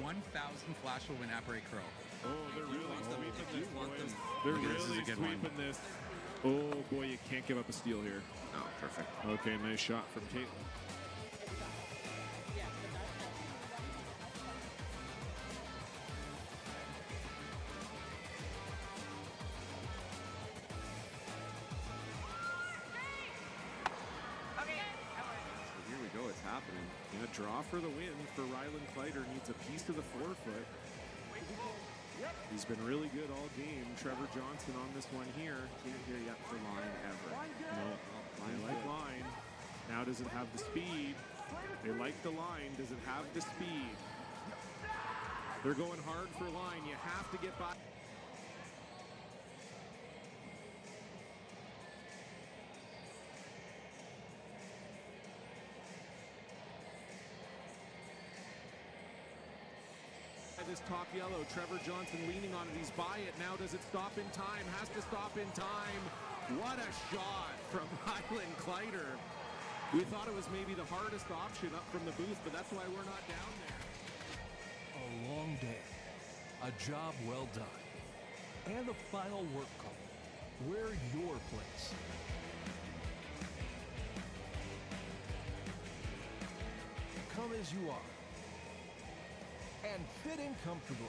1,000 flash will win apparet curl. Oh, they're really sweeping this, boys. They're really sweeping this. Oh, boy, you can't give up a steal here. Oh, perfect. Okay, nice shot from Caitlin. It's happening. And a draw for the win for Rylan Kleider. Needs a piece of the forefoot. He's been really good all game. Trevor Johnson on this one here. Can't hear yet for line ever. No, they like line. Now does it have the speed? They like the line. Does it have the speed? They're going hard for line. You have to get by. This top yellow, Trevor Johnson leaning on it. He's by it. Now does it stop in time? Has to stop in time. What a shot from Rylan Kleider. We thought it was maybe the hardest option up from the booth, but that's why we're not down there. A long day, a job well done, and the final work call. Where your place? Come as you are and fit in comfortably.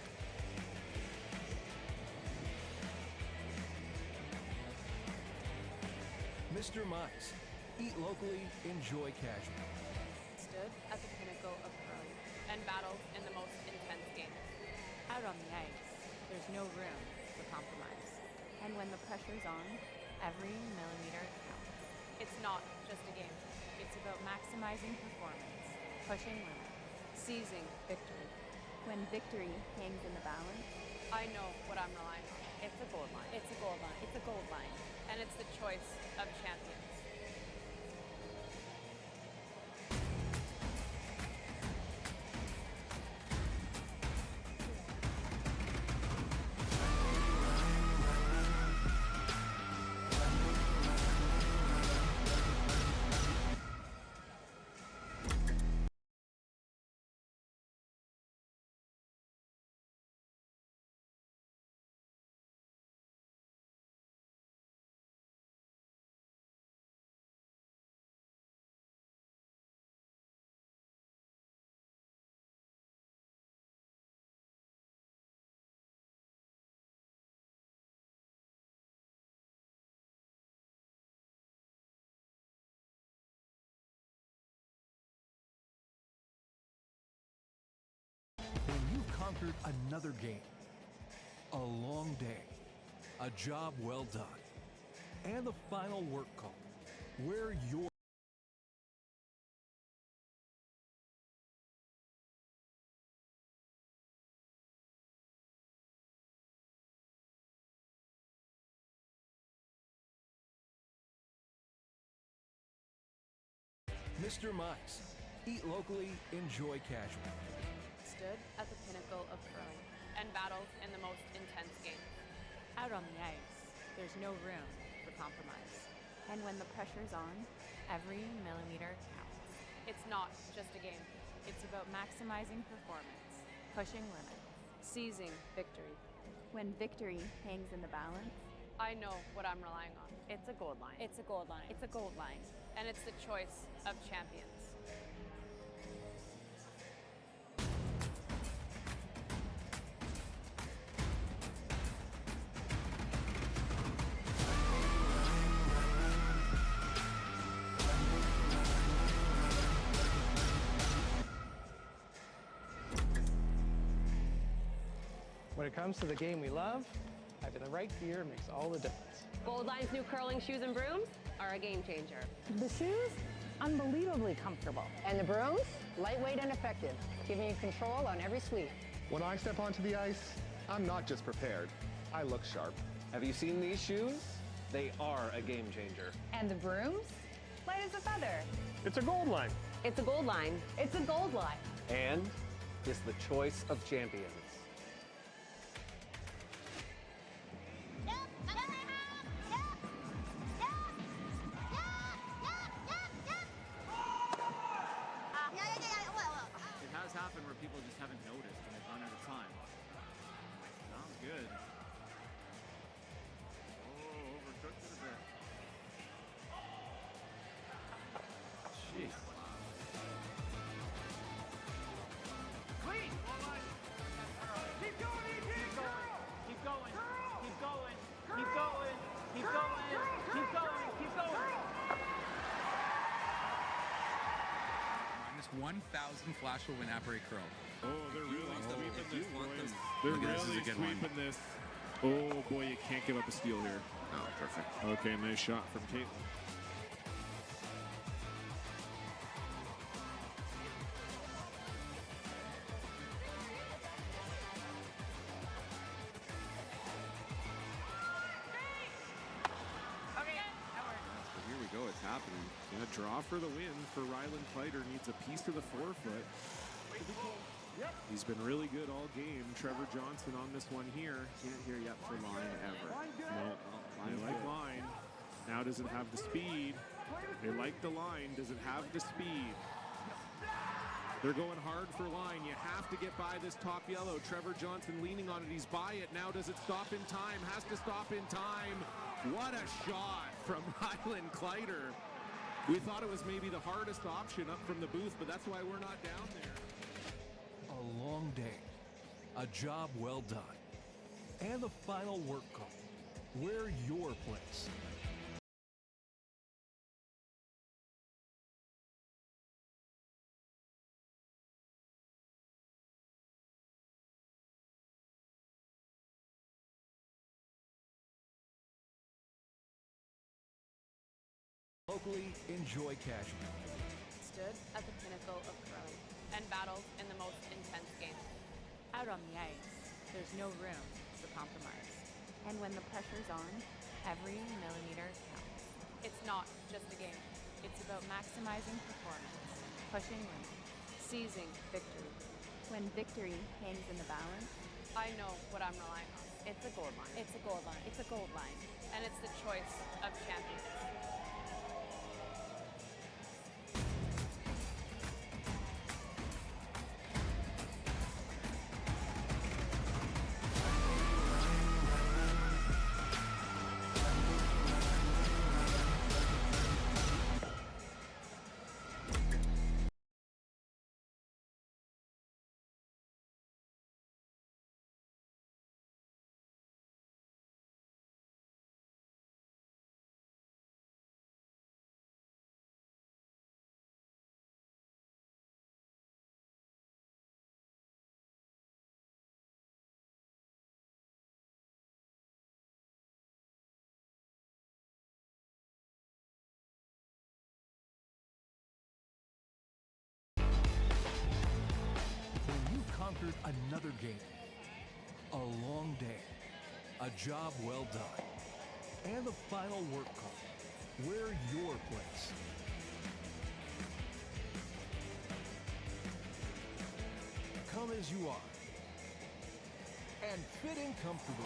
Mr. Mice, eat locally, enjoy casual. Stood at the pinnacle of curling and battled in the most intense games. Out on the ice, there's no room for compromise. And when the pressure's on, every millimeter counts. It's not just a game. It's about maximizing performance, pushing limits, seizing victory. When victory hangs in the balance, I know what I'm relying on. it's a gold line. It's a gold line. It's a gold line. And it's the choice of champions. When you've conquered another game, a long day, a job well done, and the final work call, where your Mr. Mice, eat locally, enjoy casual. Stood at the pinnacle of curling and battled in the most intense games. Out on the ice, there's no room for compromise. And when the pressure's on, every millimeter counts. It's not just a game. It's about maximizing performance, pushing limits, seizing victory. When victory hangs in the balance, I know what I'm relying on. it's a gold line. It's a gold line. It's a gold line. And it's the choice of champions. When it comes to the game we love, having the right gear makes all the difference. Gold Line's new curling shoes and brooms are a game changer. The shoes, unbelievably comfortable. And the brooms, lightweight and effective, giving you control on every sweep. When I step onto the ice, I'm not just prepared, I look sharp. Have you seen these shoes? They are a game changer. And the brooms, light as a feather. It's a Gold Line. It's a Gold Line. It's a gold line. And it's the choice of champions. It has happened where people just haven't noticed, and 1,000 Flash will win Apparay Curl. Oh, they're really sweeping If you this, want boys. them, They're okay, this is really a good one. sweeping this. Oh, boy, you can't give up a steal here. Oh, perfect. Okay, nice shot from Caitlin. So here we go. It's happening. A draw for the win for Ryland Kleider. Needs a piece of the forefoot. He's been really good all game. Trevor Johnson on this one here. Can't hear yet for line ever. No, they Line's like good. line. Now does it have the speed? They like the line. Does it have the speed? They're going hard for line. You have to get by this top yellow. Trevor Johnson leaning on it. He's by it. Now does it stop in time? Has to stop in time. What a shot from Ryland Kleider. We thought it was maybe the hardest option up from the booth, but that's why we're not down there. A long day, a job well done, and the final work call. Where your place. Locally, enjoy cashmere. Stood at the pinnacle of curling and battled in the most intense games. Out on the ice, there's no room for compromise. And when the pressure's on, every millimeter counts. It's not just a game. It's about maximizing performance, pushing limits, seizing victory. When victory hangs in the balance, I know what I'm relying on. it's a gold line. It's a gold line. It's a gold line. And it's the choice of champions. When you've conquered another game, a long day, a job well done, and the final work call. Where your place. Come as you are and fit in comfortably.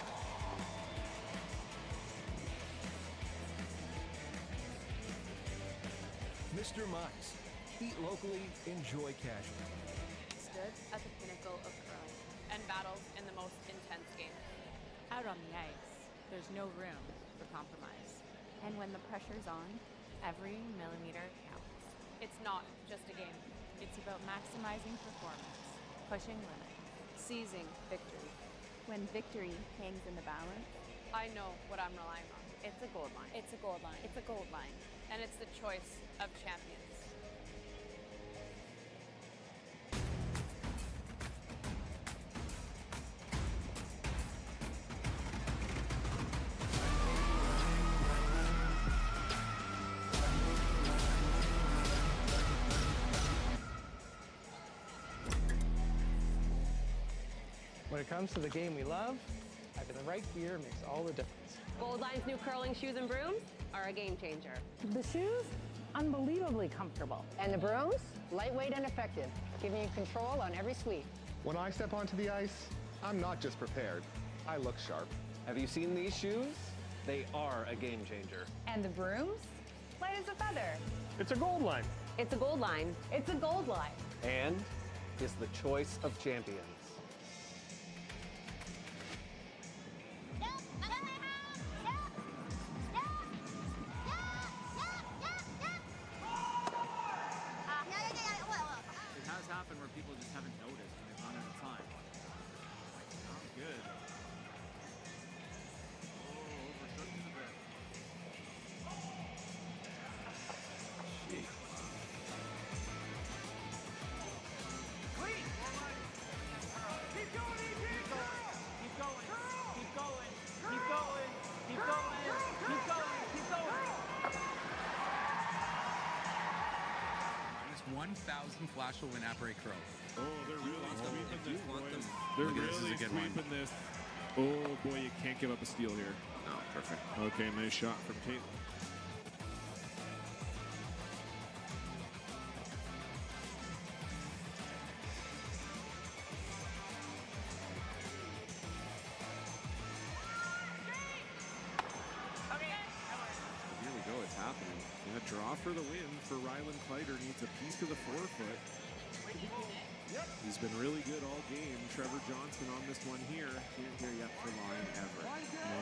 Mr. Mice, eat locally, enjoy casually. Stood at the pinnacle of curling and battled in the most intense games. Out on the ice, there's no room for compromise. And when the pressure's on, every millimeter counts. It's not just a game. It's about maximizing performance, pushing limits, seizing victory. When victory hangs in the balance, I know what I'm relying on. it's a gold line. It's a gold line. It's a gold line. And it's the choice of champions. When it comes to the game we love, having the right gear makes all the difference. Gold Line's new curling shoes and brooms are a game changer. The shoes, unbelievably comfortable. And the brooms, lightweight and effective, giving you control on every sweep. When I step onto the ice, I'm not just prepared. I look sharp. Have you seen these shoes? They are a game changer. And the brooms? Light as a feather. It's a gold line. It's a gold line. It's a gold line. And is the choice of champions. It has happened where people just haven't noticed when they've run out of time. Sounds good. Oh, overshoot just a bit. Gee. 1,000 Flash will win après Crow. Oh, they're really sweeping this, boys. They're Look at this, really this is a good one. sweeping this. Oh, boy, you can't give up a steal here. Oh, perfect. Okay, nice shot from Caitlin. Here we go. It's happening. Yeah, draw for the win for Rylan Kleider. Needs a piece of the forefoot. He's been really good all game. Trevor Johnson on this one here. Can't hear yet for line ever. No,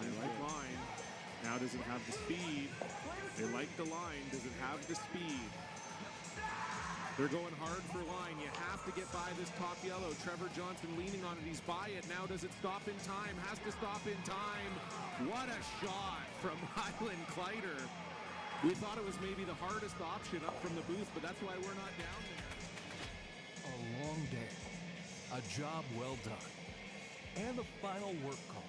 they like line. Now does it have the speed? They like the line. Does it have the speed? They're going hard for line. You have to get by this top yellow. Trevor Johnson leaning on it. He's by it. Now does it stop in time? Has to stop in time. What a shot from Rylan Kleider. We thought it was maybe the hardest option up from the booth, but that's why we're not down there. A long day, a job well done, and the final work call.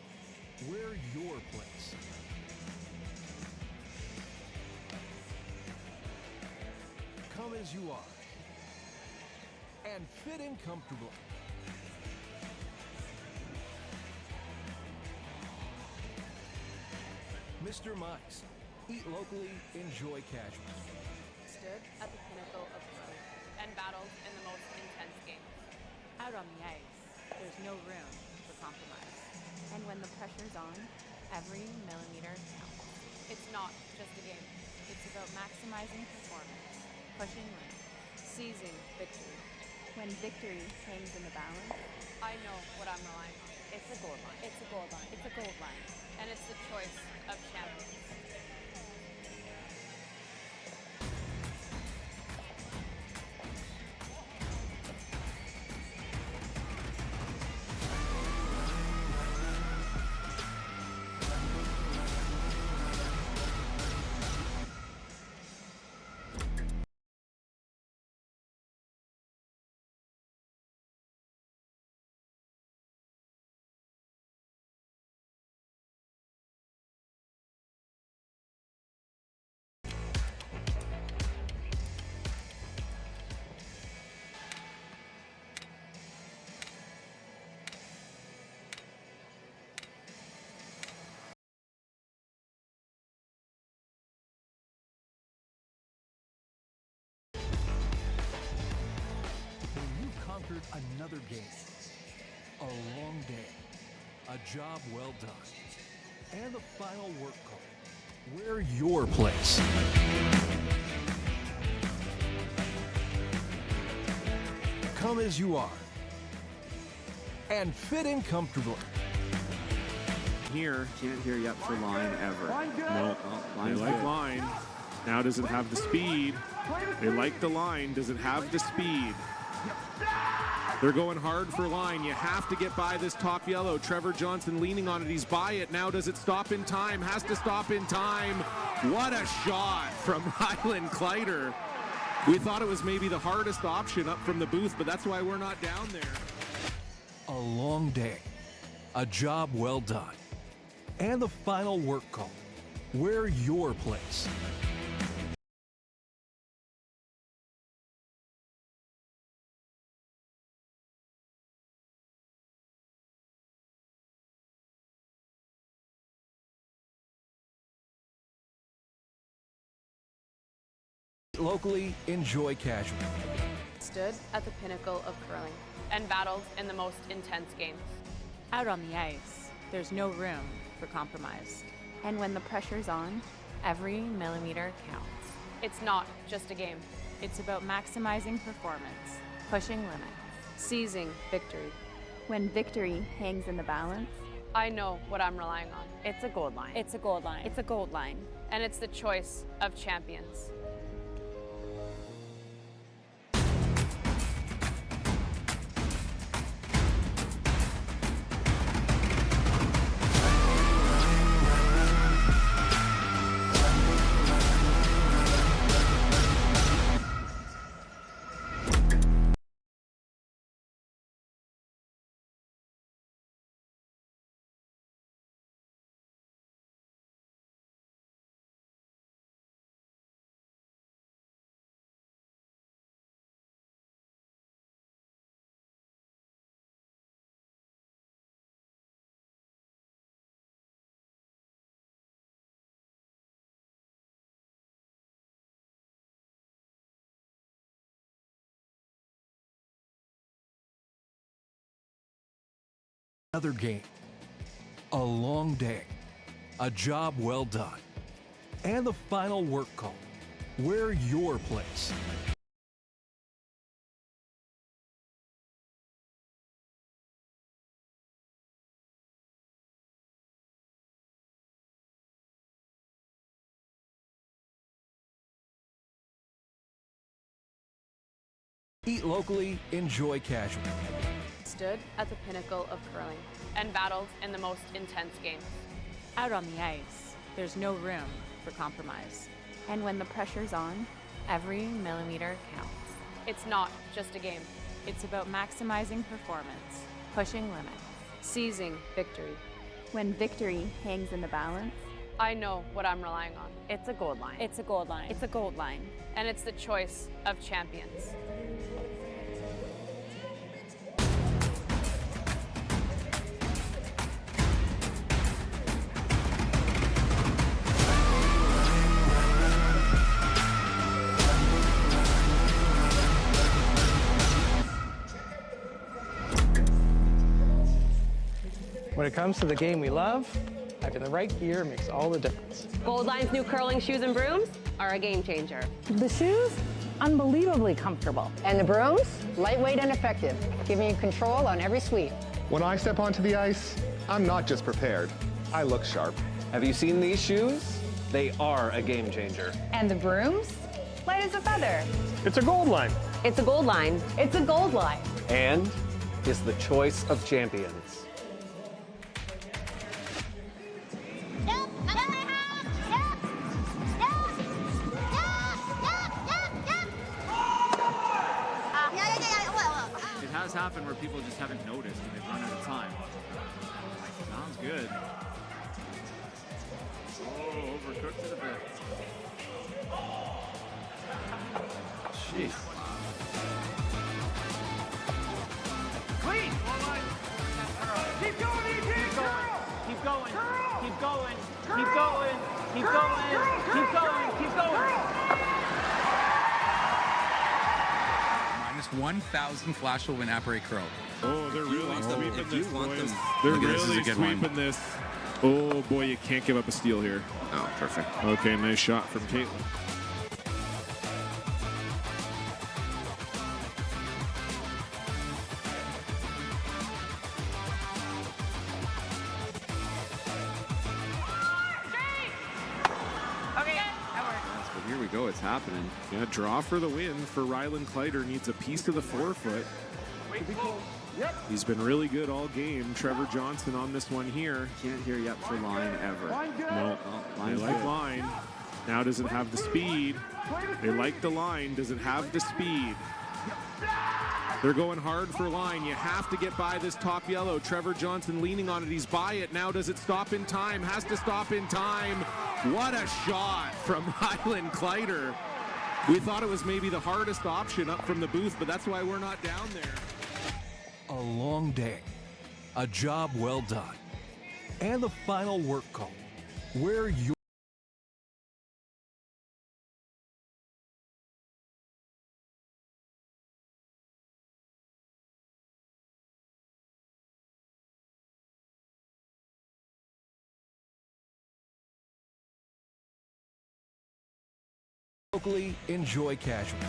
Wear your place. Come as you are, and fit in comfortably. Mr. Mice, eat locally, enjoy casual. Stood at the pinnacle of growth and battled in the most intense games. Out on the ice, there's no room for compromise. And when the pressure's on, every millimeter counts. It's not just a game. It's about maximizing performance, pushing limits, seizing victory. When victory hangs in the balance, I know what I'm relying on. it's a gold line. It's a gold line. It's a gold line. And it's the choice of champions. You've conquered another game. A long day, a job well done, and the final work call. Wear your place. Come as you are, and fit in comfortably. Here, can't hear yet for line ever. No, they Line's like good. line. Now does it have the speed? They like the line. Does it have the speed? They're going hard for line. You have to get by this top yellow. Trevor Johnson leaning on it. He's by it. Now does it stop in time? Has to stop in time. What a shot from Rylan Kleider. We thought it was maybe the hardest option up from the booth, but that's why we're not down there. A long day, a job well done, and the final work call. Wear your place. Locally, enjoy casual. Stood at the pinnacle of curling and battled in the most intense games. Out on the ice, there's no room for compromise. And when the pressure's on, every millimeter counts. It's not just a game. It's about maximizing performance, pushing limits, Seizing victory. when victory hangs in the balance. I know what I'm relying on. It's a gold line. It's a gold line. It's a gold line. And it's the choice of champions. Another game, a long day, a job well done, and the final work call. We're your place. Eat locally, enjoy casual. Stood at the pinnacle of curling and battled in the most intense games. Out on the ice, there's no room for compromise. And when the pressure's on, every millimeter counts. It's not just a game. It's about maximizing performance, pushing limits. Seizing victory. When victory hangs in the balance, I know what I'm relying on. it's a gold line. It's a gold line. It's a gold line. And it's the choice of champions. When it comes to the game we love, having the right gear makes all the difference. Gold Line's new curling shoes and brooms are a game changer. The shoes, unbelievably comfortable. And the brooms, lightweight and effective, giving you control on every sweep. When I step onto the ice, I'm not just prepared. I look sharp. Have you seen these shoes? They are a game changer. And the brooms? Light as a feather. It's a gold line. It's a gold line. It's a gold line. And is the choice of champions. It has happened where people just haven't noticed and they've run out of time. Sounds good. Oh, overcooked it a bit. Jeez. Clean! Keep going, EJ! Keep going! Keep going! Keep going! Keep going! Keep going! Keep going! Minus 1,000 Flash will win Apparay Crow. Oh, they're really sweeping this, boys. They're Look at this, really this is a good one. sweeping this. Oh, boy, you can't give up a steal here. Oh, perfect. Okay, nice shot from Caitlin. But here we go, it's happening. Yeah, draw for the win for Rylan Kleider. Needs a piece of the forefoot. He's been really good all game. Trevor Johnson on this one here. Can't hear yet for line ever. No, they Line's like good. line. Now does it have the speed? They like the line. Does it have the speed? They're going hard for line. You have to get by this top yellow. Trevor Johnson leaning on it. He's by it. Now does it stop in time? Has to stop in time. What a shot from Rylan Kleider. We thought it was maybe the hardest option up from the booth, but that's why we're not down there. A long day, a job well done, and the final work call. We're your locally, enjoy casual.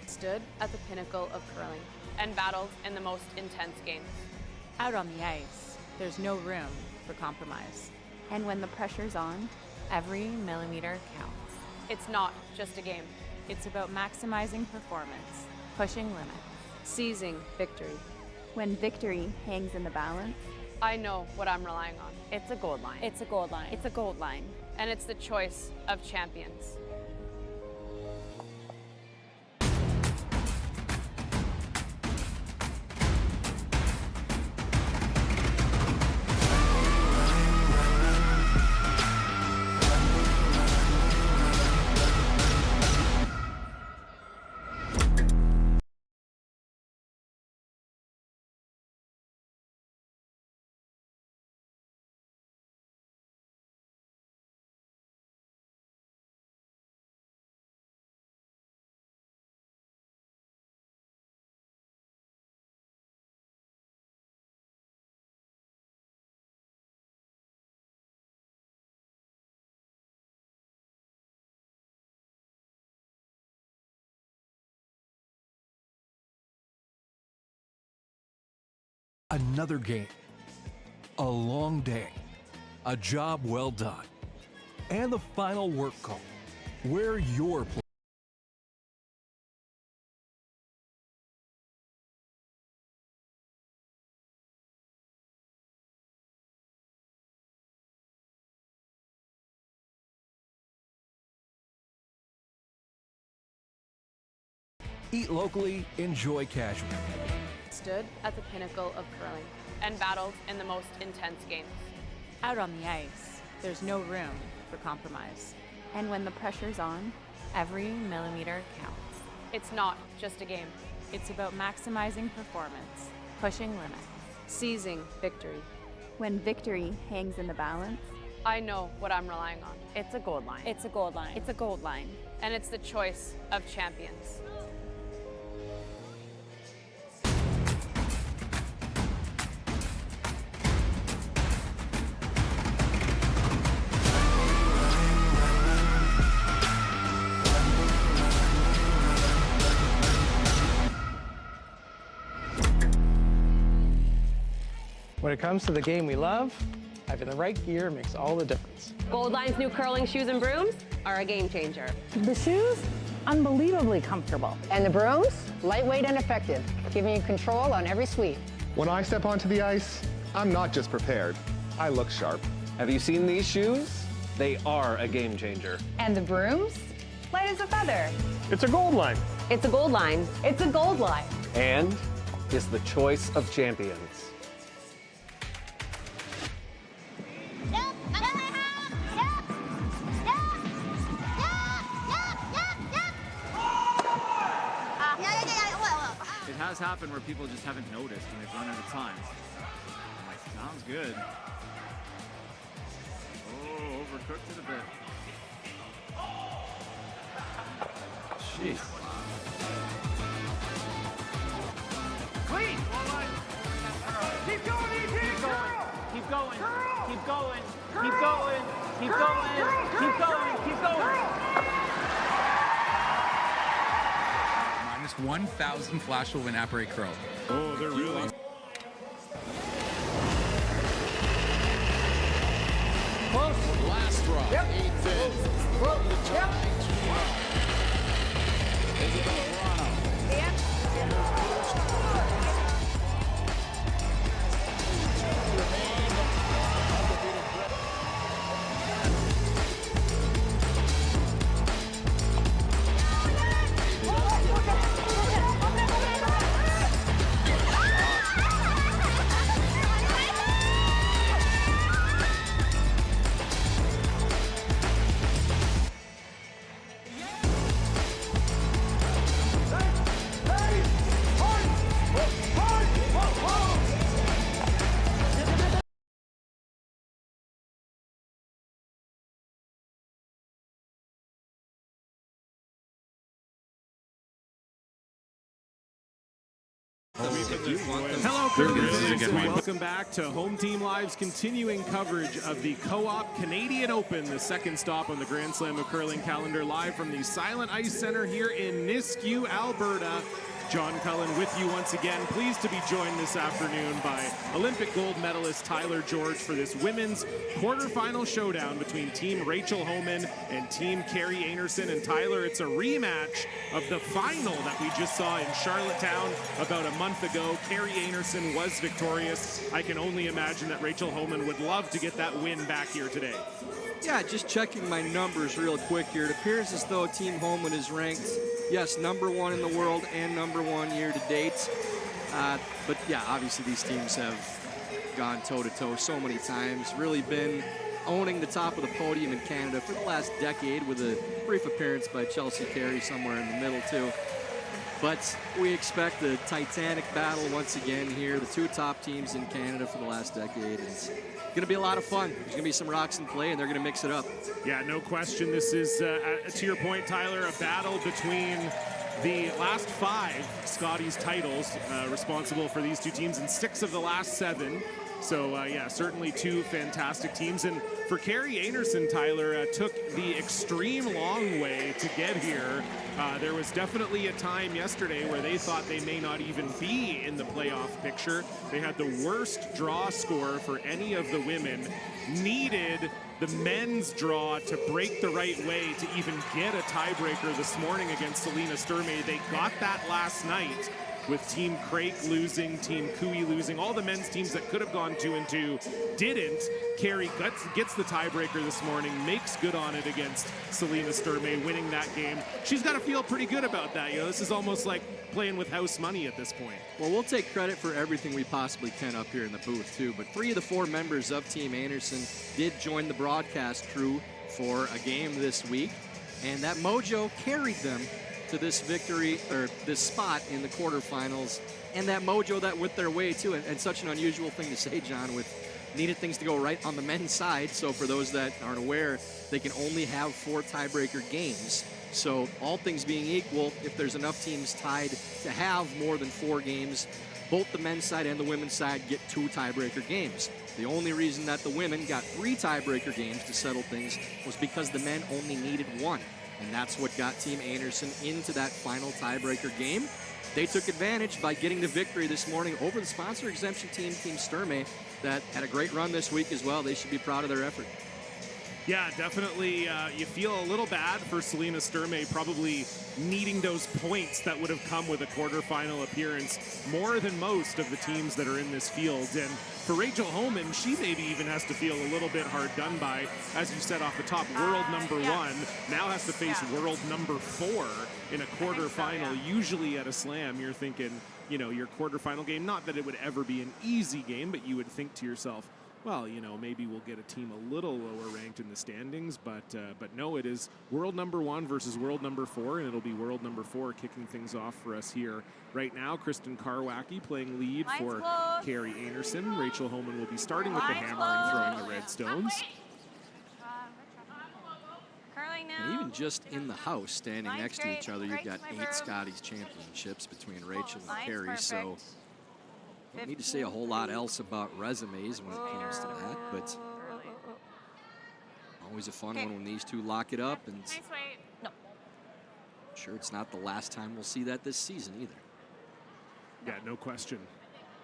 Stood at the pinnacle of curling and battled in the most intense games. Out on the ice, there's no room for compromise. And when the pressure's on, every millimeter counts. It's not just a game. It's about maximizing performance, pushing limits. Seizing victory. When victory hangs in the balance, I know what I'm relying on. it's a gold line. It's a gold line. It's a gold line. And it's the choice of champions. another game. A long day, a job well done, and the final work call, where your eat locally, enjoy casual. Stood at the pinnacle of curling and battled in the most intense games. Out on the ice, there's no room for compromise. And when the pressure's on, every millimeter counts. It's not just a game. It's about maximizing performance, pushing limits, Seizing victory. when victory hangs in the balance. I know what I'm relying on. It's a gold line. It's a gold line. It's a gold line. And it's the choice of champions. When it comes to the game we love, having the right gear makes all the difference. Gold Line's new curling shoes and brooms are a game changer. The shoes, unbelievably comfortable. And the brooms, lightweight and effective, giving you control on every sweep. When I step onto the ice, I'm not just prepared, I look sharp. Have you seen these shoes? They are a game changer. And the brooms? Light as a feather. It's a gold line. It's a gold line. It's a gold line. And is the choice of champions. It has happened where people just haven't noticed when they've run out of time. Sounds good. Oh, overcooked it a bit. Jeez. Clean. Keep going, ET. Keep going. Keep going. Keep going. Keep going. Keep going. Keep going. Minus 1,000 flash will win apparet curl. Oh, they're really. Close. Last draw. Yep. 8th in. Close. Yep. Isabella Verano. Yep. Hello, curling fans, and welcome back to Home Team Live's continuing coverage of the Co-op Canadian Open, the second stop on the Grand Slam of Curling calendar, live from the Silent Ice Center here in Nisku, Alberta. John Cullen with you once again. Pleased to be joined this afternoon by Olympic gold medalist Tyler George for this women's quarterfinal showdown between Team Rachel Homan and Team Carrie Einarson. And Tyler, it's a rematch of the final that we just saw in Charlottetown about a month ago. Carrie Einarson was victorious. I can only imagine that Rachel Homan would love to get that win back here today. Yeah, just checking my numbers real quick here. It appears as though Team Homan is ranked, yes, #1 in the world and #1 year to date. But yeah, obviously these teams have gone toe-to-toe so many times, really been owning the top of the podium in Canada for the last decade, with a brief appearance by Chelsea Carey somewhere in the middle too. But we expect a titanic battle once again here, the two top teams in Canada for the last decade. It's going to be a lot of fun. There's going to be some rocks in play, and they're going to mix it up. Yeah, no question. This is, to your point, Tyler, a battle between the last 5 Scotties titles, responsible for these two teams, and 6 of the last 7 So, yeah, certainly two fantastic teams. And for Carrie Einarson, Tyler, took the extreme long way to get here. There was definitely a time yesterday where they thought they may not even be in the playoff picture. They had the worst draw score for any of the women, needed the men's draw to break the right way to even get a tiebreaker this morning against Selena Sturmey. They got that last night with Team Craik losing, Team Cooey losing. All the men's teams that could have gone 2-2 didn't. Carrie gets the tiebreaker this morning, makes good on it against Selena Sturmey, winning that game. She's got to feel pretty good about that. This is almost like playing with house money at this point. Well, we'll take credit for everything we possibly can up here in the booth, too. But 3 of the 4 members of Team Einarson did join the broadcast crew for a game this week, and that mojo carried them to this victory, or this spot in the quarterfinals, and that mojo that went their way too. And such an unusual thing to say, John, with needed things to go right on the men's side. So for those that aren't aware, they can only have 4 tiebreaker games. So all things being equal, if there's enough teams tied to have more than 4 games, both the men's side and the women's side get 2 tiebreaker games. The only reason that the women got 3 tiebreaker games to settle things was because the men only needed 1. And that's what got Team Einarson into that final tiebreaker game. They took advantage by getting the victory this morning over the sponsor exemption team, Team Sturmey, that had a great run this week as well. They should be proud of their effort. Yeah, definitely. You feel a little bad for Selena Sturmey probably needing those points that would have come with a quarterfinal appearance more than most of the teams that are in this field. And for Rachel Homan, she maybe even has to feel a little bit hard done by, as you said off the top, world number 1 now has to face world number 4 in a quarterfinal. Usually at a slam, you're thinking, your quarterfinal game, not that it would ever be an easy game, but you would think to yourself, well, maybe we'll get a team a little lower ranked in the standings, but no, it is world number 1 versus world number 4, and it'll be world number 4 kicking things off for us here right now. Kristen Karwacki playing lead for Carrie Einarson. Rachel Homan will be starting with the hammer and throwing the red stones. And even just in the house, standing next to each other, you've got 8 Scotties championships between Rachel and Carrie, so don't need to say a whole lot else about resumes when it comes to that, but always a fun one when these two lock it up. And I'm sure it's not the last time we'll see that this season either. Yeah, no question.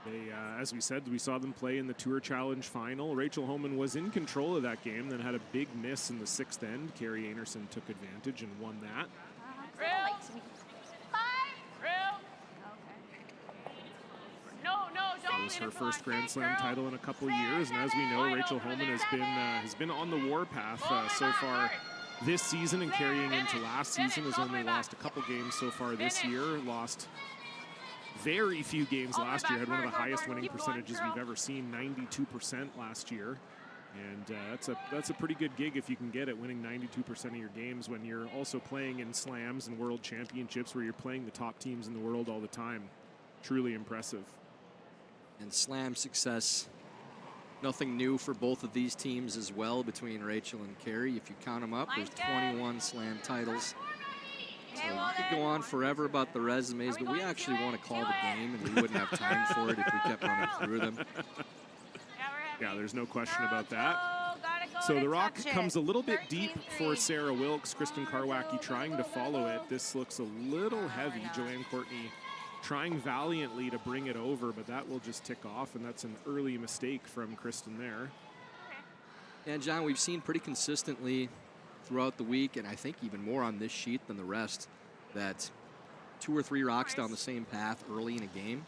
They, as we said, we saw them play in the Tour Challenge final. Rachel Homan was in control of that game, then had a big miss in the 6th end. Carrie Einarson took advantage and won that. That was her first Grand Slam title in a couple years, and as we know, Rachel Homan has been on the warpath so far this season, and carrying into last season. Has only lost a couple games so far this year. Lost very few games last year. Had one of the highest winning percentages we've ever seen, 92% last year, and that's a pretty good gig if you can get it, winning 92% of your games when you're also playing in slams and world championships where you're playing the top teams in the world all the time. Truly impressive. And slam success, nothing new for both of these teams as well between Rachel and Carrie. If you count them up, there's 21 slam titles. So you could go on forever about the resumes, but we actually want to call the game, and we wouldn't have time for it if we kept running through them. Yeah, there's no question about that. So the rock comes a little bit deep for Sarah Wilkes. Kristen Karwacki trying to follow it. This looks a little heavy. Joanne Courtney trying valiantly to bring it over, but that will just tick off, and that's an early mistake from Kristen there. And John, we've seen pretty consistently throughout the week, and I think even more on this sheet than the rest, that 2 or 3 rocks down the same path early in a game,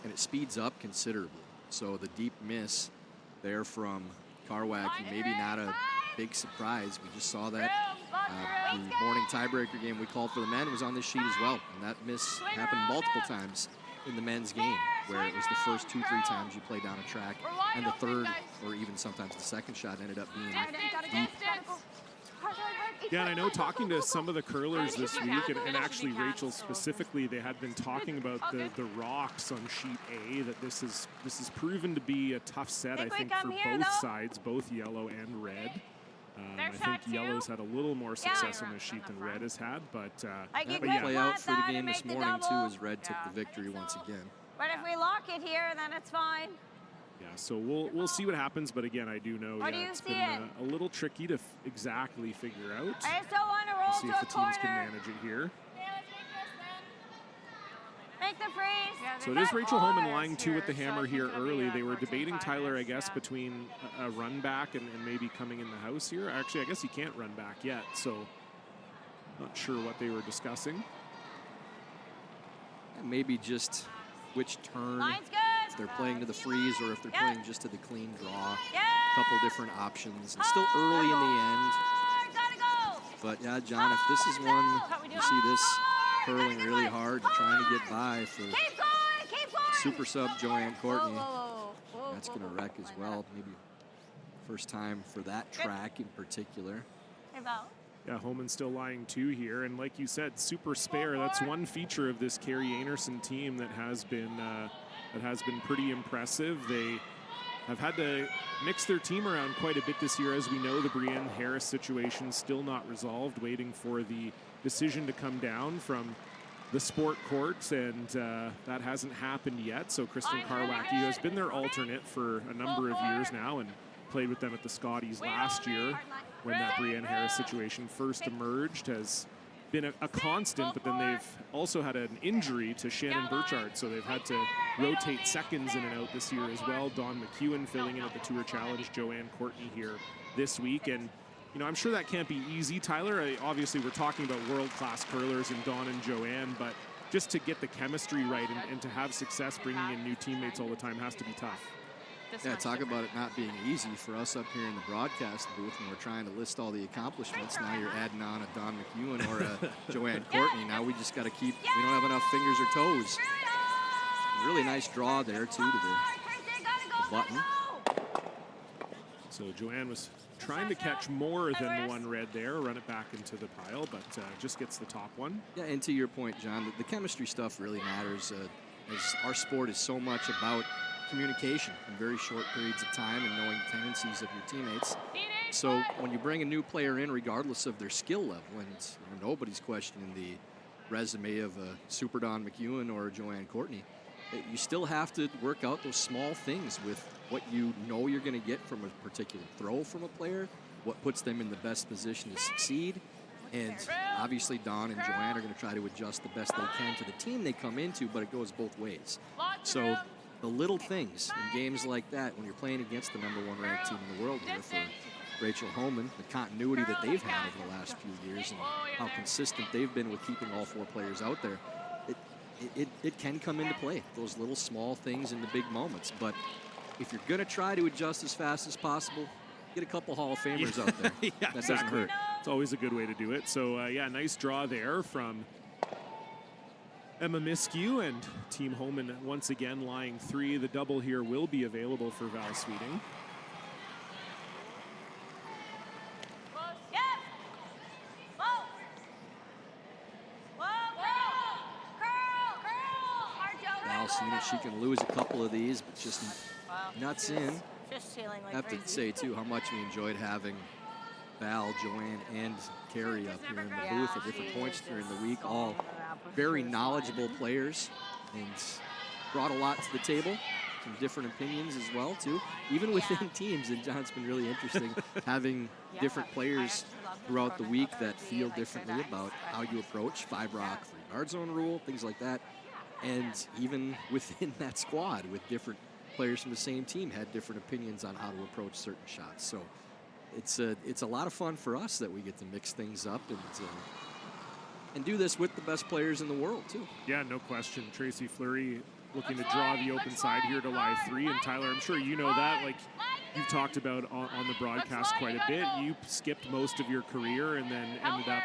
and it speeds up considerably. So the deep miss there from Karwacki, maybe not a big surprise. We just saw that the morning tiebreaker game we called for the men was on this sheet as well, and that miss happened multiple times in the men's game, where it was the first 2-3 times you play down a track, and the third, or even sometimes the second shot, ended up being deep. Yeah, and I know talking to some of the curlers this week, and actually Rachel specifically, they had been talking about the rocks on sheet A, that this is proven to be a tough set, I think, for both sides, both yellow and red. I think yellow's had a little more success on this sheet than red has had, but yeah, play out for the game this morning too, as red took the victory once again. But if we lock it here, then it's fine. Yeah, so we'll see what happens, but again, I do know it's been a little tricky to exactly figure out. I still want to roll We'll see to if a the corner. teams can manage it here. Make the freeze. So it is Rachel Homan lying 2 with the hammer here early. They were debating Tyler, I guess, between a run back and maybe coming in the house here. Actually, I guess he can't run back yet, so not sure what they were discussing. And maybe just which turn, if they're playing to the freeze or if they're playing just to the clean draw. A couple different options. And still early in the end. But yeah, John, if this is one, you see this curling really hard and trying to get by for super sub Joanne Courtney. That's going to wreck as well. Maybe first time for that track in particular. Yeah, Homan still lying 2 here, and like you said, super spare. That's one feature of this Carrie Einarson team that has been pretty impressive. They have had to mix their team around quite a bit this year. As we know, the Brienne Harris situation still not resolved, waiting for the decision to come down from the sport courts, and that hasn't happened yet. So Kristen Karwacki, who has been their alternate for a number of years now and played with them at the Scotties last year when that Brienne Harris situation first emerged, has been a constant, but then they've also had an injury to Shannon Burchard, so they've had to rotate seconds in and out this year as well. Dawn McEwen filling in at the Tour Challenge, Joanne Courtney here this week, and I'm sure that can't be easy, Tyler. Obviously, we're talking about world-class curlers in Dawn and Joanne, but just to get the chemistry right and to have success bringing in new teammates all the time has to be tough. Yeah, talk about it not being easy for us up here in the broadcast booth when we're trying to list all the accomplishments. Now you're adding on a Dawn McEwen or a Joanne Courtney. Now we just got to keep, we don't have enough fingers or toes. Really nice draw there, too, to the button. So Joanne was trying to catch more than one red there, run it back into the pile, but just gets the top one. Yeah, and to your point, John, the chemistry stuff really matters, as our sport is so much about communication in very short periods of time and knowing the tendencies of your teammates. So when you bring a new player in, regardless of their skill level, and nobody's questioning the resume of a Super Dawn McEwen or a Joanne Courtney, you still have to work out those small things with what you know you're going to get from a particular throw from a player, what puts them in the best position to succeed. And obviously Dawn and Joanne are going to try to adjust the best they can to the team they come into, but it goes both ways. So the little things in games like that, when you're playing against the #1 ranked team in the world here for Rachel Homan, the continuity that they've had over the last few years and how consistent they've been with keeping all 4 players out there, it can come into play, those little small things in the big moments. But if you're going to try to adjust as fast as possible, get a couple Hall of Famers out there. Yeah, that exactly. doesn't hurt. It's always a good way to do it. So, yeah, nice draw there from Emma Miskew, and Team Homan once again lying 3. The double here will be available for Val Sweeting. Val seen it. She can lose a couple of these, but just nuts in. I have to say, too, how much we enjoyed having Val, Joanne, and Carrie up here in the booth at different points during the week. All very knowledgeable players and brought a lot to the table. Some different opinions as well, too. Even within teams, and John's been really interesting having different players throughout the week that feel differently about how you approach 5-rock, 3-guard zone rule, things like that. And even within that squad with different players from the same team had different opinions on how to approach certain shots. So it's a lot of fun for us that we get to mix things up and do this with the best players in the world, too. Yeah, no question. Tracy Fleury looking to draw the open side here to lie 3. And Tyler, I'm sure you know that. Like you've talked about on the broadcast quite a bit. You skipped most of your career and then ended up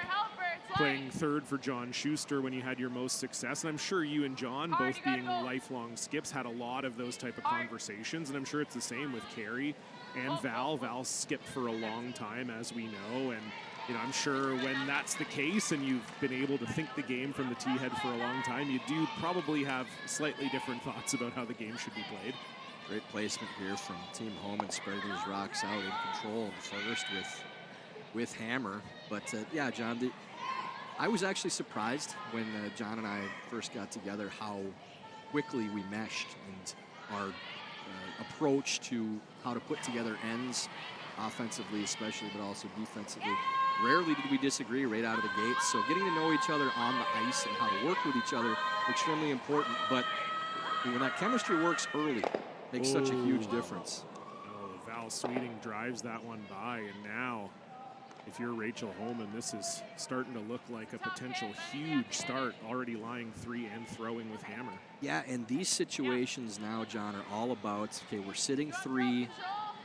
playing 3rd for John Schuster when you had your most success. And I'm sure you and John, both being lifelong skips, had a lot of those type of conversations. And I'm sure it's the same with Carrie and Val. Val skipped for a long time, as we know. And I'm sure when that's the case and you've been able to think the game from the tee head for a long time, you do probably have slightly different thoughts about how the game should be played. Great placement here from Team Homan, spreading these rocks out in control first with hammer. But yeah, John, I was actually surprised when John and I first got together how quickly we meshed and our approach to how to put together ends, offensively especially, but also defensively. Rarely did we disagree right out of the gates. So getting to know each other on the ice and how to work with each other, extremely important. But when that chemistry works early, makes such a huge difference. Oh, Val Sweeting drives that one by, and now, if you're Rachel Homan, this is starting to look like a potential huge start, already lying 3 and throwing with hammer. Yeah, and these situations now, John, are all about, okay, we're sitting 3,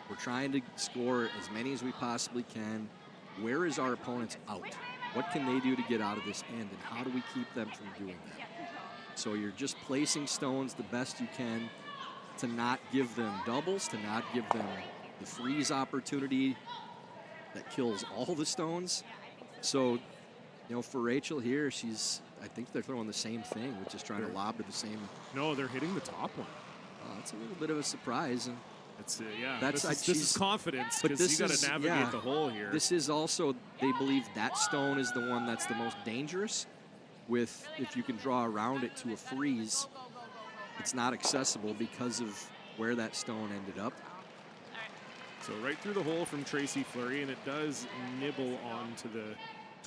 we're trying to score as many as we possibly can. Where is our opponent's out? What can they do to get out of this end, and how do we keep them from doing that? So you're just placing stones the best you can to not give them doubles, to not give them the freeze opportunity that kills all the stones. So, you know, for Rachel here, I think they're throwing the same thing, which is trying to lob to the same. No, they're hitting the top one. That's a little bit of a surprise. And it's this is confidence, but because you got to navigate the hole here. This is also, they believe that stone is the one that's the most dangerous. With, if you can draw around it to a freeze, it's not accessible because of where that stone ended up. So right through the hole from Tracy Fleury, and it does nibble onto the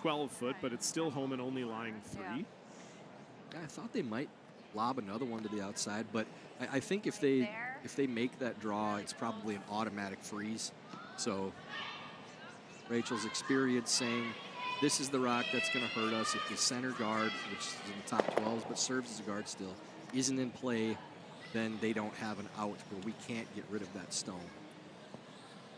12-foot, but it's still Homan only lying 3. Yeah, I thought they might lob another one to the outside, but I think if they make that draw, it's probably an automatic freeze. So Rachel's experience saying, this is the rock that's going to hurt us. If the center guard, which is in the top 12s but serves as a guard still, isn't in play, then they don't have an out where we can't get rid of that stone.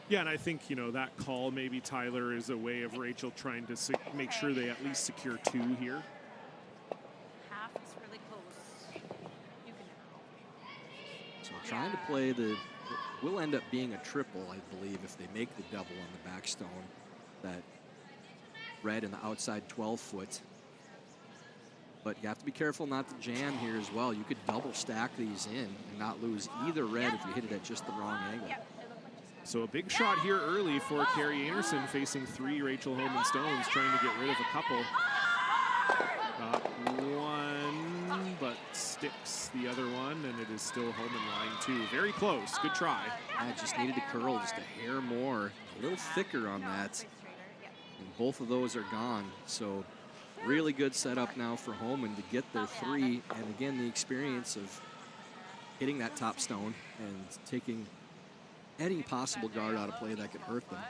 Yeah, and I think, you know, that call maybe, Tyler, is a way of Rachel trying to make sure they at least secure 2 here. Half is really close. You can So trying to play will end up being a triple, I believe, if they make the double on the back stone. That red in the outside 12-foot. But you have to be careful not to jam here as well. You could double stack these in and not lose either red if you hit it at just the wrong angle. So a big shot here early for Carrie Einarson, facing 3 Rachel Homan stones, trying to get rid of a couple. One, but sticks the other one, and it is still Homan lying 2. Very close. Good try. I just needed to curl just a hair more, a little thicker on that. And both of those are gone. So really good setup now for Homan to get their 3. And again, the experience of hitting that top stone and taking any possible guard out of play that could hurt them.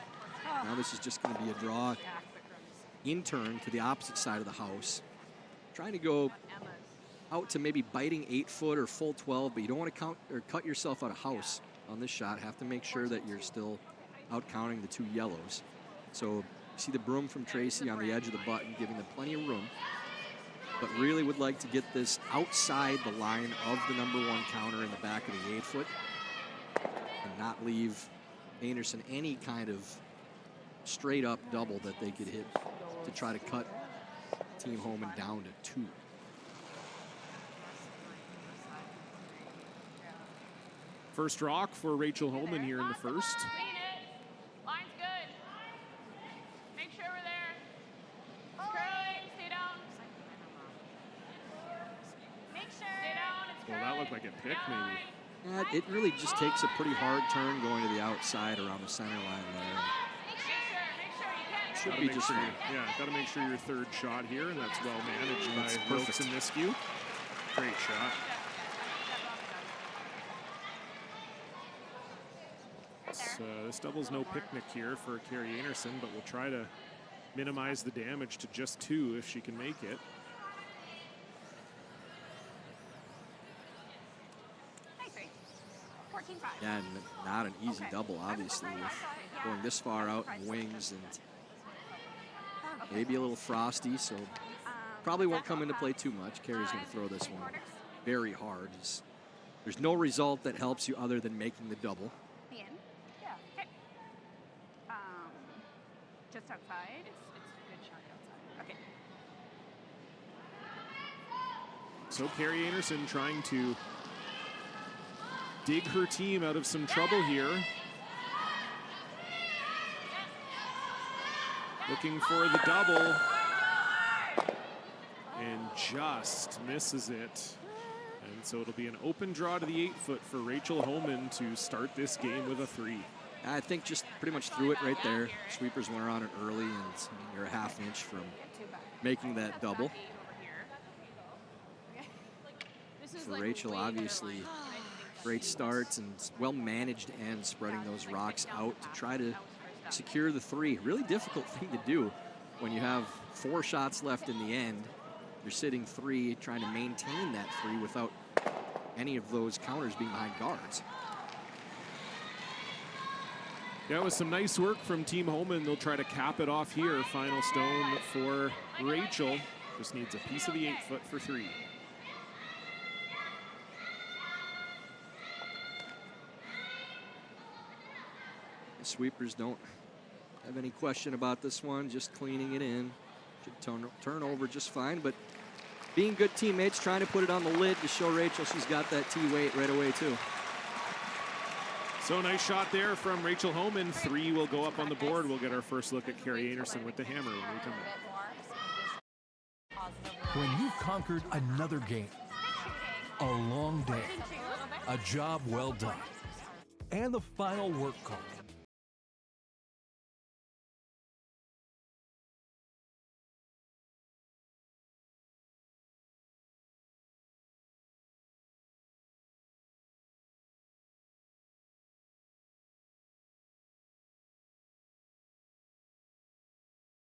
Now this is just going to be a draw in turn to the opposite side of the house. Trying to go out to maybe biting 8-foot or full 12, but you don't want to count or cut yourself out of house on this shot. Have to make sure that you're still out counting the 2 yellows. So you see the broom from Tracy on the edge of the button, giving them plenty of room. But really would like to get this outside the line of the number 1 counter in the back of the 8-foot. And not leave Einarson any kind of straight up double that they could hit to try to cut Team Homan down to 2. First rock for Rachel Homan here in the first. Line's good. Make sure we're there. Curling, stay down. Make sure. Stay down. It's Well, that looked like a pick, maybe. It really just takes a pretty hard turn going to the outside around the center line there. Should be just fine. Yeah, got to make sure your 3rd shot here, and that's well managed by Wilkes and Niskew. Great shot. This double's no picnic here for Carrie Einarson, but we'll try to minimize the damage to just 2 if she can make it. Yeah, and not an easy double, obviously, with going this far out in wings and maybe a little frosty, so probably won't come into play too much. Carrie's going to throw this one very hard. There's no result that helps you other than making the double. Yeah. Okay. Just outside. It's a good shot outside. Okay. So Carrie Einarson trying to dig her team out of some trouble here. Looking for the double. And just misses it. And so it'll be an open draw to the 8-foot for Rachel Homan to start this game with a 3. I think just pretty much threw it right there. Sweepers went around it early, and you're a half inch from making that double. For Rachel, obviously, great starts and well managed and spreading those rocks out to try to secure the 3. Really difficult thing to do when you have 4 shots left in the end. You're sitting 3, trying to maintain that 3 without any of those counters being behind guards. Yeah, with some nice work from Team Homan, they'll try to cap it off here. Final stone for Rachel. Just needs a piece of the 8-foot for 3. The sweepers don't have any question about this one, just cleaning it in. Should turn over just fine, but being good teammates, trying to put it on the lid to show Rachel she's got that T-weight right away too. So nice shot there from Rachel Homan. 3 will go up on the board. We'll get our first look at Carrie Einarson with the hammer when we come back. When you've conquered another game, a long day, a job well done, and the final work call.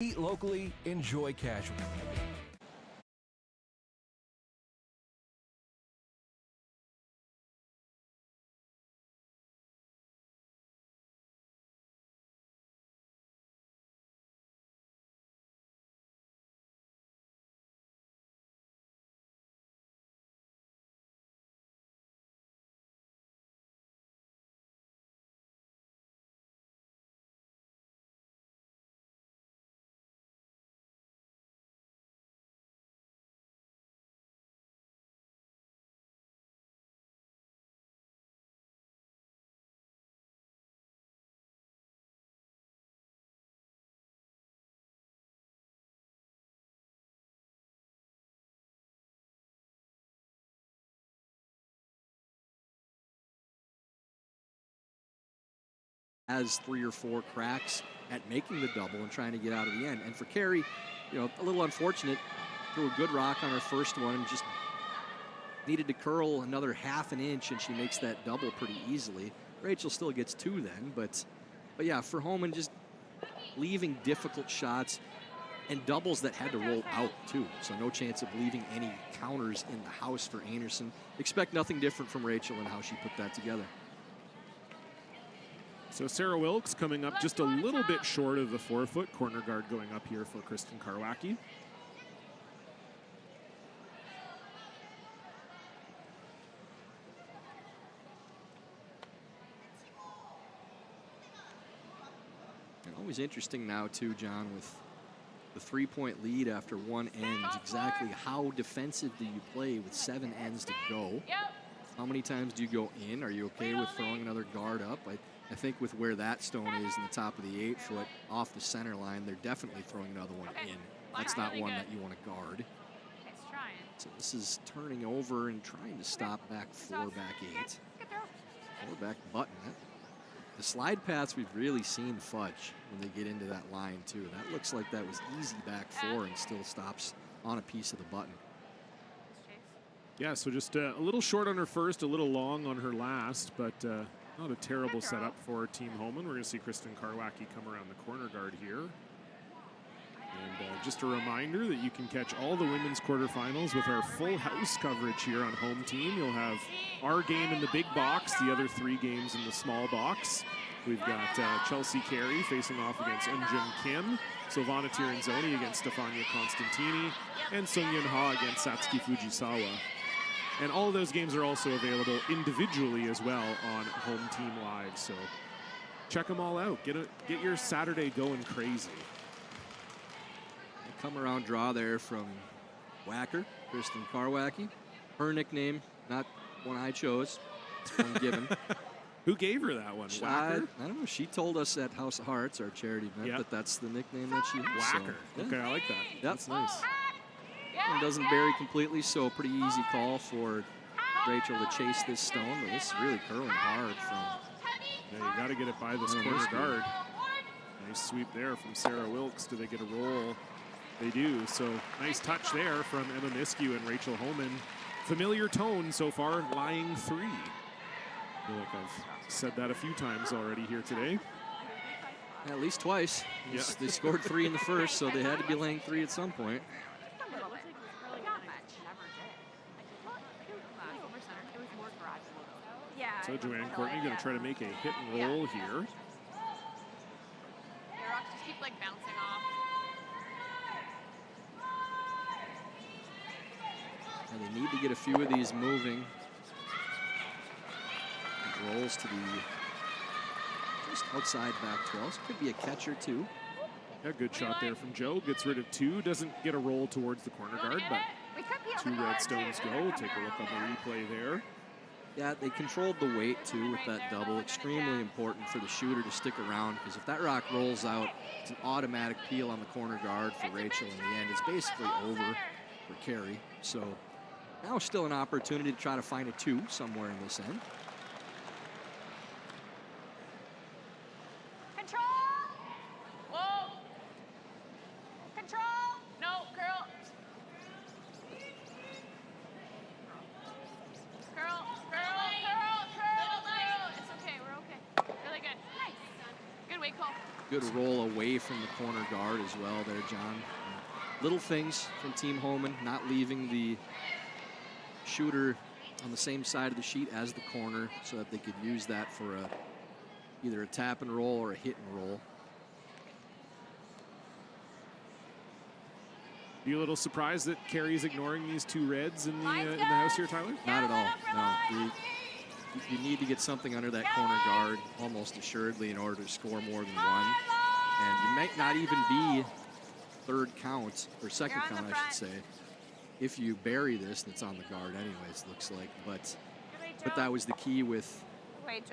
Eat locally, enjoy casually. Has 3 or 4 cracks at making the double and trying to get out of the end. And for Carrie, you know, a little unfortunate, threw a good rock on her first one and just needed to curl another ½ inch, and she makes that double pretty easily. Rachel still gets 2 then, but yeah, for Homan, just leaving difficult shots and doubles that had to roll out too. So no chance of leaving any counters in the house for Einarson. Expect nothing different from Rachel and how she put that together. So Sarah Wilkes coming up just a little bit short of the 4-foot. Corner guard going up here for Kristen Karwacki. And always interesting now too, John, with the 3-point lead after one end. Exactly how defensive do you play with 7 ends to go? How many times do you go in? Are you okay with throwing another guard up? I think with where that stone is in the top of the 8-foot off the center line, they're definitely throwing another one in. That's not one that you want to guard. So this is turning over and trying to stop back 4, back 8. 4 back button. The slide paths we've really seen fudge when they get into that line too. That looks like that was easy back 4 and still stops on a piece of the button. Yeah, so just a little short on her first, a little long on her last, but not a terrible setup for Team Homan. We're going to see Kristen Karwacki come around the corner guard here. And just a reminder that you can catch all the women's quarterfinals with our full house coverage here on Home Team. You'll have our game in the big box, the other 3 games in the small box. We've got Chelsea Carey facing off against Eunjung Kim, Silvana Tiranzoni against Stefania Constantini, and Sung-Yun Ha against Satsuki Fujisawa. And all of those games are also available individually as well on Home Team Live. So check them all out. Get your Saturday going crazy. Come around draw there from Whacker, Kristen Karwacki. Her nickname, not one I chose. It's one given. Who gave her that one? Whacker? I don't know. She told us at House of Hearts, our charity event, that that's the nickname that she used. Whacker. So, Okay, I like that. Yep. That's nice. And doesn't bury completely, so pretty easy call for Rachel to chase this stone, but this is really curling hard from. Yeah, you got to get it by this corner guard. Nice sweep there from Sarah Wilkes. Do they get a roll? They do. So nice touch there from Emma Miskew and Rachel Homan. Familiar tone so far, lying 3. I feel like I've said that a few times already here today. At least twice. Yeah. They scored 3 in the first, so they had to be laying 3 at some point. So Joanne Courtney going to try to make a hit and roll here. Your rocks just keep like bouncing off. And they need to get a few of these moving. It rolls to the just outside back 12. So could be a catcher too. A good shot there from Joe. Gets rid of 2. Doesn't get a roll towards the corner guard, but 2 red stones go. Take a look on the replay there. Yeah, they controlled the weight too with that double. Extremely important for the shooter to stick around, because if that rock rolls out, it's an automatic peel on the corner guard for Rachel in the end. It's basically over for Carrie. So now still an opportunity to try to find a 2 somewhere in this end. Control! Whoa! Control! No, girl. Curl. It's okay, we're okay. Really good. Nice. Good weight call. Good roll away from the corner guard as well there, John. Little things from Team Homan, not leaving the shooter on the same side of the sheet as the corner so that they could use that for either a tap and roll or a hit and roll. You a little surprised that Carrie's ignoring these 2 reds in the house here, Tyler? Not at all, no. You need to get something under that corner guard almost assuredly in order to score more than 1. And you might not even be third count, or second count, I should say, if you bury this, and it's on the guard anyways, looks like. But that was the key with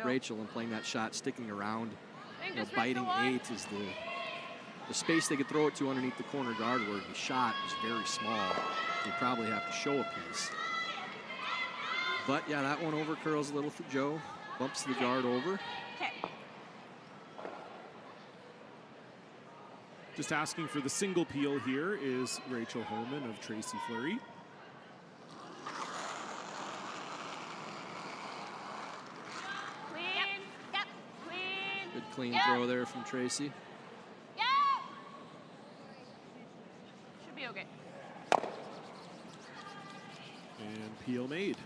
Rachel and playing that shot, sticking around. You know, biting 8 is the space they could throw it to underneath the corner guard, where the shot is very small. They probably have to show a piece. But yeah, that one over curls a little for Joe. Bumps the guard over. Just asking for the single peel here is Rachel Homan of Tracy Fleury. Clean. Yep. Clean. Good clean throw there from Tracy. Yep. Should be okay. And peel made.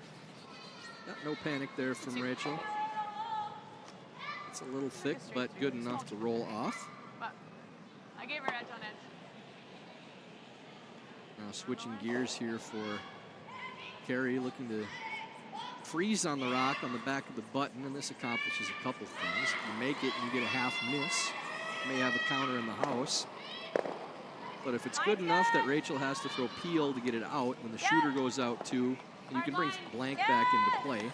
Yeah, no panic there from Rachel. It's a little thick, but good enough to roll off. But I gave her edge on edge. Now switching gears here for Carrie, looking to freeze on the rock on the back of the button, and this accomplishes a couple things. If you make it and you get a half miss, you may have a counter in the house. But if it's good enough that Rachel has to throw peel to get it out, when the shooter goes out too, you can bring blank back into play.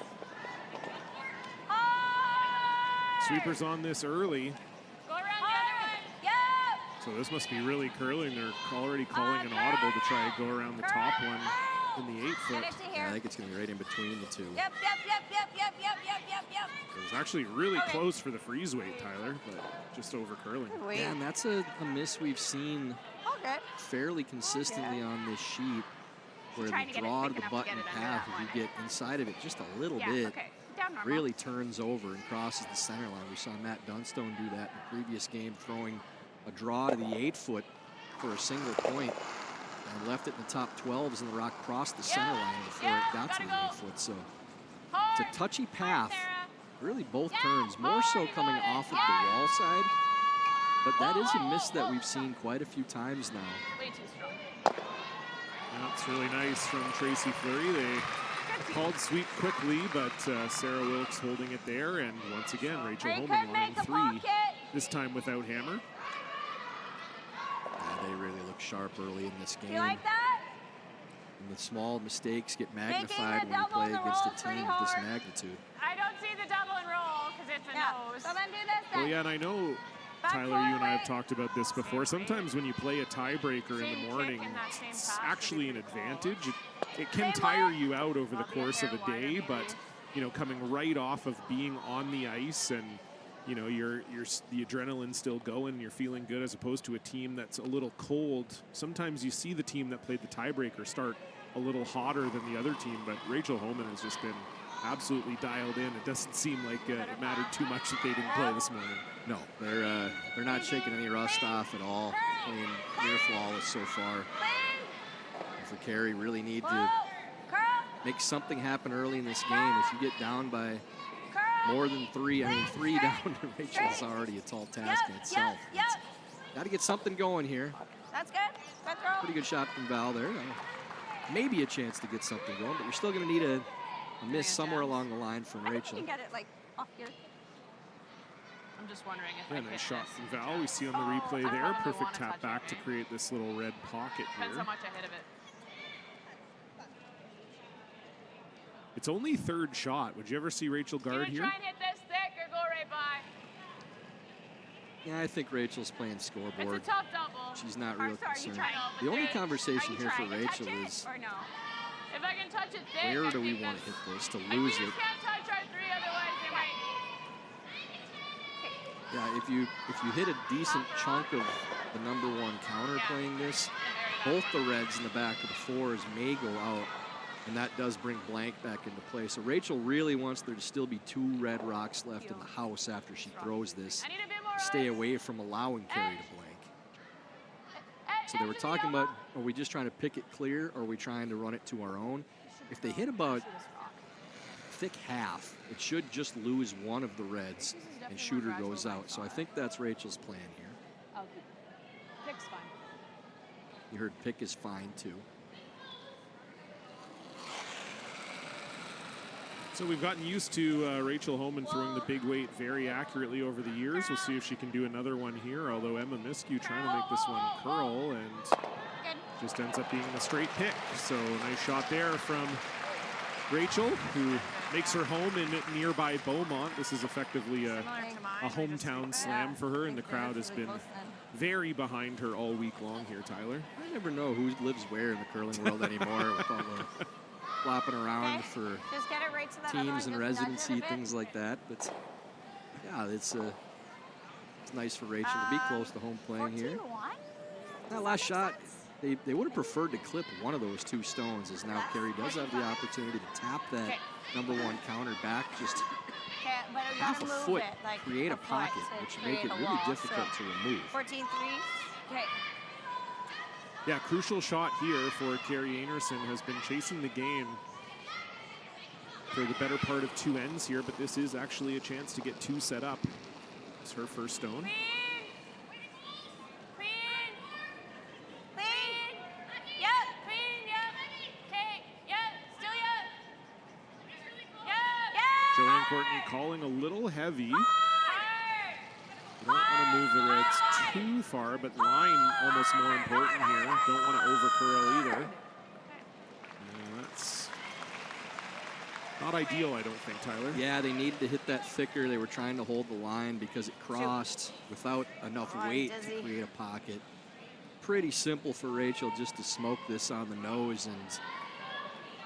Sweepers on this early. Go around the other one. Yep. So this must be really curling. They're already calling an audible to try and go around the top one in the 8 foot. Yeah, I think it's going to be right in between the 2. Yep. It was actually really close for the freeze weight, Tyler, but just over curling. Yeah, and that's a miss we've seen fairly consistently on this sheet, where the draw to the button path, if you get inside of it just a little bit, really turns over and crosses the center line. We saw Matt Dunstone do that in the previous game, throwing a draw to the 8 foot for a single point, and left it in the top 12s, and the rock crossed the center line before it got to the 8 foot. So it's a touchy path, really both turns, more so coming off of the wall side, but that is a miss that we've seen quite a few times now. Way too strong. That's really nice from Tracy Fleury. They called sweep quickly, but Sarah Wilkes holding it there, and once again, Rachel Homan line 3, this time without hammer. They really look sharp early in this game. You like that? And the small mistakes get magnified when you play against a team of this magnitude. I don't see the double and roll because it's a nose. So then do this then. Well, yeah, and I know Tyler, you and I have talked about this before. Sometimes when you play a tiebreaker in the morning, it's actually an advantage. It can tire you out over the course of a day, but you know, coming right off of being on the ice and you know, the adrenaline's still going, you're feeling good, as opposed to a team that's a little cold. Sometimes you see the team that played the tiebreaker start a little hotter than the other team, but Rachel Homan has just been absolutely dialed in. It doesn't seem like it mattered too much that they didn't play this morning. No, they're not shaking any rust off at all. Playing near flawless so far. And for Carey, really need to make something happen early in this game. If you get down by more than 3, I mean 3 down to Rachel is already a tall task in itself. Got to get something going here. That's good. Good throw. Pretty good shot from Val there. Maybe a chance to get something going, but you're still going to need a miss somewhere along the line from Rachel. You can get it like off your. I'm just wondering if Yeah, nice shot from Val. We see on the replay there. Perfect tap back to create this little red pocket Depends here. how much I hit of it. It's only third shot. Would you ever see Rachel guard here? Try and hit this thick or go right by. Yeah, I think Rachel's playing scoreboard. It's a tough double. She's not real concerned. The only conversation here for Rachel is, or no? If I can touch it thick, where do we want to hit this to lose it? We just can't touch our 3, otherwise they might. Yeah, if you hit a decent chunk of the #1 counter playing this, both the reds in the back of the 4s may go out, and that does bring blank back into play. So Rachel really wants there to still be 2 red rocks left in the house after she throws this. Stay away from allowing Carey to blank. So they were talking about, are we just trying to pick it clear, or are we trying to run it to our own? If they hit about thick half, it should just lose one of the reds and shooter goes out. So I think that's Rachel's plan here. Oh, pick's fine. You heard pick is fine too. So we've gotten used to Rachel Homan throwing the big weight very accurately over the years. We'll see if she can do another one here, although Emma Miskew trying to make this one curl and just ends up being a straight pick. So nice shot there from Rachel, who makes her home in nearby Beaumont. This is effectively a hometown slam for her, and the crowd has been very behind her all week long here, Tyler. I never know who lives where in the curling world anymore with all the flopping around for Just get it right to that teams and other one. Just nudge it a residency, bit. things like that. But yeah, it's nice for Rachel to be close to home playing here. 14-1? That last shot, they would have preferred to clip one of those 2 stones, as now Carey does have the opportunity to tap that #1 counter back just Okay, but you half a gotta move foot, it, like create a foot pocket, to which create make it a really wall. difficult So, to remove. 14-3. Okay. Yeah, crucial shot here for Carey Einarson. Has been chasing the game for the better part of 2 ends here, but this is actually a chance to get 2 set up. It's her first stone. Joanne Courtney calling a little heavy. You don't want to move the reds too far, but line almost more important here. Don't want to over curl either. That's not ideal, I don't think, Tyler. Yeah, they needed to hit that thicker. They were trying to hold the line because it crossed without enough weight to create a pocket. Pretty simple for Rachel just to smoke this on the nose, and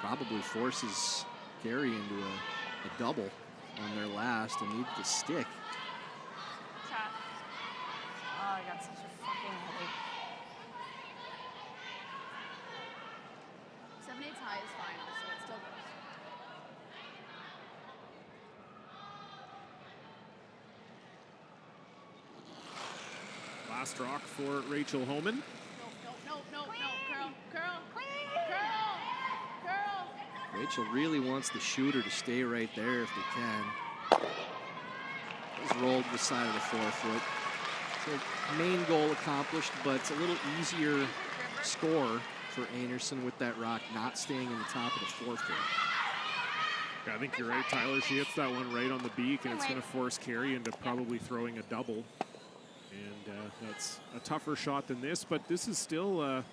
probably forces Carey into a double on their last and need to stick. Oh, I got such a fucking headache. 7/8 high is fine, so it still goes. Last rock for Rachel Homan. No, curl. Rachel really wants the shooter to stay right there if they can. Just rolled the side of the 4-foot. So main goal accomplished, but it's a little easier score for Einarson with that rock not staying in the top of the 4-foot. Yeah, I think you're right, Tyler. She hits that one right on the beak, and it's going to force Carey into probably throwing a double. And that's a tougher shot than this, but this is still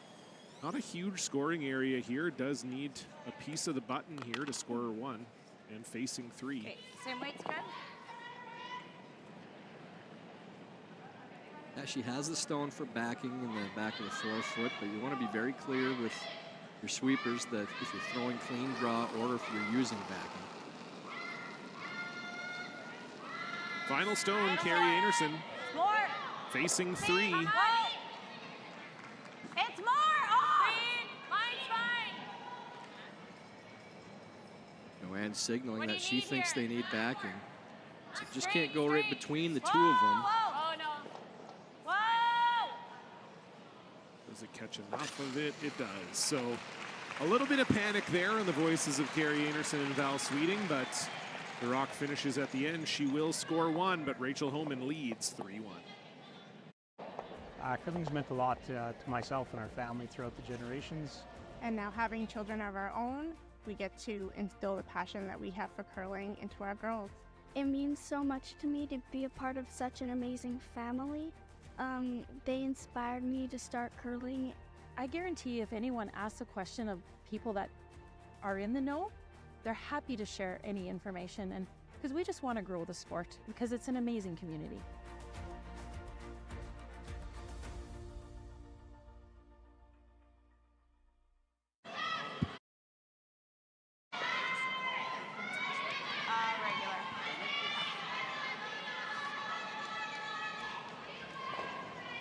not a huge scoring area here. Does need a piece of the button here to score 1 and facing 3. Okay, same weight's good. Yeah, she has the stone for backing in the back of the forefoot, but you want to be very clear with your sweepers that if you're throwing clean draw or if you're using backing. Final stone, Carrie Einarson. More. Facing 3. It's more. Oh! Mine's fine. Joanne signaling that she thinks here? they need backing. So just can't go right between the two of them. Oh, no. Whoa! Does it catch enough of it? It does. So a little bit of panic there in the voices of Carrie Einarson and Val Sweeting, but the Rock finishes at the end. She will score 1, but Rachel Homan leads 3-1. Curling's meant a lot to myself and our family throughout the generations. And now having children of our own, we get to instill the passion that we have for curling into our girls. It means so much to me to be a part of such an amazing family. They inspired me to start curling. I guarantee if anyone asks a question of people that are in the know, they're happy to share any information, and because we just want to grow the sport because it's an amazing community. Regular.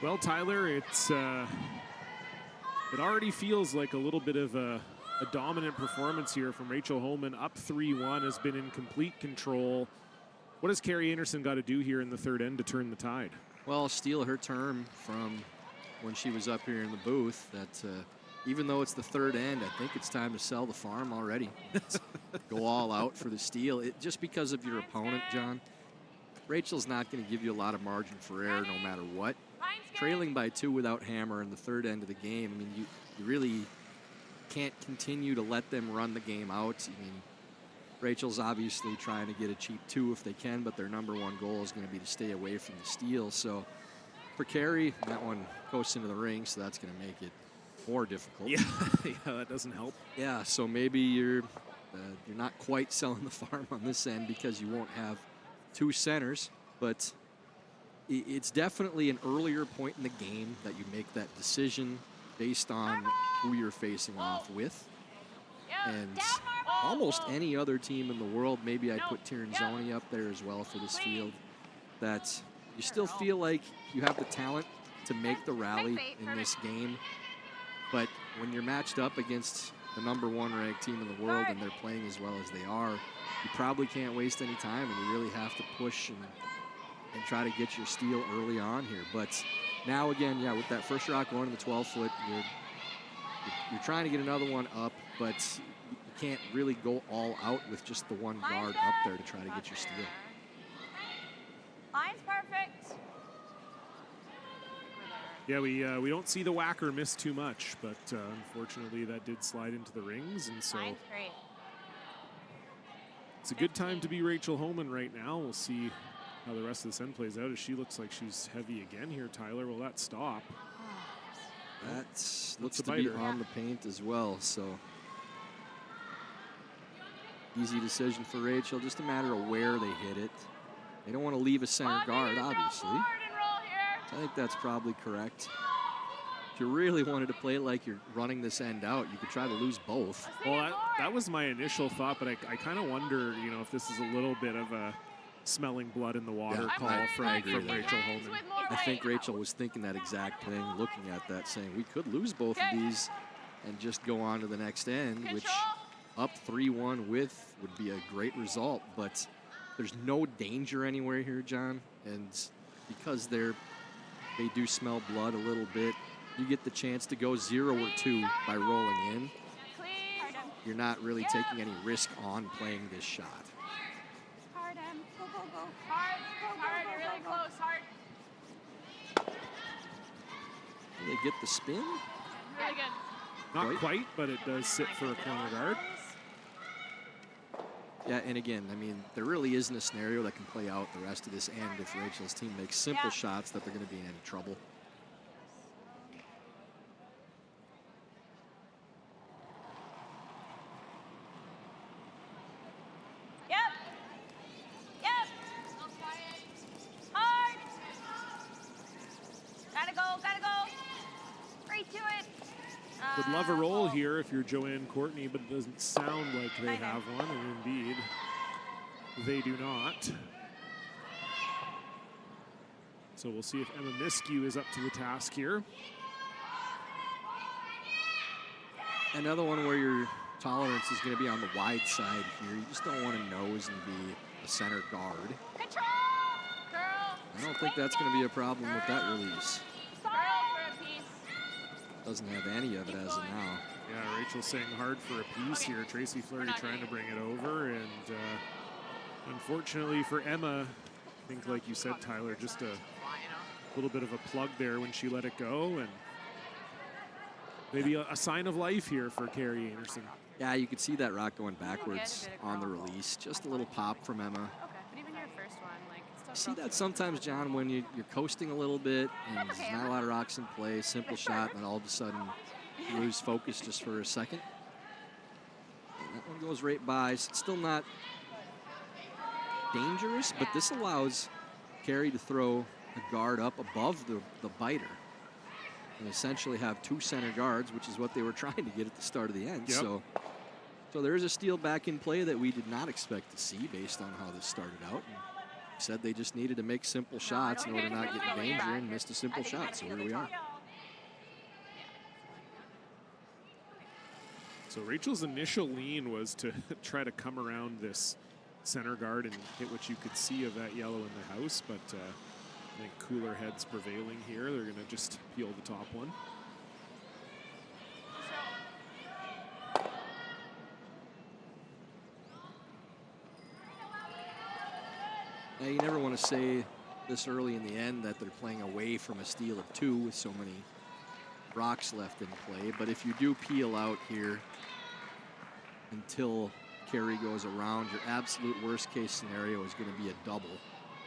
Well, Tyler, it already feels like a little bit of a dominant performance here from Rachel Homan. Up 3-1, has been in complete control. What has Carrie Einarson got to do here in the third end to turn the tide? Well, steal her term from when she was up here in the booth that even though it's the third end, I think it's time to sell the farm already. Go all out for the steal. Just because of your opponent, John, Rachel's not going to give you a lot of margin for error no matter what. Trailing by 2 without hammer in the third end of the game, I mean, you really can't continue to let them run the game out. I mean, Rachel's obviously trying to get a cheap 2 if they can, but their number 1 goal is going to be to stay away from the steal. So for Carrie, that one goes into the ring, so that's going to make it more difficult. Yeah, that doesn't help. Yeah, so maybe you're not quite selling the farm on this end because you won't have 2 centers, but it's definitely an earlier point in the game that you make that decision based on who you're facing off with. And almost any other team in the world, maybe I'd put Tirinzoni up there as well for this field, that you still feel like you have the talent to make the rally in this game. But when you're matched up against the number 1 ranked team in the world and they're playing as well as they are, you probably can't waste any time, and you really have to push and try to get your steal early on here. But now again, yeah, with that first rock going to the 12-foot, you're trying to get another one up, but you can't really go all out with just the 1 guard up there to try to get your steal. Line's perfect. Yeah, we don't see the whacker miss too much, but unfortunately that did slide into the rings, and so Line's great. it's a good time to be Rachel Homan right now. We'll see how the rest of this end plays out, as she looks like she's heavy again here. Tyler, will that stop? That looks to be on the paint as well, so easy decision for Rachel, just a matter of where they hit it. They don't want to leave a center guard, obviously. So I think that's probably correct. If you really wanted to play it like you're running this end out, you could try to lose both. Well, that was my initial thought, but I kind of wonder, if this is a little bit of a smelling blood in the water call from Rachel Homan. I think Rachel was thinking that exact thing, looking at that, saying we could lose both of these and just go on to the next end, which up 3-1 with would be a great result, but there's no danger anywhere here, John, and because they do smell blood a little bit, you get the chance to go 0 or 2 by rolling in. You're not really taking any risk on playing this shot. Hard, go, go, go. Hard, you're really close, hard. They get the spin? Really good. Not quite, but it does sit for a corner guard. Yeah, and again, I mean, there really isn't a scenario that can play out the rest of this end if Rachel's team makes simple shots that they're going to be in any trouble. Gotta go. Right to it. Would love a roll here if you're Joanne Courtney, but it doesn't sound like they have one, and indeed, they do not. So we'll see if Emma Miskew is up to the task here. Another one where your tolerance is going to be on the wide side here. You just don't want to nose and be a center guard. Control. Girl. I don't think that's going to be a problem with that release. Girl for a piece. Doesn't have any of it as of now. Yeah, Rachel's saying hard for a piece here. Tracy Fleury trying to bring it over, and unfortunately for Emma, I think like you said, Tyler, just a little bit of a plug there when she let it go, and maybe a sign of life here for Carrie Einarson. Yeah, you could see that rock going backwards on the release. Just a little pop from Emma. Okay, but even your first one, like, it's See that sometimes, John, when you're coasting a little bit and there's not a lot of rocks in play, simple shot, and then all of a sudden you lose focus just for a second. And that one goes right by. So it's still not dangerous, but this allows Carrie to throw a guard up above the biter and essentially have two center guards, which is what they were trying to get at the start of the end. Yep. So there is a steal back in play that we did not expect to see based on how this started out. And said they just needed to make simple shots in order to not get in danger, and missed a simple shot. So here we are. So Rachel's initial lean was to try to come around this center guard and hit what you could see of that yellow in the house, but I think cooler heads prevailing here. They're going to just peel the top one. Now, you never want to say this early in the end that they're playing away from a steal of two with so many rocks left in play, but if you do peel out here until Carrie goes around, your absolute worst case scenario is going to be a double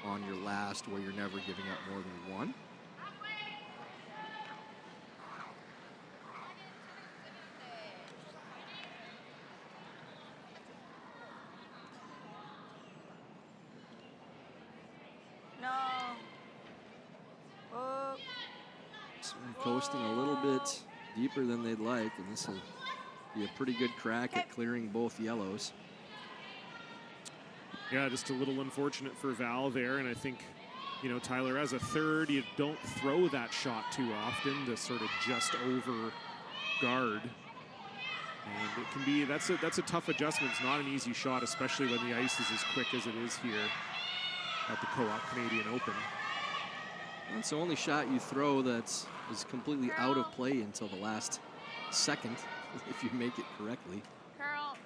on your last, where you're never giving up more than one. No. Oh. So coasting a little bit deeper than they'd like, and this will be a pretty good crack at clearing both yellows. Yeah, just a little unfortunate for Val there, and I think, you know, Tyler, as a third, you don't throw that shot too often to sort of just over guard. And it can be, that's a tough adjustment. It's not an easy shot, especially when the ice is as quick as it is here at the Co-op Canadian Open. That's the only shot you throw that's is completely out of play until the last second, if you make it correctly. Curl.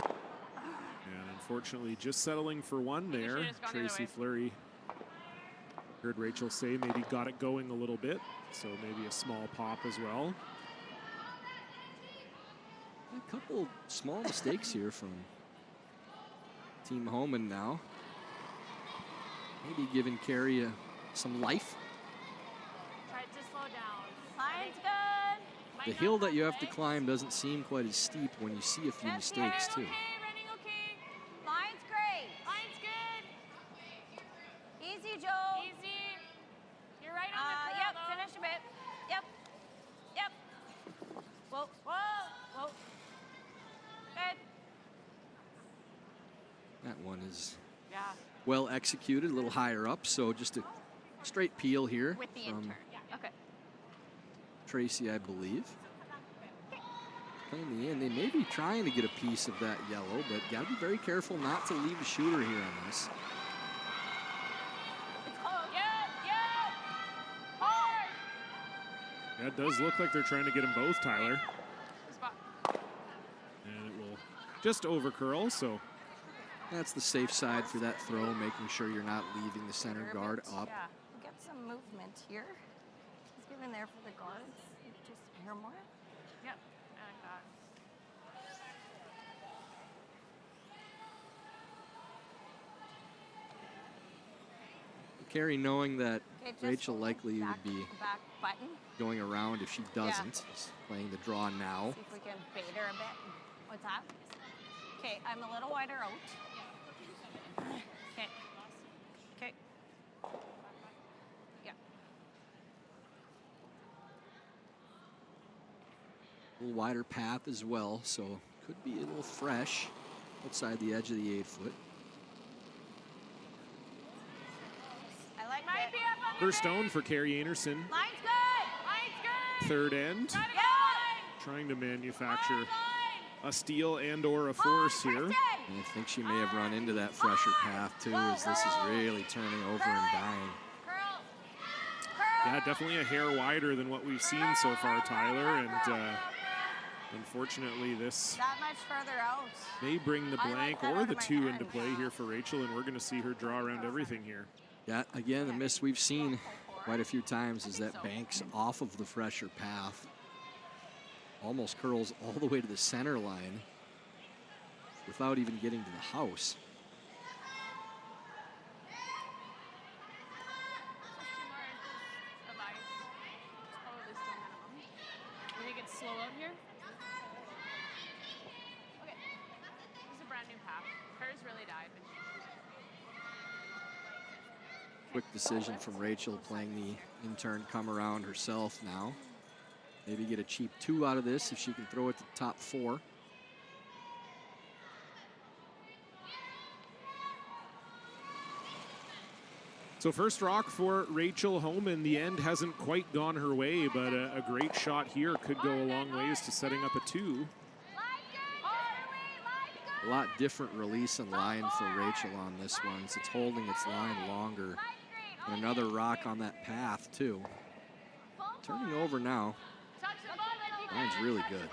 And unfortunately, just settling for one there. Tracy Fleury, heard Rachel say, maybe got it going a little bit, so maybe a small pop as well. A couple small mistakes here from Team Homan now. Maybe giving Carrie some life. Try to slow down. Line's good. The hill that you have to climb doesn't seem quite as steep when you see a few mistakes too. Running okay. Line's great. Line's good. Easy, Joe. Easy. You're right on the curl, yep, though. Finish a bit. Yep. Yep. Whoa. Whoa. Whoa. Good. That one is Yeah. well executed, a little higher up, so just a straight peel here With the from intern. Yeah. Okay. Tracy, I believe. In the end, they may be trying to get a piece of that yellow, but got to be very careful not to leave the shooter here on this. Yeah, it does look like they're trying to get them both, Tyler. And it will just over curl, so. That's the safe side for that throw, making sure you're not leaving the center guard up. Yeah. Get some movement here. He's giving there for the guards. Just hear more. Yep. I like that. Carrie, knowing that Okay, just Rachel hold likely back, would be back button. going around if she doesn't, is playing the draw now. See if we can bait her a bit. What's that? Okay, I'm a little wider out. Okay. Okay. A little wider path as well, so could be a little fresh outside the edge of the 8-foot. I like it. First stone for Carrie Einarson. Line's good. Line's good. Third end. Yeah. Trying to manufacture a steal and or a force here. And I think she may have run into that fresher path too, as this is really turning over and dying. Yeah, definitely a hair wider than what we've seen so far, Tyler, and unfortunately this That much further out. may bring the I like blank that or out the of my 2 hand. into play here for Rachel, and we're going to see her draw around everything here. Yeah, again, the miss we've seen quite a few times is that banks off of the fresher path. Almost curls all the way to the center line without even getting to the house. I think it's slow out here. Okay. This is a brand new path. Hers really died. Quick decision from Rachel, playing the intern come around herself now. Maybe get a cheap 2 out of this if she can throw it to the top 4. So first rock for Rachel Homan. The end hasn't quite gone her way, but a great shot here could go a long ways to setting up a 2. A lot different release and line for Rachel on this one. It's holding its line longer. And another rock on that path too. Turning over now. Line's really good.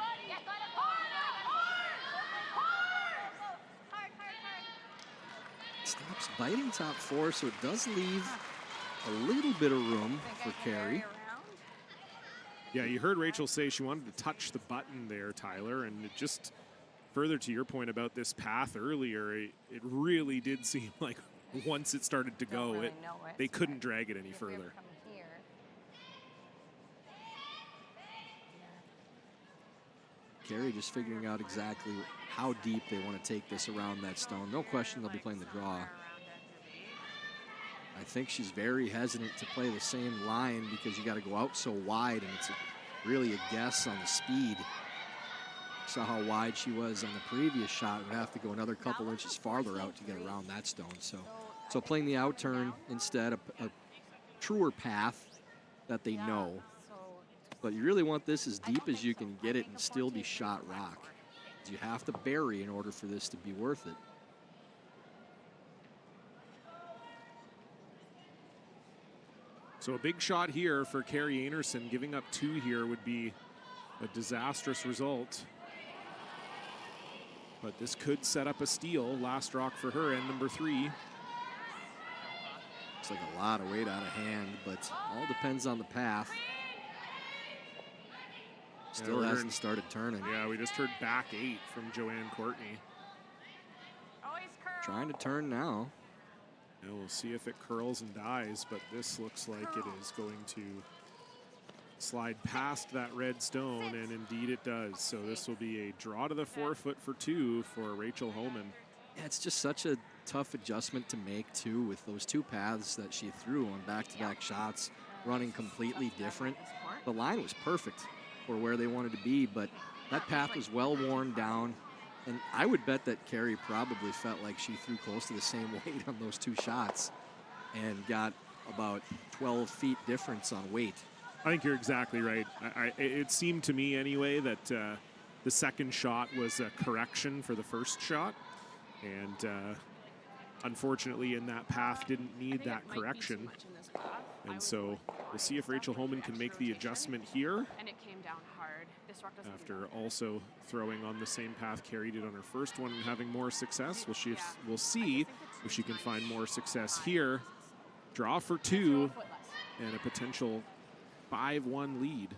Stops biting top 4, so it does leave a little bit of room for Carrie. Yeah, you heard Rachel say she wanted to touch the button there, Tyler, and it just further to your point about this path earlier, it really did seem like once it started to go, they couldn't drag it any further. Carrie just figuring out exactly how deep they want to take this around that stone. No question they'll be playing the draw. I think she's very hesitant to play the same line because you got to go out so wide, and it's really a guess on the speed. Saw how wide she was on the previous shot. Would have to go another couple inches farther out to get around that stone. So playing the out turn instead, a truer path that they know. But you really want this as deep as you can get it and still be shot rock. You have to bury in order for this to be worth it. So a big shot here for Carrie Einarson. Giving up 2 here would be a disastrous result. But this could set up a steal. Last rock for her, end number 3. Looks like a lot of weight out of hand, but all depends on the path. Still hasn't started turning. Yeah, we just heard back 8 from Joanne Courtney. Trying to turn now. And we'll see if it curls and dies, but this looks like it is going to slide past that red stone, and indeed it does. So this will be a draw to the 4-foot for 2 for Rachel Homan. Yeah, it's just such a tough adjustment to make too, with those 2 paths that she threw on back-to-back shots running completely different. The line was perfect for where they wanted to be, but that path was well worn down, and I would bet that Carrie probably felt like she threw close to the same weight on those 2 shots and got about 12 feet difference on weight. I think you're exactly right. It seemed to me anyway that the second shot was a correction for the first shot, and unfortunately in that path didn't need that correction. And so we'll see if Rachel Homan can make the adjustment here. And it came down hard. This rock doesn't After also throwing on the same path Carrie did on her first one and having more success. We'll see if she can find more success here. Draw for 2 and a potential 5-1 lead.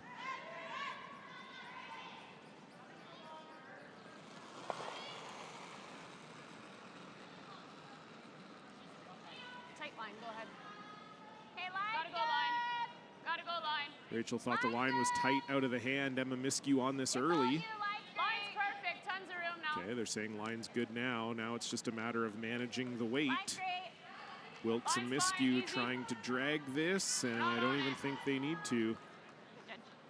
Tight line, go ahead. Hey, line. Gotta go line. Gotta go line. Rachel thought the line was tight out of the hand. Emma Miskew on this early. Line's perfect. Tons of room now. Okay, they're saying line's good now. Now it's just a matter of managing the weight. Wilkes and Miskew trying to drag this, and I don't even think they need to.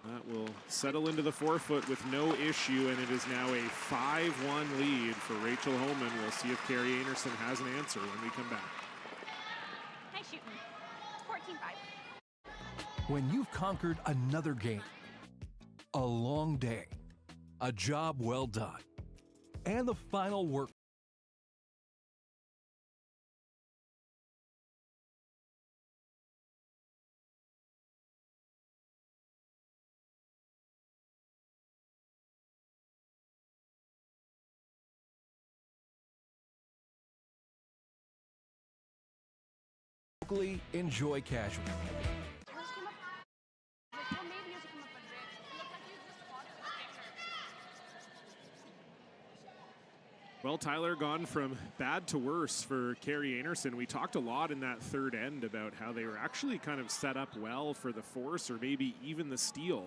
That will settle into the forefoot with no issue, and it is now a 5-1 lead for Rachel Homan. We'll see if Carrie Einarson has an answer when we come back. Nice shooting. 14-5. When you've conquered another game, a long day, a job well done, and the final work. Locally, enjoy casual. Well, Tyler, gone from bad to worse for Carrie Einarson. We talked a lot in that third end about how they were actually kind of set up well for the force or maybe even the steal.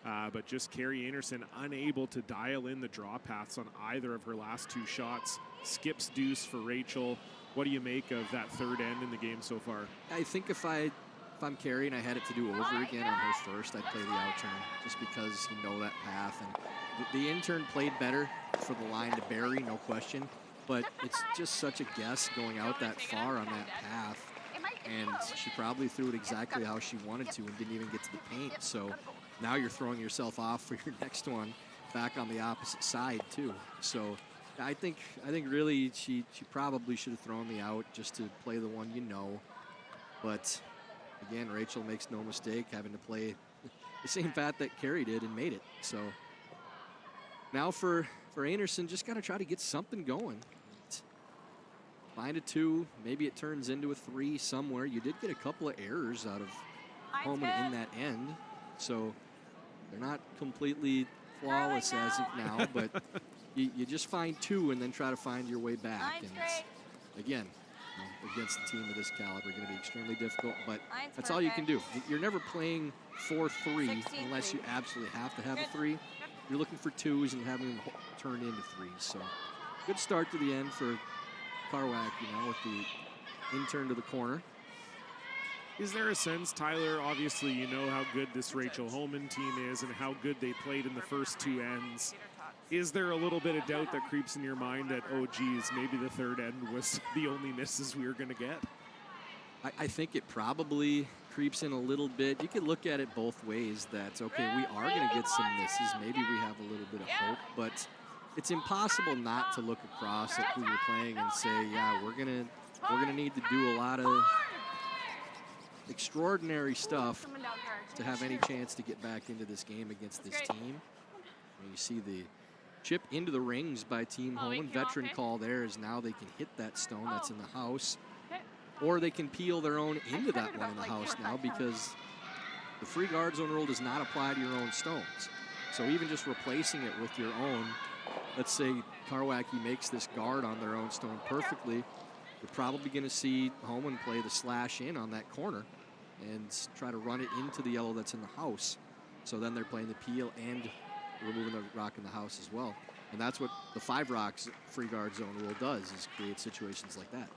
But just Carrie Einarson unable to dial in the draw paths on either of her last two shots. Skips deuce for Rachel. What do you make of that third end in the game so far? I think if I'm Carrie and I had it to do over again on her first, I'd play the out turn just because you know that path. And the intern played better for the line to bury, no question. But it's just such a guess going out that far on that path. And she probably threw it exactly how she wanted to and didn't even get to the paint. So now you're throwing yourself off for your next one back on the opposite side too. So I think really she probably should have thrown the out just to play the one you know. But again, Rachel makes no mistake having to play the same path that Carrie did and made it. So now for Einarson, just got to try to get something going. Find a 2, maybe it turns into a 3 somewhere. You did get a couple of errors out of Homan in that end, so they're not completely flawless as of now, but you just find 2 and then try to find your way back. And it's, again, against a team of this caliber, going to be extremely difficult, but that's all you can do. You're never playing for 3 unless you absolutely have to have a 3. You're looking for 2s and having them turn into 3s. So good start to the end for Karwacki now with the intern to the corner. Is there a sense, Tyler, obviously you know how good this Rachel Homan team is and how good they played in the first 2 ends. Is there a little bit of doubt that creeps in your mind that, oh geez, maybe the third end was the only misses we were going to get? I think it probably creeps in a little bit. You could look at it both ways. That, okay, we are going to get some misses. Maybe we have a little bit of hope, but it's impossible not to look across at who you're playing and say, yeah, we're gonna need to do a lot of extraordinary stuff to have any chance to get back into this game against this team. And you see the chip into the rings by Team Homan. Veteran call there is now they can hit that stone that's in the house, or they can peel their own into that one in the house now, because the free guard zone rule does not apply to your own stones. So even just replacing it with your own, let's say Karwacki makes this guard on their own stone perfectly, you're probably going to see Homan play the slash in on that corner and try to run it into the yellow that's in the house. So then they're playing the peel and removing the rock in the house as well. And that's what the 5 rocks free guard zone rule does, is create situations like that.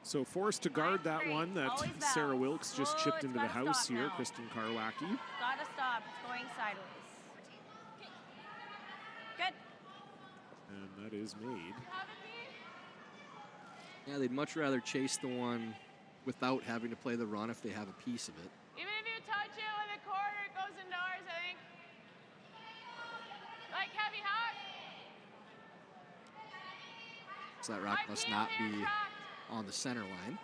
So forced to guard that one that Sarah Wilkes just chipped into the house here, Kristen Karwacki. Gotta stop, it's going sideways. Good. And that is made. Yeah, they'd much rather chase the one without having to play the run if they have a piece of it. Even if you touch it with a quarter, it goes indoors, I think. Like heavy hot. So that rock must not be on the center line.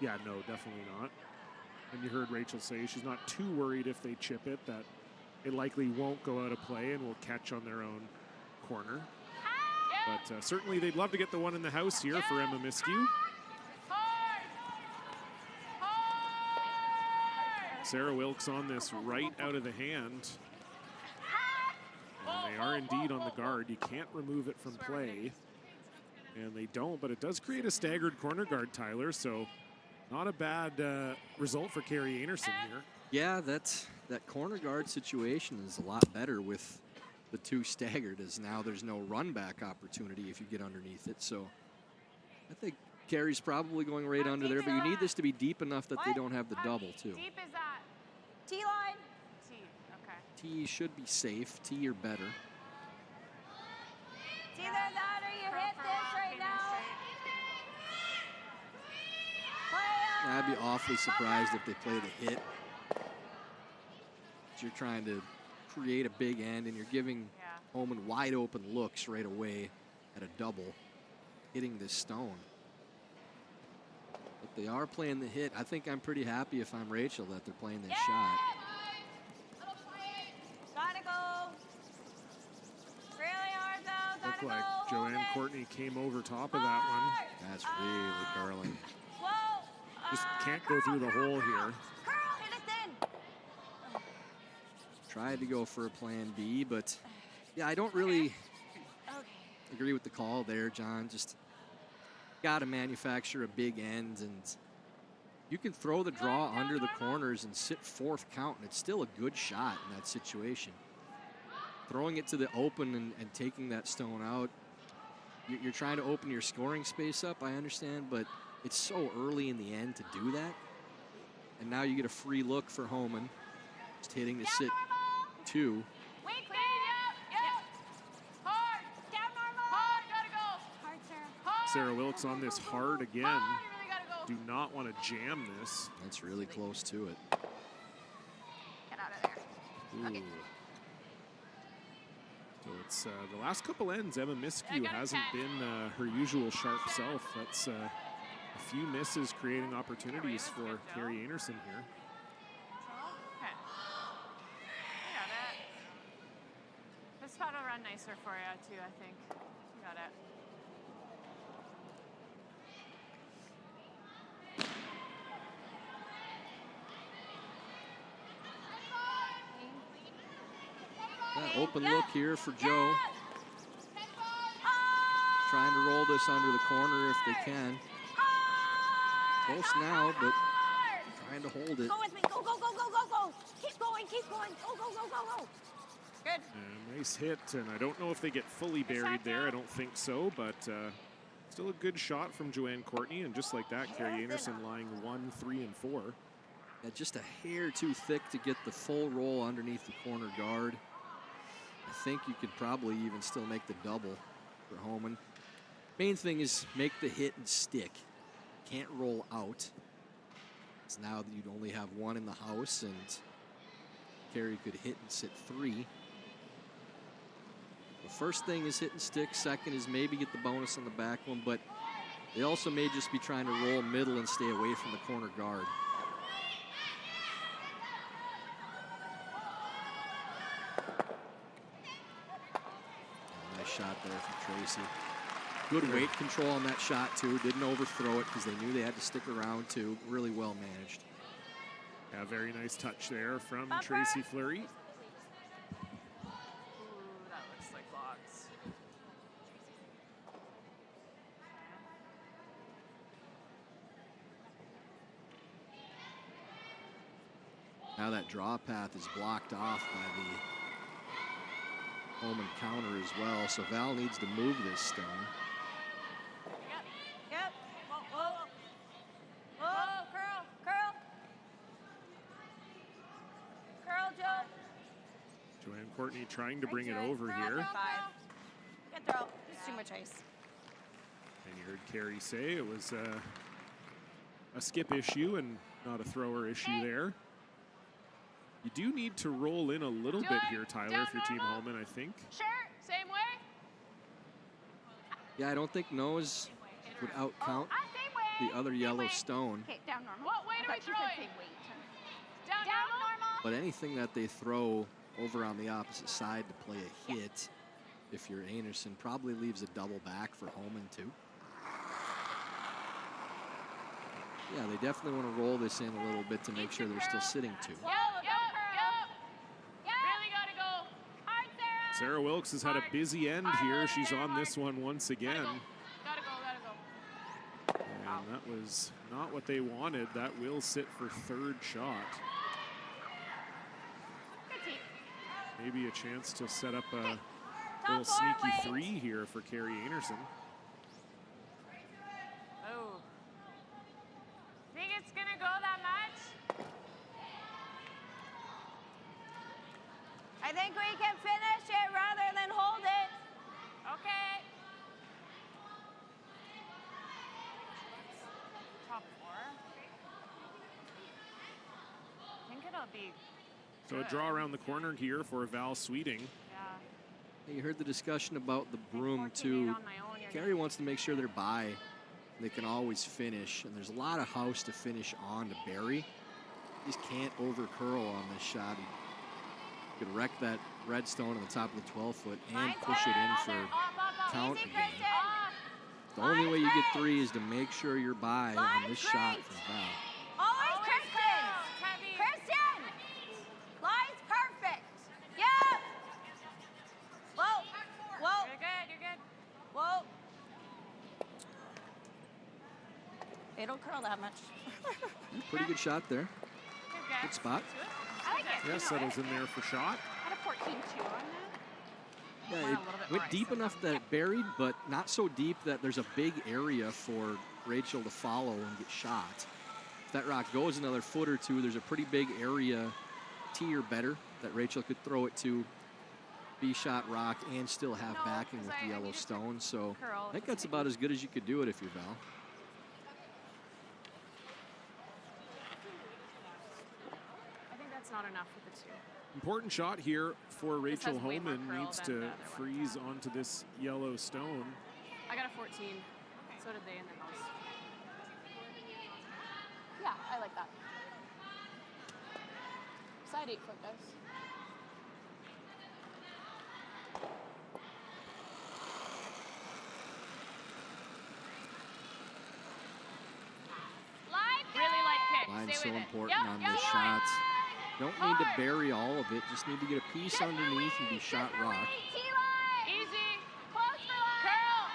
Yeah, no, definitely not. And you heard Rachel say she's not too worried if they chip it, that it likely won't go out of play and will catch on their own corner. But certainly they'd love to get the one in the house here for Emma Miskew. Sarah Wilkes on this right out of the hand. And they are indeed on the guard. You can't remove it from play. And they don't, but it does create a staggered corner guard, Tyler, so not a bad result for Carrie Einarson here. Yeah, that corner guard situation is a lot better with the 2 staggered, as now there's no run back opportunity if you get underneath it. So I think Carey's probably going right under there, but you need this to be deep enough that they don't have the double, too. Deep is that? T-line? T, okay. T should be safe. T or better. It's either that or you hit this right now. I'd be awfully surprised if they play the hit. You're trying to create a big end, and you're giving Homan wide open looks right away at a double, hitting this stone. But they are playing the hit. I think I'm pretty happy if I'm Rachel that they're playing this shot. Gotta go. Really hard though. Looked like Joanne Courtney came over top of that one. That's really curling. Whoa. Just can't go through the hole here. Curl, hit it thin. Tried to go for a plan B, but yeah, I don't really agree with the call there, John. Just got to manufacture a big end, and you can throw the draw under the corners and sit fourth count, and it's still a good shot in that situation. Throwing it to the open and taking that stone out, you're trying to open your scoring space up, I understand, but it's so early in the end to do that. And now you get a free look for Homan, just hitting to sit 2. Wait, clean. Yep. Hard. Down normal. Hard. Gotta go. Hard, Sarah. Hard. Sarah Wilkes on this hard again. Hard. You really gotta go. Do not want to jam this. That's really close to it. Get out of there. Ooh. Okay. So it's the last couple ends, Emma Miskew hasn't been her usual sharp self. That's a few misses creating opportunities for Carrie Einarson here. Okay. You got it. This spot will run nicer for you, too, I think. You got it. Open look here for Joe. Trying to roll this under the corner if they can. Close now, but trying to hold it. Go with me. Go, go, go, go, go, go. Keep going, keep going. Go, go, go, go, go. Good. Nice hit, and I don't know if they get fully buried there. I don't think so, but still a good shot from Joanne Courtney, and just like that, Carrie Einarson lying 1, 3, and 4. Yeah, just a hair too thick to get the full roll underneath the corner guard. I think you could probably even still make the double for Homan. Main thing is make the hit and stick. Can't roll out. It's now that you'd only have one in the house, and Carrie could hit and sit 3. The first thing is hit and stick. Second is maybe get the bonus on the back one, but they also may just be trying to roll middle and stay away from the corner guard. Nice shot there from Tracy. Good weight control on that shot, too. Didn't overthrow it because they knew they had to stick around, too. Really well managed. Yeah, very nice touch there from Tracy Fleury. Ooh, that looks like lots. Now that draw path is blocked off by the Homan counter as well, so Val needs to move this stone. Yep. Whoa, whoa. Whoa, curl, curl. Curl, Joe. Joanne Courtney trying to bring it Right, over curl, here. curl, curl. Good throw. Just too much ice. And you heard Carrie say it was a skip issue and not a thrower issue there. You do need to roll in a little bit here, Tyler, if you're Team Homan, I think. Sure, same way. Yeah, I don't think nose would outcount the other yellow stone. Okay, down normal. What way do we throw it? Down normal? But anything that they throw over on the opposite side to play a hit, if you're Einarson, probably leaves a double back for Homan too. Yeah, they definitely want to roll this in a little bit to make sure they're still sitting 2. Yep. Really gotta go. Hard, Sarah. Sarah Wilkes has had a busy end here. She's on this one once again. Gotta go. And that was not what they wanted. That will sit for 3rd shot. Good team. Maybe a chance to set up a little sneaky 3 here for Carrie Einarson. Oh. Think it's gonna go that much? I think we can finish it rather than hold it. Okay. Top 4. I think it'll be So a draw around the corner here for Val Sweeting. Yeah. You heard the discussion about the broom too. Gary wants to make sure they're by. They can always finish, and there's a lot of house to finish on to bury. You just can't over curl on this shot. You could wreck that redstone on the top of the 12-foot and push it in for count again. The only way you get 3 is to make sure you're by on this shot from Val. Always Kristen! Kristen! Line's perfect. Yep. Whoa. Whoa. You're good. You're good. Whoa. It'll curl that much. Pretty good shot there. Good spot. I like it. Yeah, settles in there for shot. I had a 14-2 on that. Yeah, it went deep enough that it buried, but not so deep that there's a big area for Rachel to follow and get shot. If that rock goes another foot or two, there's a pretty big area, tee or better, that Rachel could throw it to, be shot rock, and still have backing with the yellow stone. So I think that's about as good as you could do it if you're Val. I think that's not enough with the 2. Important shot here for Rachel has way more Homan. curl Needs than to the other one. freeze onto this yellow stone. I got a 14. So did they in their house. Yeah, I like that. Side 8-foot, guys. Really light kick. Line's Stay so with it. important on this shot. Don't need to bury all of it. Just need to get a piece underneath and be shot rock. Easy. Close for line. Curl.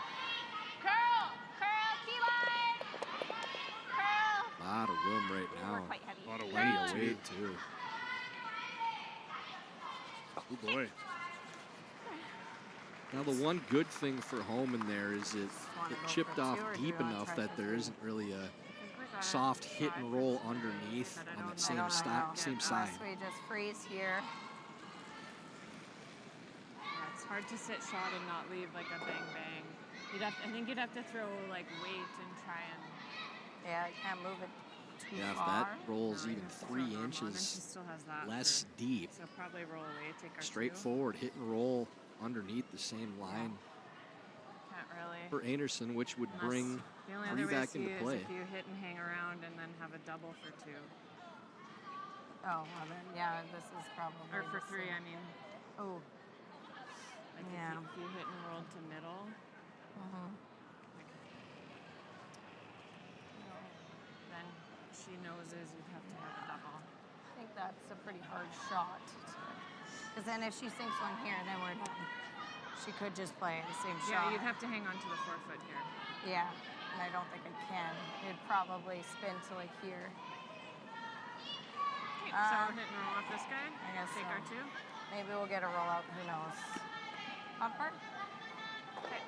Curl. Curl. Key line. Curl. A lot of room right now. We're quite heavy. A lot of Plenty weight, of weight too. Oh boy. Now the one good thing for Homan there is it chipped off deep enough that there isn't really a soft hit and roll underneath on that same same side. Unless we just freeze here. Yeah, it's hard to sit shot and not leave like a bang bang. I think you'd have to throw like weight and try and. Yeah, I can't move it too Yeah, if far. that rolls even 3 inches still has that less deep, So probably roll away, take our 2. straightforward hit and roll underneath the same line Can't really. for Einarson, which would bring The only 3 other way back to into see play. is if you hit and hang around and then have a double for 2. Oh, well then, yeah, this is probably. Or for the 3, same. I mean. Oh. Like Yeah. if you hit and rolled to middle. Then she knows you'd have to have a double. I think that's a pretty hard shot. Because then if she sinks one here, then we're done. She could just play the same shot. Yeah, you'd have to hang on to the 4-foot here. Yeah, and I don't think I can. It'd probably spin to like here. Okay, so hit and roll off this guy. I guess Take so. our 2. Maybe we'll get a roll out. Who knows? On part. Okay.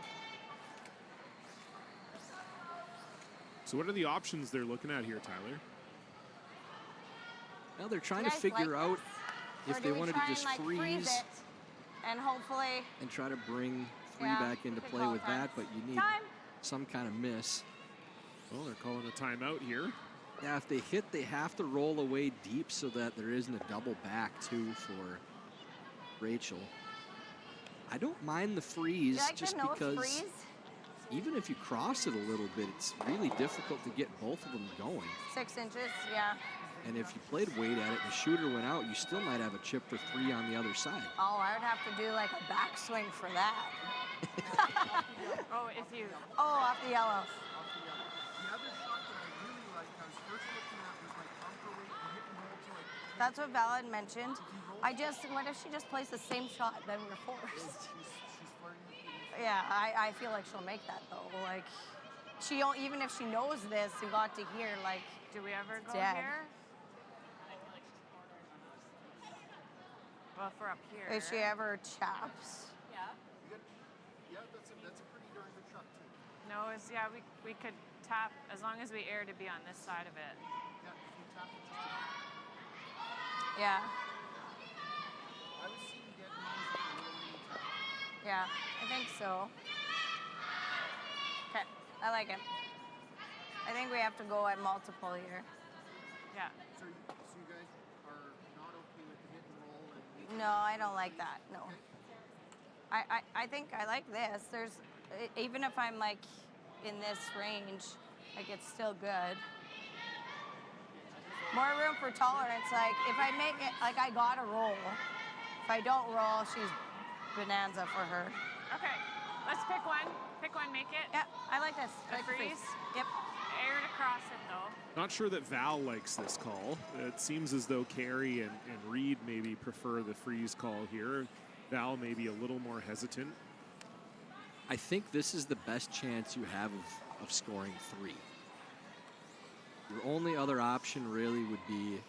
So what are the options they're looking at here, Tyler? Now they're trying You to guys figure like out this? if Or they do we wanted to try just and, like, freeze it and hopefully. and try to bring 3 Yeah, back into we could play call with time. that, but you need Time. some kind of miss. Well, they're calling a timeout here. Yeah, if they hit, they have to roll away deep so that there isn't a double back too for Rachel. I don't mind the freeze You like just the nose because freeze? even if you cross it a little bit, it's really difficult to get both of them going. 6 inches, yeah. And if you played weight at it and the shooter went out, you still might have a chip for 3 on the other side. Oh, I would have to do like a backswing for that. Oh, if you. Oh, off the yellow. The other shot that I really liked, I was first looking at was like bumper weight and hit and roll to like. That's what Val had mentioned. What if she just plays the same shot, then we're forced? She's flirting with the Yeah, I feel like she'll make that though. Like, even if she knows this, you got to hear like. Do we ever go dead. here? Well, if we're up here. If she ever chaps. Yeah. Yeah, that's a pretty darn good shot too. No, suppose, yeah, we could tap as long as we air to be on this side of it. Yeah, if you tap it just a bit. Yeah. I was seeing get moms with a little mini tap. Yeah, I think so. Okay, I like it. I think we have to go at multiple here. Yeah. So you guys are not okay with the hit and roll and No, I don't like that. No. I think I like this. There's even if I'm like in this range, like it's still good. More room for tolerance. Like if I make it, like I gotta roll. If I don't roll, she's bonanza for her. Okay, let's pick one. Pick one, make it. Yeah, I like this. I like the freeze. Yep. Air it across it though. Not sure that Val likes this call. It seems as though Carey and Reed maybe prefer the freeze call here. Val may be a little more hesitant. I think this is the best chance you have of scoring 3. Your only other option really would be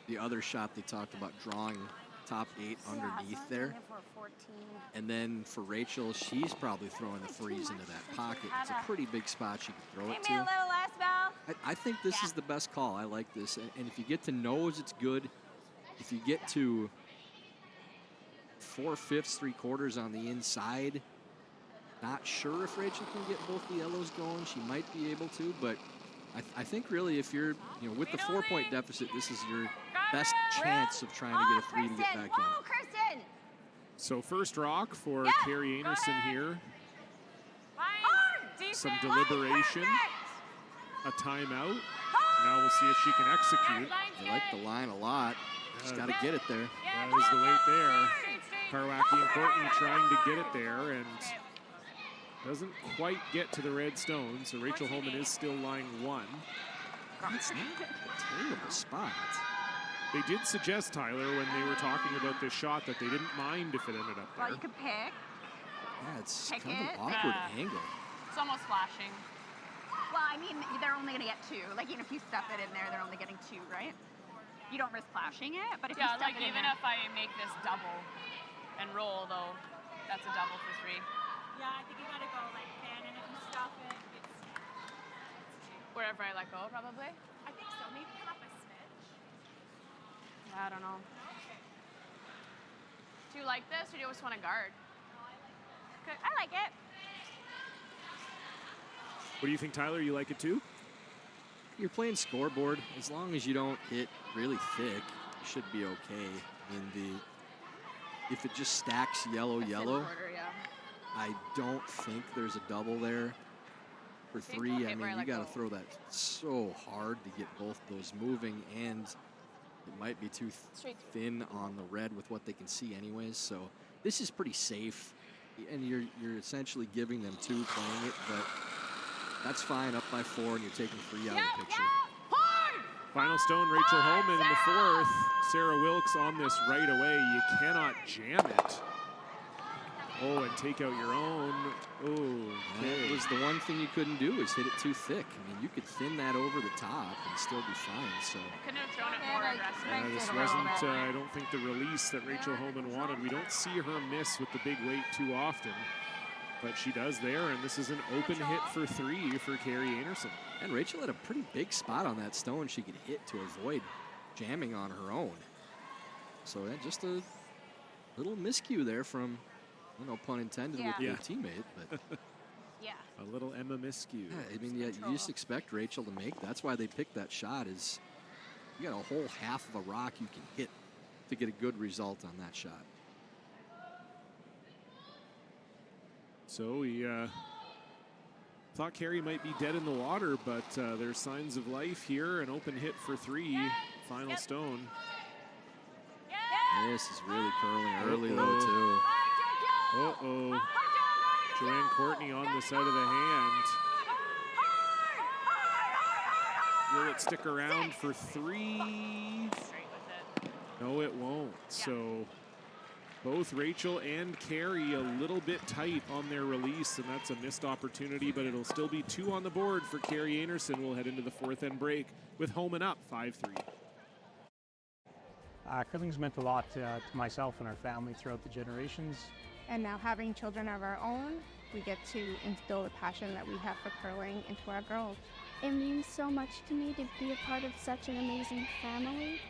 the other shot they talked about, drawing top 8 underneath there. And then for Rachel, she's probably throwing the freeze into that pocket. It's a pretty big spot she can throw it Give me a to. little less, Val. I think this is the best call. I like this. And if you get to nose, it's good. If you get to 4/5, 3/4 on the inside, not sure if Rachel can get both the yellows going. She might be able to, but I think really if you're, with the 4-point deficit, this is your best chance of trying to get a 3 to get back in. Whoa, Kristen! So first rock for Carey Einarson here. Some Defense. deliberation. A timeout. Now we'll see if she can execute. I like the line a lot. She's got to get it there. That is the weight there. Karwacki and Courtney trying to get it there and doesn't quite get to the red stone. So Rachel Homan is still lying 1. That's not a terrible spot. They did suggest, Tyler, when they were talking about this shot, that they didn't mind if it ended up there. Well, you could pick. Yeah, it's Pick kind of it. an awkward angle. It's almost flashing. Well, I mean, they're only going to get 2. Like, even if you stuff it in there, they're only getting 2, right? You don't risk flashing it, but if you Yeah, stuff like it in even there, if I make this double and roll though, that's a double for 3. Yeah, I think you gotta go like fan, and if you stop it, it's Wherever I let go, probably. I think so. Maybe half a smidge. Yeah, I don't know. Do you like this, or do you always want to guard? Good. I like it. What do you think, Tyler? You like it too? You're playing scoreboard. As long as you don't hit really thick, you should be okay. If it just stacks yellow, Quarter, yeah. I don't think there's a double there. For 3, I mean, you got to throw that so hard to get both those moving, and it might be too thin on the red with what they can see anyways. So this is pretty safe, and you're essentially giving them 2 playing it, but that's fine. Up by 4, and you're taking 3 out of the picture. Final stone, Rachel Homan in the 4th. Sarah Wilkes on this right away. You cannot jam it. Oh, and take out your own. Oh, That was the one thing you couldn't do, is hit it too thick. I mean, you could thin that over the top and still be fine. So Couldn't have thrown it more aggressive. this wasn't, I don't think, the release that Rachel Homan wanted. We don't see her miss with the big weight too often, but she does there, and this is an open hit for 3 for Carey Einarson. And Rachel had a pretty big spot on that stone she could hit to avoid jamming on her own. So just a little miscue there from, no pun intended, with your teammate. But yeah. A little Emma miscue. Yeah, I mean, you just expect Rachel to make. That's why they picked that shot, is you got a whole half of a rock you can hit to get a good result on that shot. So we thought Carey might be dead in the water, but there's signs of life here. An open hit for 3, final stone. This is really curling early, though, too. Uh-oh. Joanne Courtney on the side of the hand. Will it stick around for 3? No, it won't. So both Rachel and Carey a little bit tight on their release, and that's a missed opportunity, but it'll still be 2 on the board for Carey Einarson. We'll head into the 4th end break with Homan up 5-3. Curling's meant a lot to myself and our family throughout the generations. And now having children of our own, we get to instill the passion that we have for curling into our girls. It means so much to me to be a part of such an amazing family.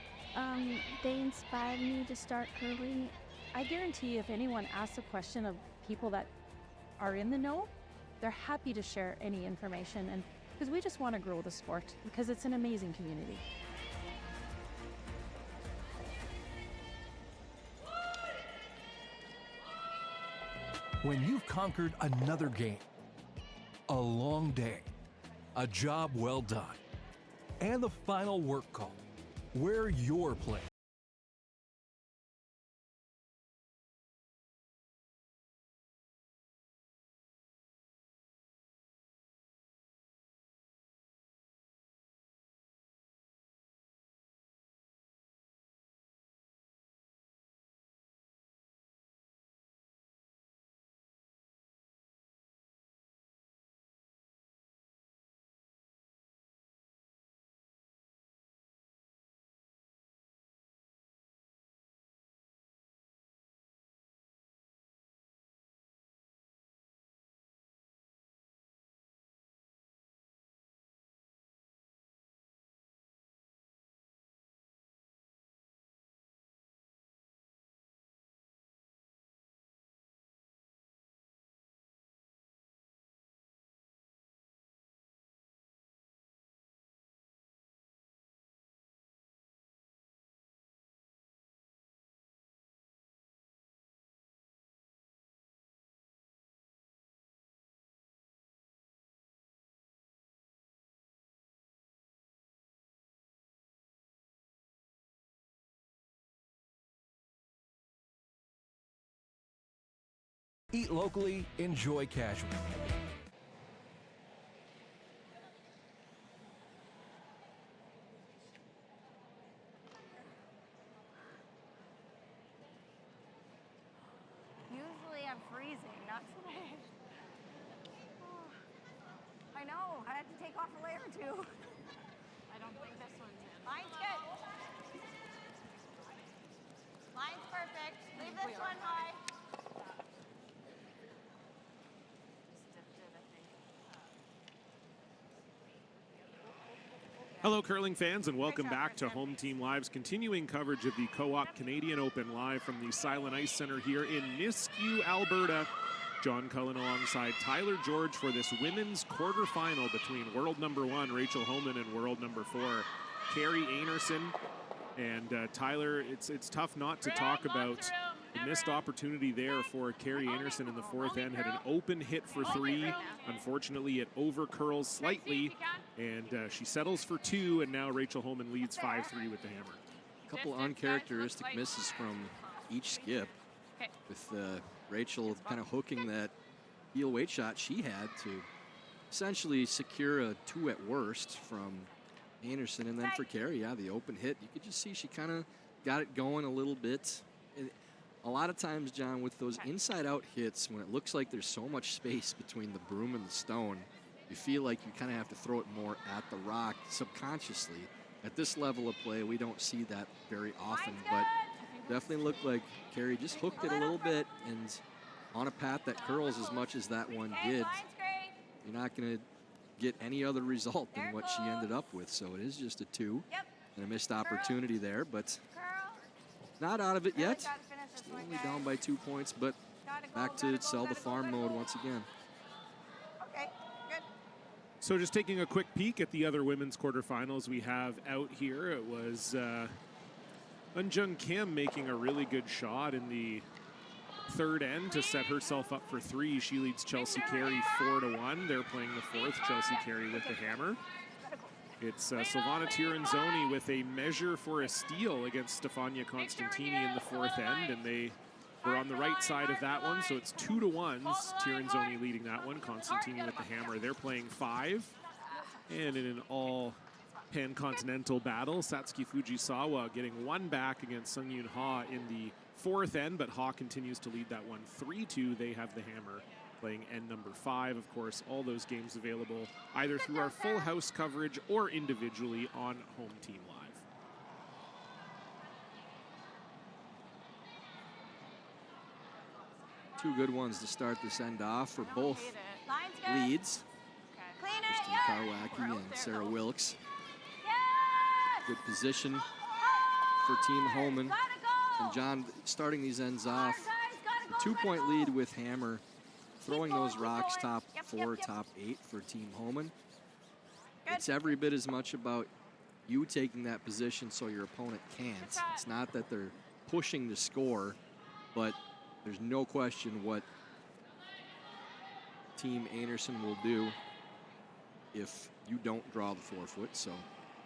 They inspired me to start curling. I guarantee if anyone asks a question of people that are in the know, they're happy to share any information, and because we just want to grow the sport because it's an amazing community. When you've conquered another game, a long day, a job well done, and the final work call, where you're playing. Eat locally, enjoy casual. Usually I'm freezing, not today. I know, I had to take off a layer or two. I don't think this one's in. Mine's good. Mine's perfect. Leave this one high. Hello, curling fans, and welcome back to Home Team Live's continuing coverage of the Co-op Canadian Open live from the Silent Ice Center here in Nisku, Alberta. John Cullen alongside Tyler George for this women's quarterfinal between world number 1 Rachel Homan and world number 4 Carrie Einarson. And Tyler, it's tough not to talk about the missed opportunity there for Carrie Einarson in the fourth end. Had an open hit for 3. Unfortunately, it over curls slightly, and she settles for 2, and now Rachel Homan leads 5-3 with the hammer. A couple uncharacteristic misses from each skip, with Rachel kind of hooking that heel weight shot she had to essentially secure a 2 at worst from Einarson, and then for Carrie, yeah, the open hit, you could just see she kind of got it going a little bit. A lot of times, John, with those inside-out hits, when it looks like there's so much space between the broom and the stone, you feel like you kind of have to throw it more at the rock subconsciously. At this level of play, we don't see that very often, but definitely looked like Carrie just hooked it a little bit, and on a path that curls as much as that one did, you're not going to get any other result than what she ended up with. So it is just a 2 and a missed opportunity there, but not out of it yet. Still only down by 2 points, but back to sell the farm mode once again. So just taking a quick peek at the other women's quarterfinals we have out here. It was Eunjung Kim making a really good shot in the third end to set herself up for 3. She leads Chelsea Carey 4-1. They're playing the fourth. Chelsea Carey with the hammer. It's Silvana Tiranzoni with a measure for a steal against Stefania Constantini in the fourth end, and they were on the right side of that one, so it's 2-1. Tiranzoni leading that one. Constantini with the hammer. They're playing 5. And in an all pan-continental battle, Satsuki Fujisawa getting 1 back against Sung Yoon Ha in the fourth end, but Ha continues to lead that one 3-2. They have the hammer playing end number 5. Of course, all those games available either through our full house coverage or individually on Home Team Live. Two good ones to start this end off for both Line's good. leads. Clean it, Christine yeah. Karwacki and Sarah Wilkes. Yes. Good position for Team Homan. Gotta go. And John starting these ends Come on, off. guys, A 2-point lead with Hammer. Throwing those rocks going. top Yep, 4, yep. top 8 for Team Homan. Good. It's every bit as much about you taking that position so your opponent can't. It's not that they're pushing to score, but there's no question what Team Einarson will do if you don't draw the 4-foot. So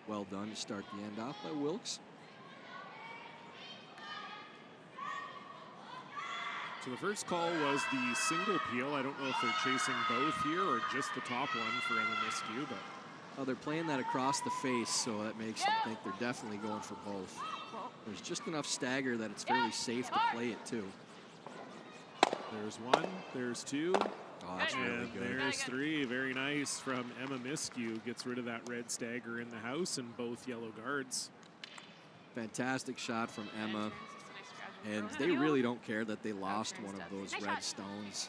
well done to start the end off by Wilkes. So the first call was the single peel. I don't know if they're chasing both here or just the top one for Emma Miskew, but Oh, they're playing that across the face, so that makes them think they're definitely going for both. There's just enough stagger that it's fairly safe to play it too. there's one, there's two, Oh, that's really and good. there's three. Very nice from Emma Miskew. Gets rid of that red stagger in the house and both yellow guards. Fantastic shot from Emma. And they really don't care that they lost one of those red stones.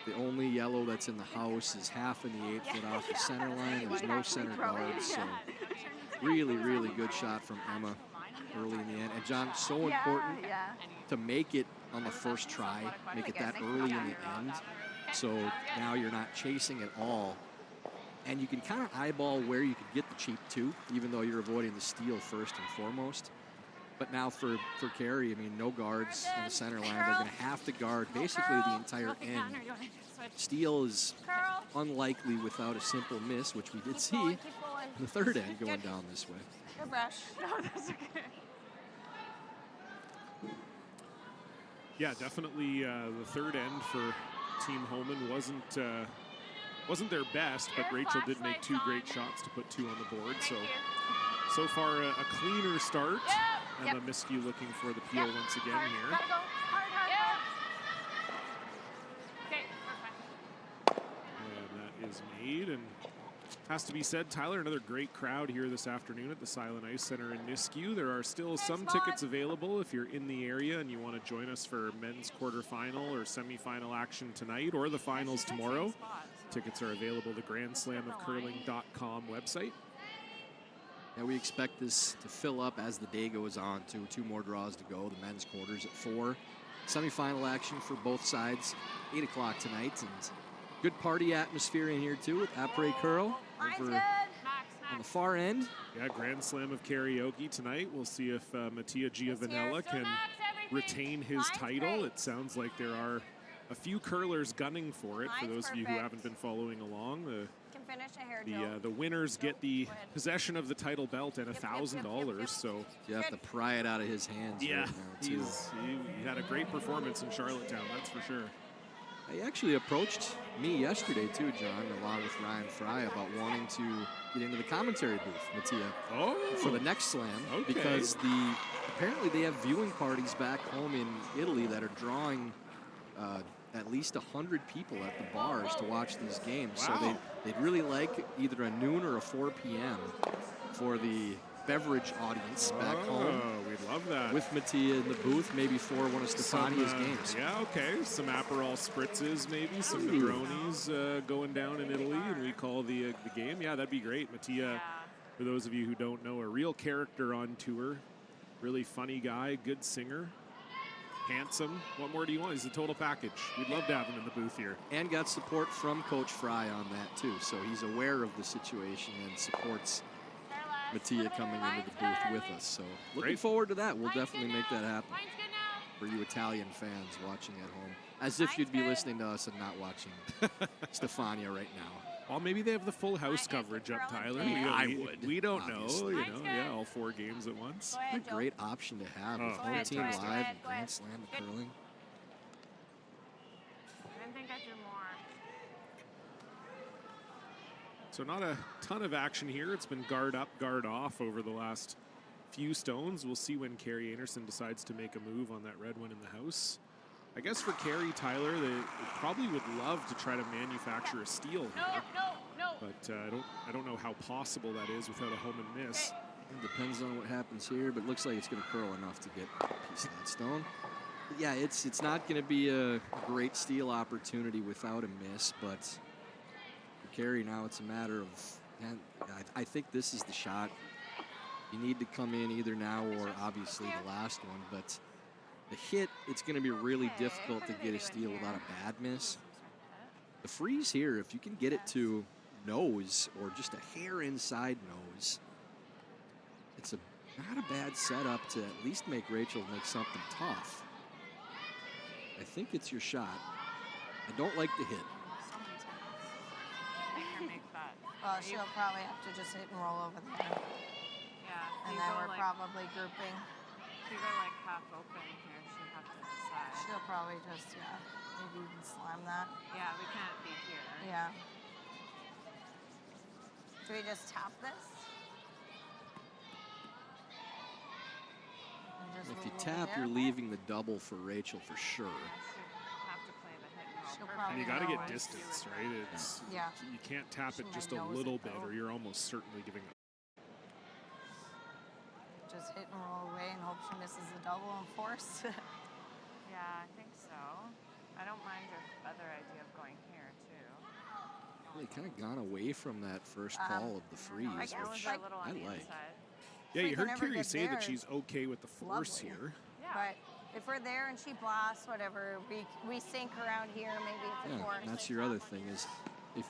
The only yellow that's in the house is half in the 8-foot off the center line. There's no center guards, so really, really good shot from Emma early in the end. And John, so important to make it on the first try, make it that early in the end. So now you're not chasing at all. And you can kind of eyeball where you could get the cheap two, even though you're avoiding the steal first and foremost. But now for Carey, I mean, no guards on the center line. They're going to have to guard basically the entire end. Steal is unlikely without a simple miss, which we did see in the third end going down this way. Good brush. No, that's okay. Yeah, definitely the third end for Team Homan wasn't their best, but Rachel did make two great shots to put two on the board. So far a cleaner start. Emma Miskew looking for the peel once again here. Gotta go. Hard. Okay, perfect. And that is made, and has to be said, Tyler, another great crowd here this afternoon at the Silent Ice Center in Nisku. There are still some tickets available if you're in the area and you want to join us for men's quarterfinal or semifinal action tonight or the finals tomorrow. Tickets are available at the grandslamofcurling.com website. Yeah, we expect this to fill up as the day goes on, too. 2 more draws to go. The men's quarters at 4. Semifinal action for both sides, 8 o'clock tonight. And good party atmosphere in here, too, with Après Curl over on the far end. Yeah, Grand Slam of Karaoke tonight. We'll see if Mattia Giovanella can retain his title. It sounds like there are a few curlers gunning for it. For those of you who haven't been following along, the winners get the possession of the title belt and $1,000. So you have to pry it out of his hands. Yeah, right now, too. he had a great performance in Charlottetown, that's for sure. He actually approached me yesterday too, John, along with Ryan Fry, about wanting to get into the commentary booth, Mattia, for the next slam, because apparently they have viewing parties back home in Italy that are drawing at least 100 people at the bars to watch these games. Wow. So they'd really like either a noon or a 4 p.m. for the beverage audience back home. We'd love that. With Mattia in the booth, maybe for one of Stefania's games. Yeah, okay. Some Aperol spritzes, maybe. Some Negronis going down in Italy, and we call the game. Yeah, that'd be great. Mattia, for those of you who don't know, a real character on tour. Really funny guy, good singer. Handsome. What more do you want? He's a total package. We'd love to have him in the booth here. And got support from Coach Fry on that, too. So he's aware of the situation and supports Mattia coming into the booth with us. So looking forward to that. We'll definitely make that happen for you Italian fans watching at home. As if you'd be listening to us and not watching Stefania right now. Well, maybe they have the full house coverage up, Tyler. We don't know. You know, yeah, all 4 games at once. What a great option to have with Home Team Live and Grand Slam of Curling. I didn't think I'd do more. So not a ton of action here. It's been guard up, guard off over the last few stones. We'll see when Carey Einarson decides to make a move on that red one in the house. I guess for Carey, Tyler, they probably would love to try to manufacture a steal here. But I don't know how possible that is without a home and miss. It depends on what happens here, but it looks like it's going to curl enough to get a piece of that stone. Yeah, it's not going to be a great steal opportunity without a miss, but for Carey now it's a matter of, man, I think this is the shot. You need to come in either now or obviously the last one, but the hit, it's going to be really difficult to get a steal without a bad miss. The freeze here, if you can get it to nose or just a hair inside nose, it's not a bad setup to at least make Rachel make something tough. I think it's your shot. I don't like the hit. Well, she'll probably have to just hit and roll over there. Yeah. And then we're probably grouping. If you go like half open here, she'll have to decide. She'll probably just, maybe even slam that. Yeah, we can't be here. Yeah. Do we just tap this? If you tap, you're leaving the double for Rachel for sure. And you got to get distance, right? It's you can't tap it just a little bit, or you're almost certainly giving up. Just hit and roll away and hope she misses the double and force. Yeah, I think so. I don't mind your other idea of going here too. They kind of gone away from that first call of the freeze, which I like. Yeah, you heard Carey say that she's okay with the force here. Yeah. But if we're there and she blasts, whatever, we sink around here, maybe it's a force. That's your other thing is,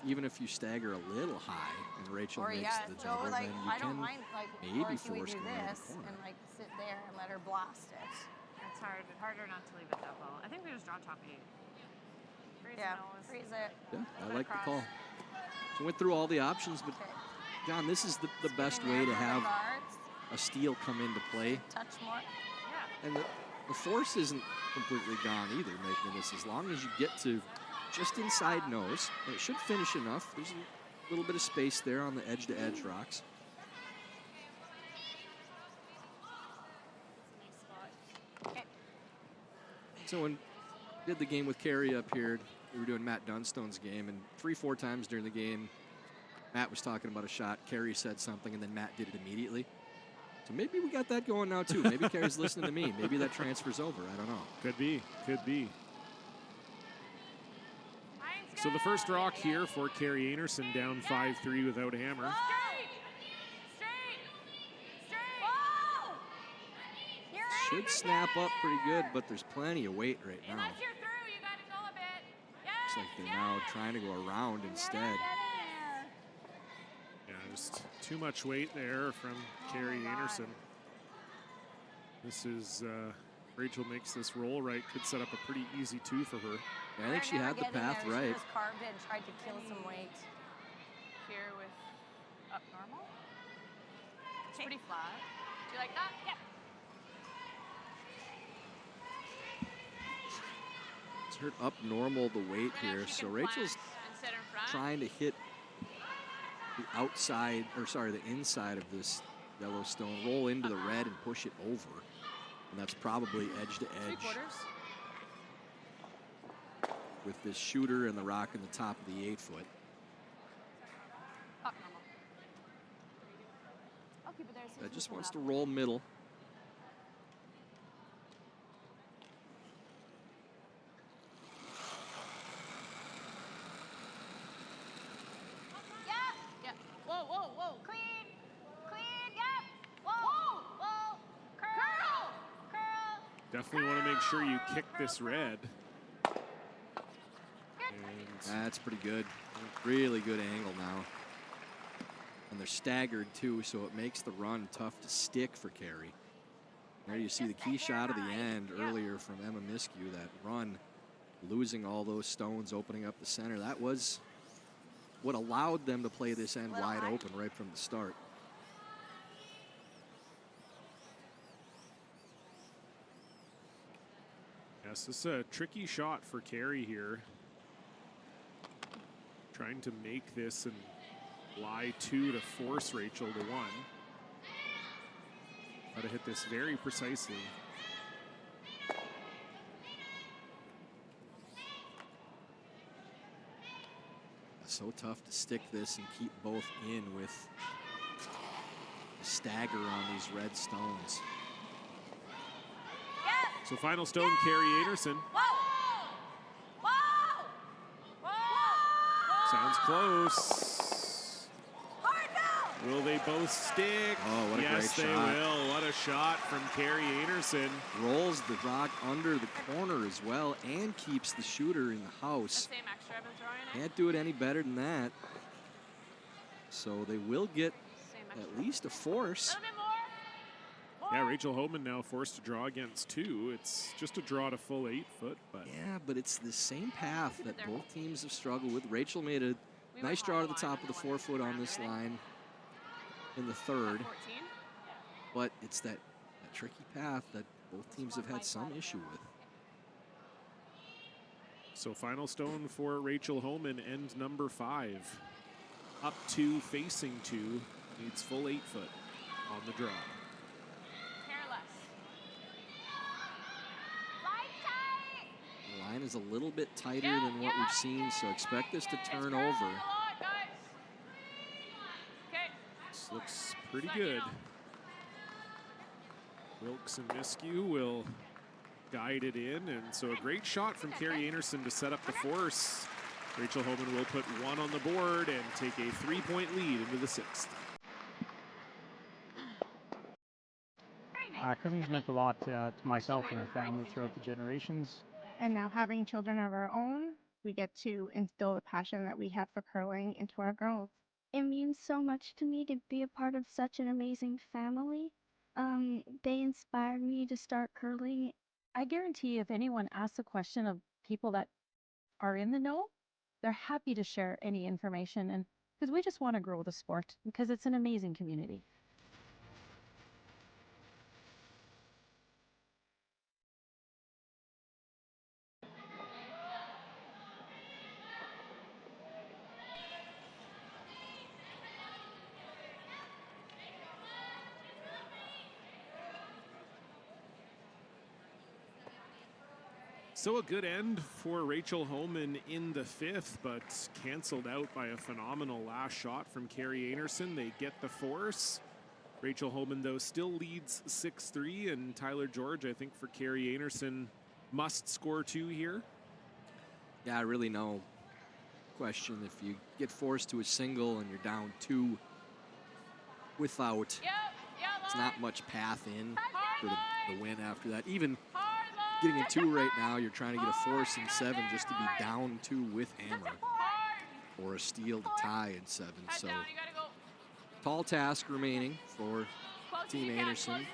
even if you stagger a little high and Rachel makes the double, then you I don't can mind, maybe or can we force do going around this the corner. and sit there and let her blast it. It's harder not to leave it double. I think we just draw top 8. Freeze it. Yeah, I like the call. So went through all the options, but John, this is the best way to have a steal come into play. Touch more. And the force isn't completely gone either, making this as long as you get to just inside nose. And it should finish enough. There's a little bit of space there on the edge-to-edge rocks. So when we did the game with Carey up here, we were doing Matt Dunstone's game, and 3-4 times during the game, Matt was talking about a shot, Carey said something, and then Matt did it immediately. So maybe we got that going now too. Maybe Carey's listening to me. Maybe that transfers over. I don't know. Could be. Could be. So the first rock here for Carey Einarson, down 5-3 without a hammer. Should snap up pretty good, but there's plenty of weight right now. Looks like they're now trying to go around instead. Yeah, just too much weight there from Carey Einarson. This is, Rachel makes this roll right, could set up a pretty easy 2 for her. Yeah, I think she had the path right. She just carved it and tried to kill some weight. Here with up normal. It's pretty flat. Do you like that? Yep. It's hurt up normal the weight here, so Rachel's trying to hit the outside, or sorry, the inside of this Yellowstone, roll into the red and push it over. And that's probably edge to edge with this shooter and the rock in the top of the 8-foot. That just wants to roll middle. Yeah. Whoa. Clean. Yep. Whoa. Curl. Definitely want to make sure you kick this red. That's pretty good. Really good angle now. And they're staggered too, so it makes the run tough to stick for Carey. There you see the key shot of the end earlier from Emma Miskew, that run, losing all those stones, opening up the center. That was what allowed them to play this end wide open right from the start. Yes, this is a tricky shot for Carey here. Trying to make this and lie 2 to force Rachel to 1. Got to hit this very precisely. So tough to stick this and keep both in with a stagger on these red stones. So final stone, Carrie Einarson. Sounds close. Will they both stick? Oh, what a yes, great they shot. will. What a shot from Carrie Einarson. Rolls the rock under the corner as well and keeps the shooter in the house. Same extra I've been throwing it. Can't do it any better than that. So they will get at least a force. Yeah, Rachel Homan now forced to draw against 2. It's just a draw to full 8 foot, but yeah, but it's the same path that both teams have struggled with. Rachel made a nice draw to the top of the 4 foot on this line in the third, but it's that tricky path that both teams have had some issue with. So final stone for Rachel Homan, end number 5. Up 2, facing 2, needs full 8 foot on the draw. The line is a little bit tighter than what we've seen, so expect this to turn over. This looks pretty good. Wilkes and Miskew will guide it in, and so a great shot from Carrie Einarson to set up the force. Rachel Homan will put 1 on the board and take a 3-point lead into the 6th. Curling's meant a lot to myself and our family throughout the generations. And now having children of our own, we get to instill the passion that we have for curling into our girls. It means so much to me to be a part of such an amazing family. They inspired me to start curling. I guarantee if anyone asks a question of people that are in the know, they're happy to share any information, and because we just want to grow the sport because it's an amazing community. So a good end for Rachel Homan in the 5th, but canceled out by a phenomenal last shot from Carrie Einarson. They get the force. Rachel Homan, though, still leads 6-3, and Tyler George, I think for Carrie Einarson, must score 2 here. Yeah, really no question. If you get forced to a single and you're down 2 without, it's not much path in for the win after that. Even getting a 2 right now, you're trying to get a force in 7 just to be down 2 with hammer, or a steal to tie in 7. So tall task remaining for Team Einarson.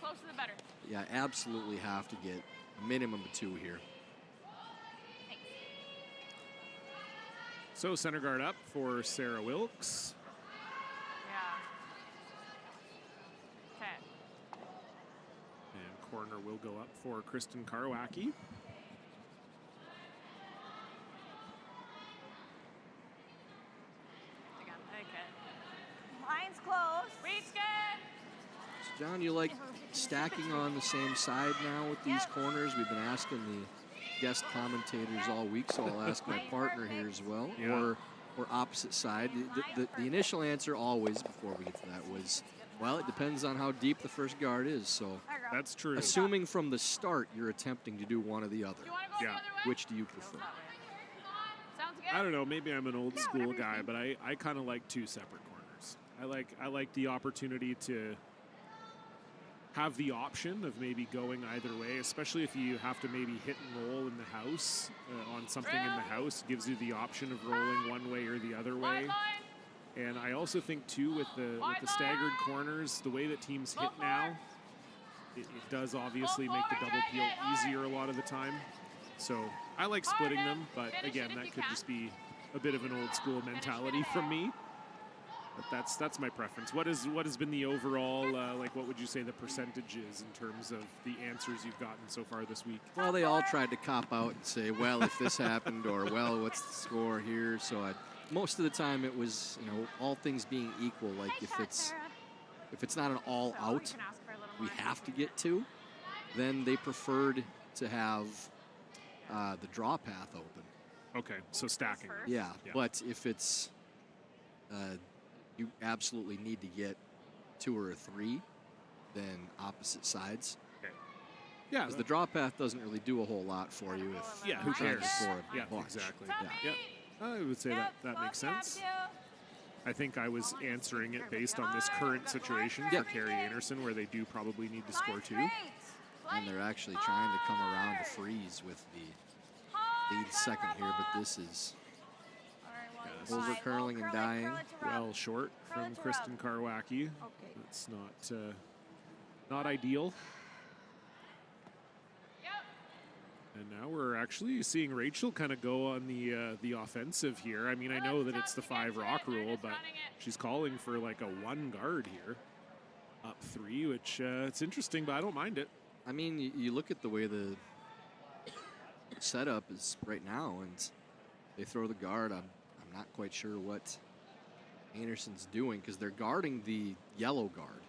Closer the better. Yeah, absolutely have to get a minimum of 2 here. So center guard up for Sarah Wilkes. Okay. And corner will go up for Kristen Karwacki. Line's close. Reach good. So John, you like stacking on the same side now with these corners? We've been asking the guest commentators all week, so I'll ask my partner here as well, or opposite side. The initial answer always, before we get to that, was, well, it depends on how deep the first guard is. So that's true. Assuming from the start you're attempting to do one or the other. Yeah. Which do you prefer? I don't know. Maybe I'm an old school guy, but I kind of like 2 separate corners. I like the opportunity to have the option of maybe going either way, especially if you have to maybe hit and roll in the house on something in the house. Gives you the option of rolling one way or the other way. And I also think too, with the staggered corners, the way that teams hit now, it does obviously make the double peel easier a lot of the time. So I like splitting them, but again, that could just be a bit of an old school mentality from me. But that's my preference. What has been the overall, like, what would you say the percentage is in terms of the answers you've gotten so far this week? Well, they all tried to cop out and say, well, if this happened, or, well, what's the score here? So most of the time it was, all things being equal, like if it's not an all out, we have to get 2, then they preferred to have the draw path open. Okay, so stacking. Yeah, but if it's you absolutely need to get 2 or a 3, then opposite sides. Okay. Yeah, Because the draw path doesn't really do a whole lot for you if Yeah, who you're trying to cares? score a Yeah, bunch. exactly. Yeah. Yeah, I would say that makes sense. I think I was answering it based on this current situation for Carrie Einarson, where they do probably need to score 2. And they're actually trying to come around to freeze with the lead second here, but this is over curling and dying. Well short from Kristen Karwacki. That's not ideal. And now we're actually seeing Rachel kind of go on the offensive here. I mean, I know that it's the 5 rock rule, but she's calling for like a 1 guard here. Up 3, which it's interesting, but I don't mind it. I mean, you look at the way the setup is right now, and they throw the guard. I'm not quite sure what Einarson's doing, because they're guarding the yellow guard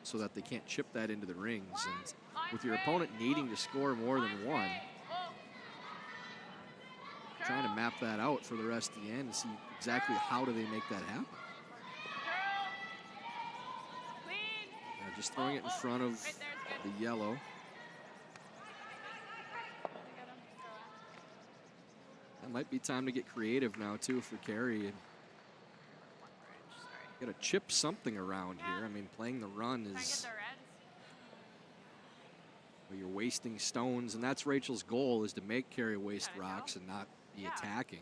so that they can't chip that into the rings. And with your opponent needing to score more than 1, trying to map that out for the rest of the end and see exactly how do they make that happen. Just throwing it in front of the yellow. That might be time to get creative now too for Carey. And got to chip something around here. I mean, playing the run is, well, you're wasting stones, and that's Rachel's goal, is to make Carey waste rocks and not be attacking.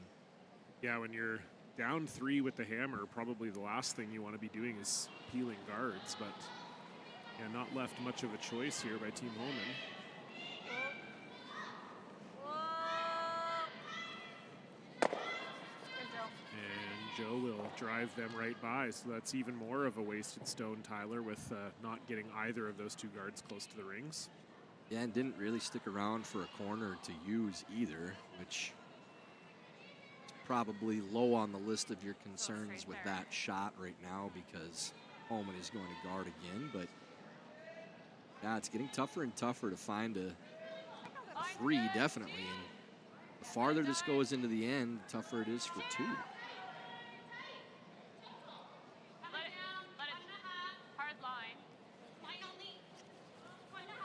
Yeah, when you're down 3 with the hammer, probably the last thing you want to be doing is peeling guards, but yeah, not left much of a choice here by Team Homan. And Joe will drive them right by, so that's even more of a wasted stone, Tyler, with not getting either of those 2 guards close to the rings. Yeah, and didn't really stick around for a corner to use either, which is probably low on the list of your concerns with that shot right now, because Homan is going to guard again. But yeah, it's getting tougher and tougher to find a 3, definitely. And the farther this goes into the end, the tougher it is for 2. Hard line.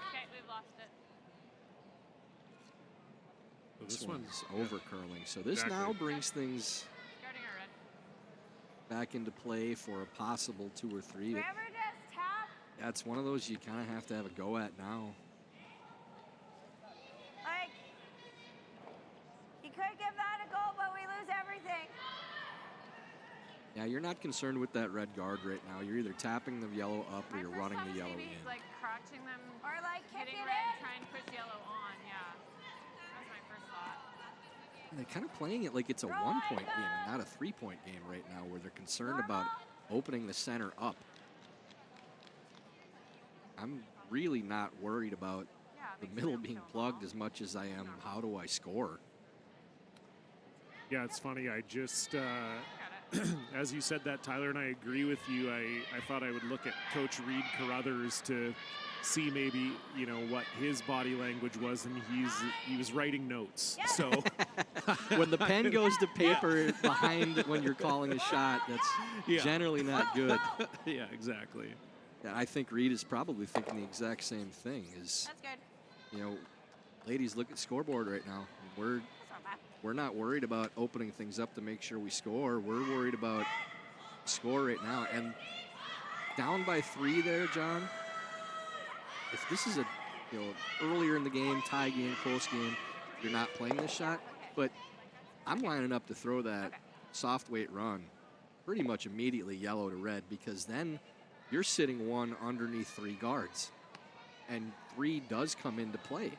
Okay, we've lost it. So This one's over curling. So this now brings things back into play for a possible 2 or 3. Yeah, it's one of those you kind of have to have a go at now. Like, you could give that a go, but we lose everything. Yeah, you're not concerned with that red guard right now. You're either tapping the yellow up or you're running the yellow Maybe in. like crouching them, or like hitting kicking red, it. trying to push yellow on. Yeah, that was my first thought. And they're kind of playing it like it's a 1-point game and not a 3-point game right now, where they're concerned about opening the center up. I'm really not worried about the middle being plugged as much as I am how do I score. Yeah, it's funny. I just, as you said that, Tyler, and I agree with you. I thought I would look at Coach Reed Carruthers to see maybe, you know, what his body language was, and he was writing notes. So when the pen goes to paper behind when you're calling a shot, that's generally not good. Yeah, exactly. Yeah, I think Reed is probably thinking the exact same thing. Is, that's good. You know, ladies, look at scoreboard right now. We're not worried about opening things up to make sure we score. We're worried about score right now. And down by 3 there, John. If this is a, you know, earlier in the game, tie game, close game, you're not playing this shot. But I'm lining up to throw that soft weight run pretty much immediately yellow to red, because then you're sitting 1 underneath 3 guards. And 3 does come into play.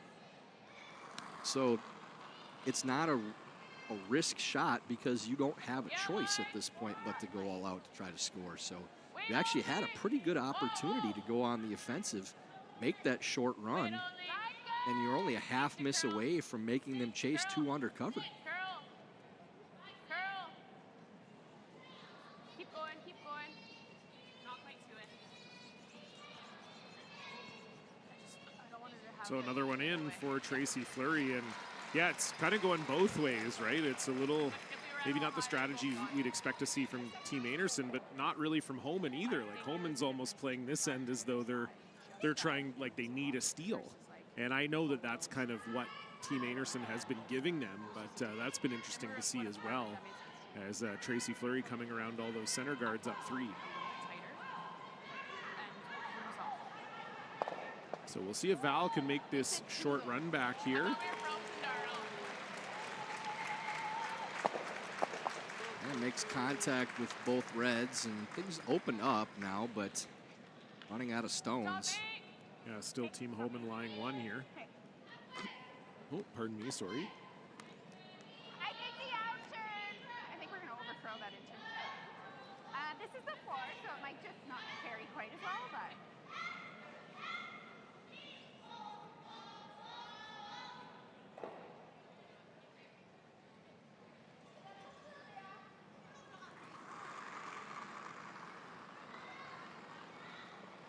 So it's not a risk shot, because you don't have a choice at this point but to go all out to try to score. So you actually had a pretty good opportunity to go on the offensive, make that short run, and you're only a half miss away from making them chase 2 undercover. Keep going, keep going. Not quite to it. I don't want it to have So another one in for Tracy Fleury, and yeah, it's kind of going both ways, right? It's a little, maybe not the strategy we'd expect to see from Team Einarson, but not really from Homan either. Like, Homan's almost playing this end as though they're trying, like they need a steal. And I know that that's kind of what Team Einarson has been giving them, but that's been interesting to see as well, as Tracy Fleury coming around all those center guards up 3. So we'll see if Val can make this short run back here. And makes contact with both Reds, and things open up now, but running out of stones. Yeah, still Team Homan lying 1 here. Oh, pardon me, sorry. I think the out turn. I think we're going to overcurl that in turn. This is the 4, so it might just not carry quite as well, but.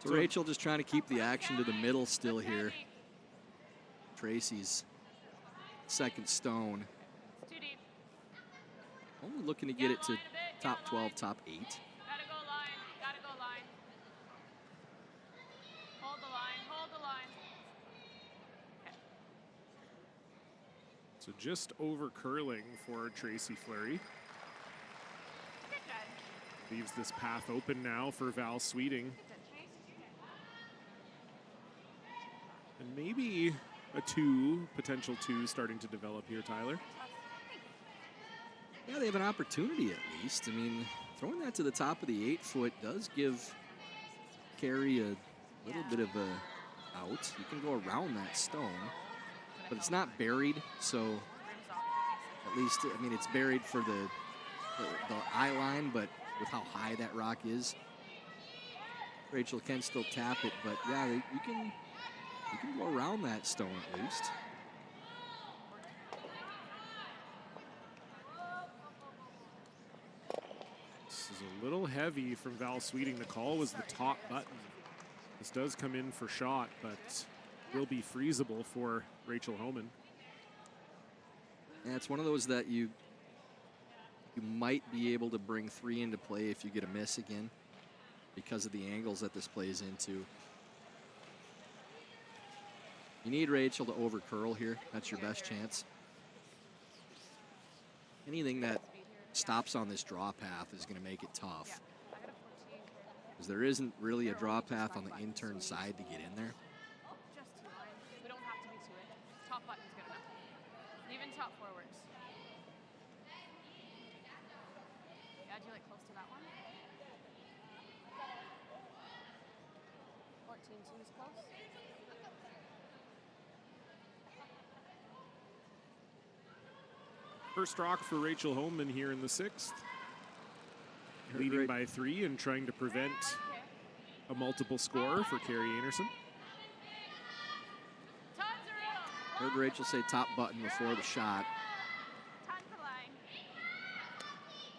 So Rachel just trying to keep the action to the middle still here. Tracy's second stone. Only looking to get it to top 12, top 8. Gotta go line. Gotta go line. Hold the line. Hold the line. Okay. So just over curling for Tracy Fleury. Leaves this path open now for Val Sweeting. And maybe a 2, potential 2 starting to develop here, Tyler. Yeah, they have an opportunity at least. I mean, throwing that to the top of the 8-foot does give Carey a little bit of a out. You can go around that stone, but it's not buried, so at least, I mean, it's buried for the eye line, but with how high that rock is, Rachel can still tap it, but yeah, you can go around that stone at least. This is a little heavy from Val Sweeting. The call was the top button. This does come in for shot, but will be freezable for Rachel Homan. Yeah, it's one of those that you might be able to bring 3 into play if you get a miss again because of the angles that this plays into. You need Rachel to over curl here. That's your best chance. Anything that stops on this draw path is going to make it tough, because there isn't really a draw path on the intern side to get in there. Just 2 lines. We don't have to be to it. Top button's good enough. Even top forwards. Yeah, do you like close to that one? 14-2 is close. First rock for Rachel Homan here in the 6th. Leading by 3 and trying to prevent a multiple score for Carey Einarson. Heard Rachel say top button before the shot.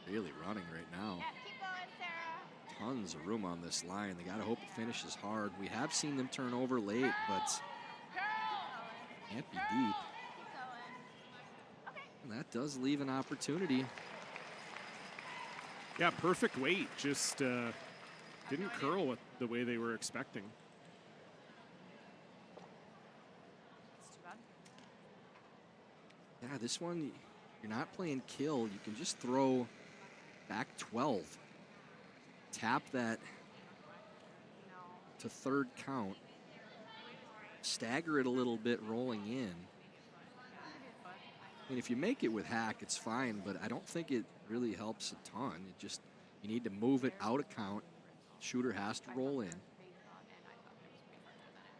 Really running right now. Tons of room on this line. They got to hope it finishes hard. We have seen them turn over late, but can't be deep. And that does leave an opportunity. Yeah, perfect weight. Just didn't curl with the way they were expecting. Yeah, this one, you're not playing kill. You can just throw back 12. Tap that to 3rd count. Stagger it a little bit rolling in. I mean, if you make it with hack, it's fine, but I don't think it really helps a ton. It just, you need to move it out of count. Shooter has to roll in.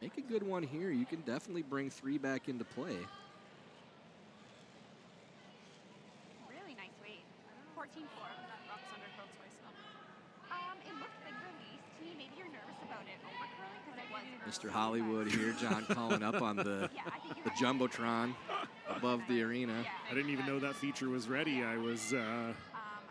Make a good one here. You can definitely bring 3 back into play. Really nice weight. 14-4. Rock's under curl twice now. It looked big release to me. Maybe you're nervous about it overcurling because it was. Mr. Hollywood here, John calling up on the Jumbotron above the arena. I didn't even know that feature was ready. I was,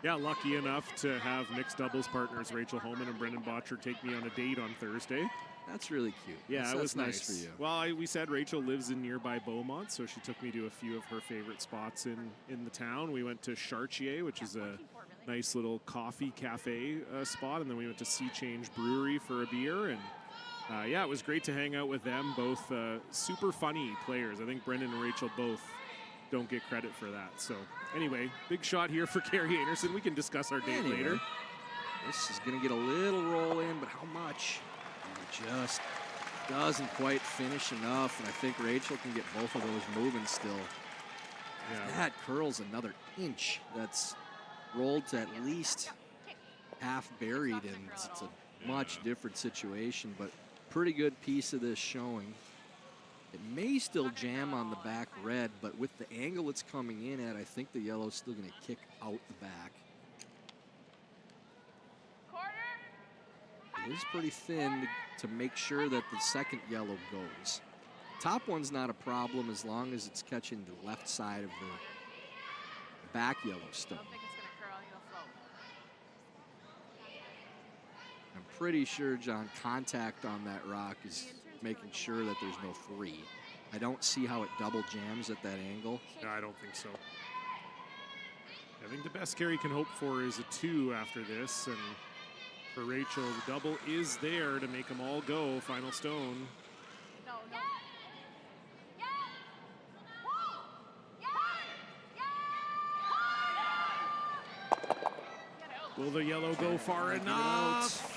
lucky enough to have mixed doubles partners Rachel Homan and Brendan Botcher take me on a date on Thursday. That's really cute. Yeah, it was nice for you. Well, we said Rachel lives in nearby Beaumont, so she took me to a few of her favorite spots in the town. We went to Chartier, which is a nice little coffee cafe spot, and then we went to Sea Change Brewery for a beer, and Yeah, it was great to hang out with them. Both super funny players. I think Brendan and Rachel both don't get credit for that. So anyway, big shot here for Carrie Einarson. We can discuss our date later. This is going to get a little roll in, but how much? It just doesn't quite finish enough, and I think Rachel can get both of those moving still. If that curls another inch, that's rolled to at least half buried, and it's a much different situation, but pretty good piece of this showing. It may still jam on the back red, but with the angle it's coming in at, I think the yellow's still going to kick out the back. It is pretty thin to make sure that the second yellow goes. Top one's not a problem as long as it's catching the left side of the back yellow stone. I'm pretty sure, John, contact on that rock is making sure that there's no 3. I don't see how it double jams at that angle. No, I don't think so. I think the best Carrie can hope for is a 2 after this, and for Rachel, the double is there to make them all go. Final stone. Will the yellow go far enough?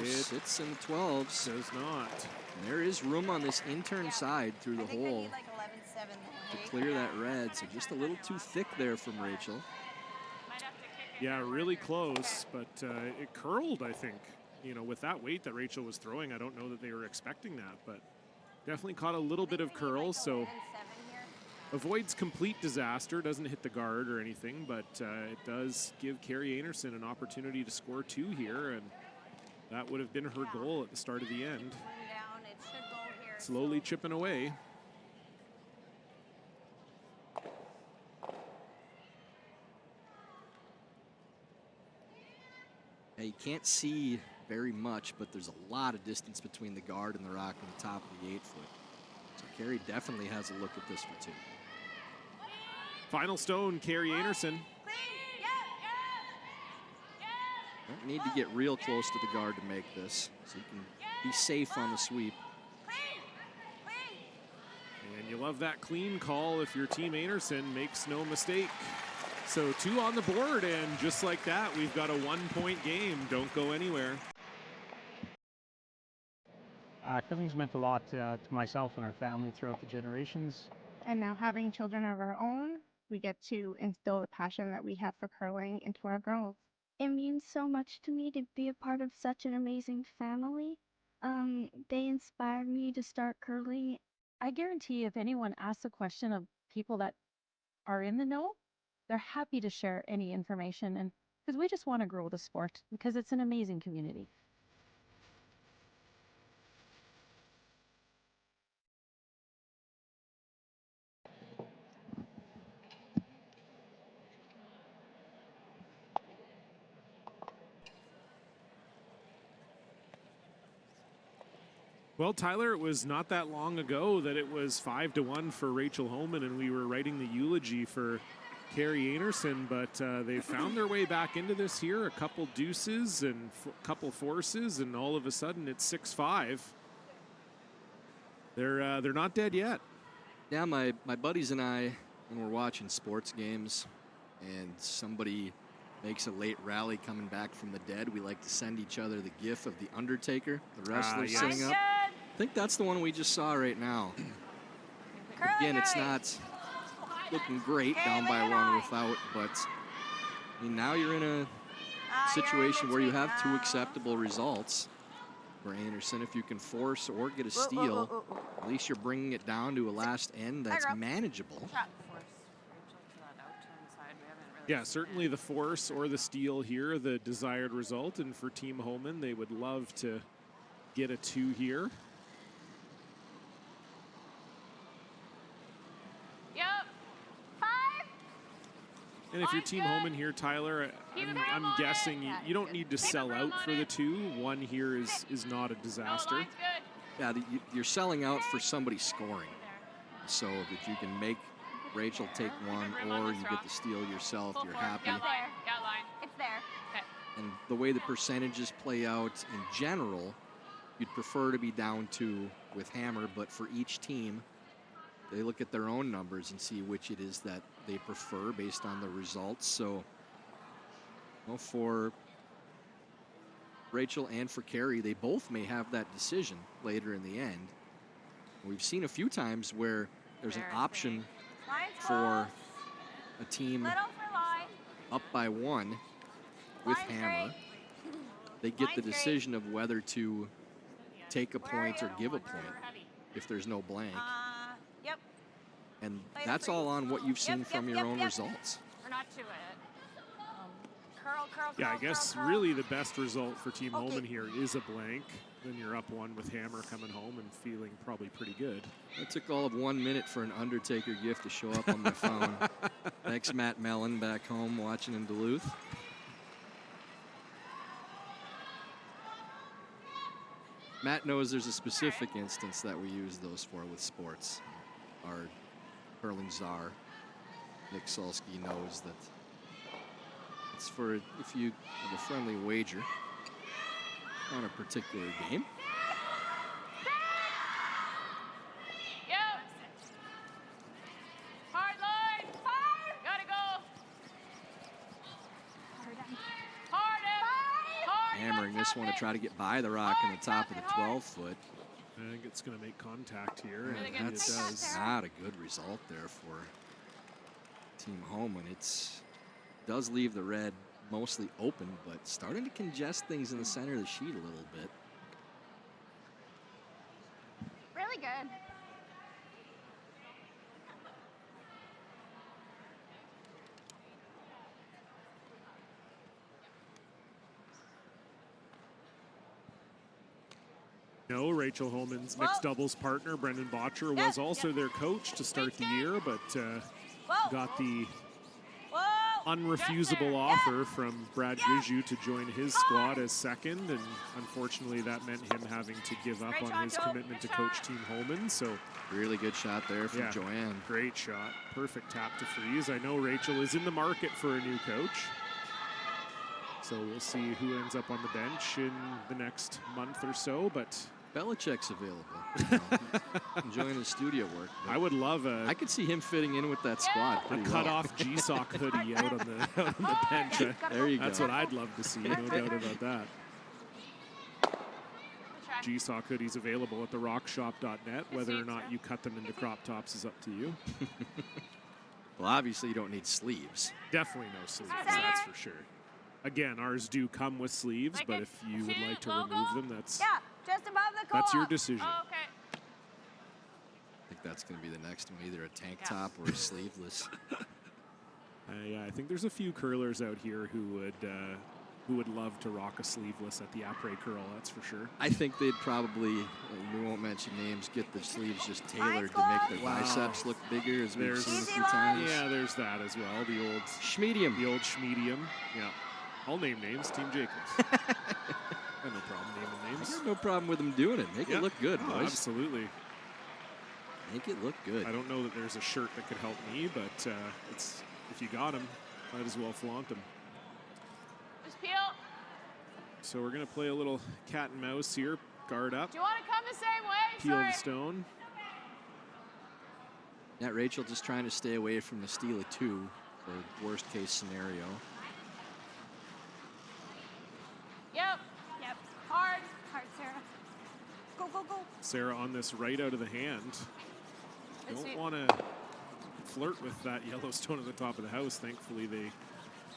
It sits in the 12s. Does not. And there is room on this intern side through the hole to clear that red. So just a little too thick there from Rachel. Yeah, really close, but it curled, I think. You know, with that weight that Rachel was throwing, I don't know that they were expecting that, but definitely caught a little bit of curl, so avoids complete disaster, doesn't hit the guard or anything, but it does give Carrie Einarson an opportunity to score 2 here, and that would have been her goal at the start of the end. Slowly chipping away. Now you can't see very much, but there's a lot of distance between the guard and the rock and the top of the 8-foot. So Carrie definitely has a look at this for 2. Final stone, Carrie Einarson. Don't need to get real close to the guard to make this, so you can be safe on the sweep. And you love that clean call if your team Einarson makes no mistake. So 2 on the board, and just like that, we've got a 1-point game. Don't go anywhere. Curling's meant a lot to myself and our family throughout the generations. And now having children of our own, we get to instill the passion that we have for curling into our girls. It means so much to me to be a part of such an amazing family. They inspired me to start curling. I guarantee if anyone asks a question of people that are in the know, they're happy to share any information, and because we just want to grow the sport because it's an amazing community. Well, Tyler, it was not that long ago that it was 5-1 for Rachel Homan, and we were writing the eulogy for Carrie Einarson, but they found their way back into this here. A couple deuces and a couple forces, and all of a sudden it's 6-5. They're not dead yet. Yeah, my buddies and I, when we're watching sports games and somebody makes a late rally coming back from the dead, we like to send each other the gif of the Undertaker, the wrestler sitting up. I think that's the one we just saw right now. Again, it's not looking great down by 1 without, but I mean, now you're in a situation where you have 2 acceptable results. For Einarson, if you can force or get a steal, at least you're bringing it down to a last end that's manageable. Yeah, certainly the force or the steal here, the desired result. And for Team Homan, they would love to get a 2 here. Yep. 5. And if you're Team Homan here, Tyler, I'm guessing you don't need to sell out for the 2. 1 here is not a disaster. Yeah, you're selling out for somebody scoring. So if you can make Rachel take 1 or you get the steal yourself, you're happy. Yeah, line. It's there. Okay. And the way the percentages play out in general, you'd prefer to be down 2 with hammer, but for each team, they look at their own numbers and see which it is that they prefer based on the results. So, well, for Rachel and for Carrie, they both may have that decision later in the end. We've seen a few times where there's an option for a team up by 1 with hammer. They get the decision of whether to take a point or give a point if there's no blank. Yep. And that's all on what you've seen from your own results. We're not to it. Curl, curl, Yeah, I curl, guess curl, really the best result for Team Okay. Homan here is a blank. Then you're up 1 with hammer coming home and feeling probably pretty good. It took all of 1 minute for an Undertaker gift to show up on my phone. Thanks, Matt Mellon, back home watching in Duluth. Matt knows there's a specific instance that we use those for with sports. Our curling czar, Nick Solsky, knows that it's for if you have a friendly wager on a particular game. Yep. Hard line. Gotta go. Hard. Hammering this one to try to get by the rock on the top of the 12-foot. I think it's going to make contact here. And And it does. not a good result there for Team Homan. It does leave the red mostly open, but starting to congest things in the center of the sheet a little bit. Really good. No, Rachel Homan's mixed doubles partner, Brendan Botcher, was also their coach to start the year, but got the unrefusable offer from Brad Giju to join his squad as second, and unfortunately that meant him having to give up on his commitment to coach Team Homan. So really good shot there from Joanne. Great shot. Perfect tap to freeze. I know Rachel is in the market for a new coach. So we'll see who ends up on the bench in the next month or so, but Belichick's available. Enjoying his studio work. I would love I could see him fitting in with that squad pretty cut well. off G-Sock hoodie out on the bench. There you go. That's what I'd love to see, no doubt about that. G-Sock hoodies available at therockshop.net. Whether or not you cut them into crop tops is up to you. Well, obviously you don't need sleeves. Definitely no sleeves, that's for sure. Again, ours do come with sleeves, but if you would like to remove them, that's just above the that's your decision. Oh, okay. I think that's going to be the next one, either a tank top or a sleeveless. Yeah, I think there's a few curlers out here who would love to rock a sleeveless at the après curl. That's for sure. I think they'd probably, we won't mention names, get the sleeves just tailored to make their biceps look bigger, as we've seen a few times. Yeah, there's that as well. The old Schmedium. The old Schmedium. Yeah. I'll name names. Team Jacobs. I have no problem naming names. I got no problem with them doing it. Make it look good, Oh, boys. absolutely. Make it look good. I don't know that there's a shirt that could help me, but it's if you got them, might as well flaunt them. Just peel. So we're going to play a little cat and mouse here. Guard up. Do you want to come the same way? Peel Sorry. the stone. Yeah, Rachel just trying to stay away from the steal of 2 for worst case scenario. Yep. Hard. Hard, Sarah. Go, go, go. Sarah on this right out of the hand. Let's see. Don't want to flirt with that yellow stone at the top of the house. Thankfully, they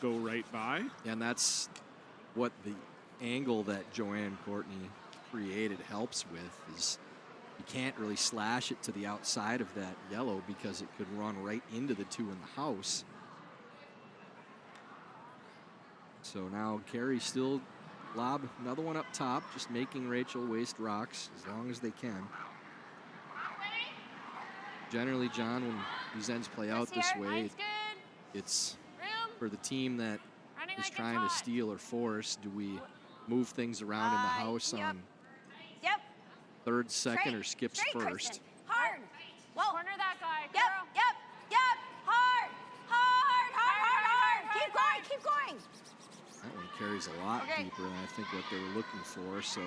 go right by. And that's what the angle that Joanne Courtney created helps with, is you can't really slash it to the outside of that yellow because it could run right into the 2 in the house. So now Carrie still lob another one up top, just making Rachel waste rocks as long as they can. Generally, John, when these ends play out this way, it's for the team that is trying to steal or force. Do we move things around in the house on third, second, or skips first? Hard. Whoa. Corner that guy. Yep. Hard. Keep going, keep going. That one carries a lot deeper than I think what they were looking for, so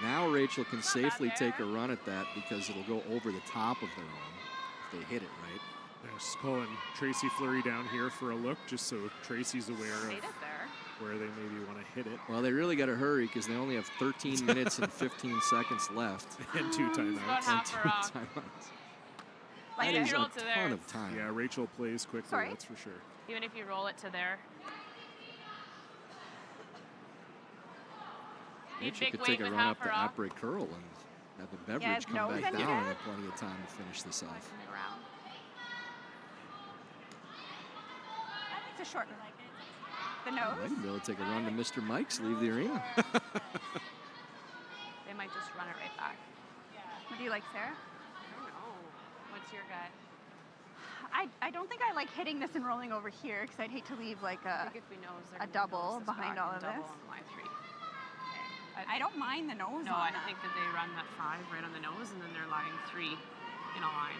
Now Rachel can safely take a run at that because it'll go over the top of their own if they hit it right. They're just calling Tracy Fleury down here for a look, just so Tracy's aware of where they maybe want to hit it. Well, they really got to hurry because they only have 13 minutes and 15 seconds left. And 2 timeouts. And 2 timeouts. Like That if is you roll a to ton there. of time. Yeah, Rachel plays quickly, Sorry? that's for sure. Even if you roll it to there. Need Rachel big could weight take a with run up half her the off. après curl and have a Yeah, beverage come no, back then down you and have- have plenty of time to finish this off. Around. It's a short. The I nose. might be able to take a run to Mr. Mike's, leave the arena. They might just run it right back. What do you like, Sarah? I don't know. What's your gut? I don't think I like hitting this and rolling over here because I'd hate to leave like I think if we nose, they're a gonna double nose this behind back all and of double this. on the line 3. I don't mind the nose No, on I that. think that they run that 5 right on the nose and then they're lying 3 in a line.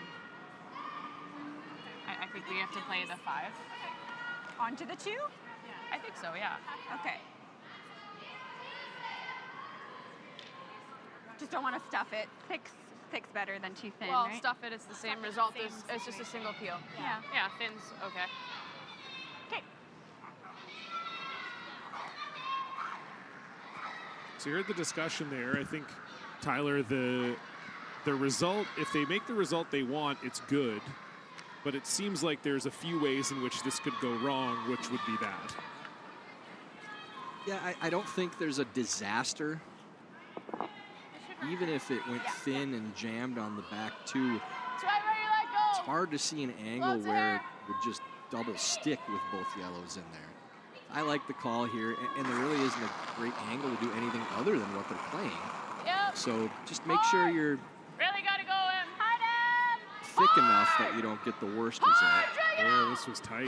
I think we have to play the 5. Onto the 2? I think so, yeah. Okay. Just don't want to stuff it. Thick's better than too thin, Well, right? stuff it, it's the same result. It's just a single peel. Yeah. Yeah, thin's okay. Okay. So you heard the discussion there. I think, Tyler, the result, if they make the result they want, it's good. But it seems like there's a few ways in which this could go wrong, which would be bad. Yeah, I don't think there's a disaster. Even if it went thin and jammed on the back too, it's hard to see an angle where it would just double stick with both yellows in there. I like the call here, and there really isn't a great angle to do anything other than what they're playing. Yep. So just make sure you're Really gotta go in. thick enough that you don't get the worst result. Oh, this was tight.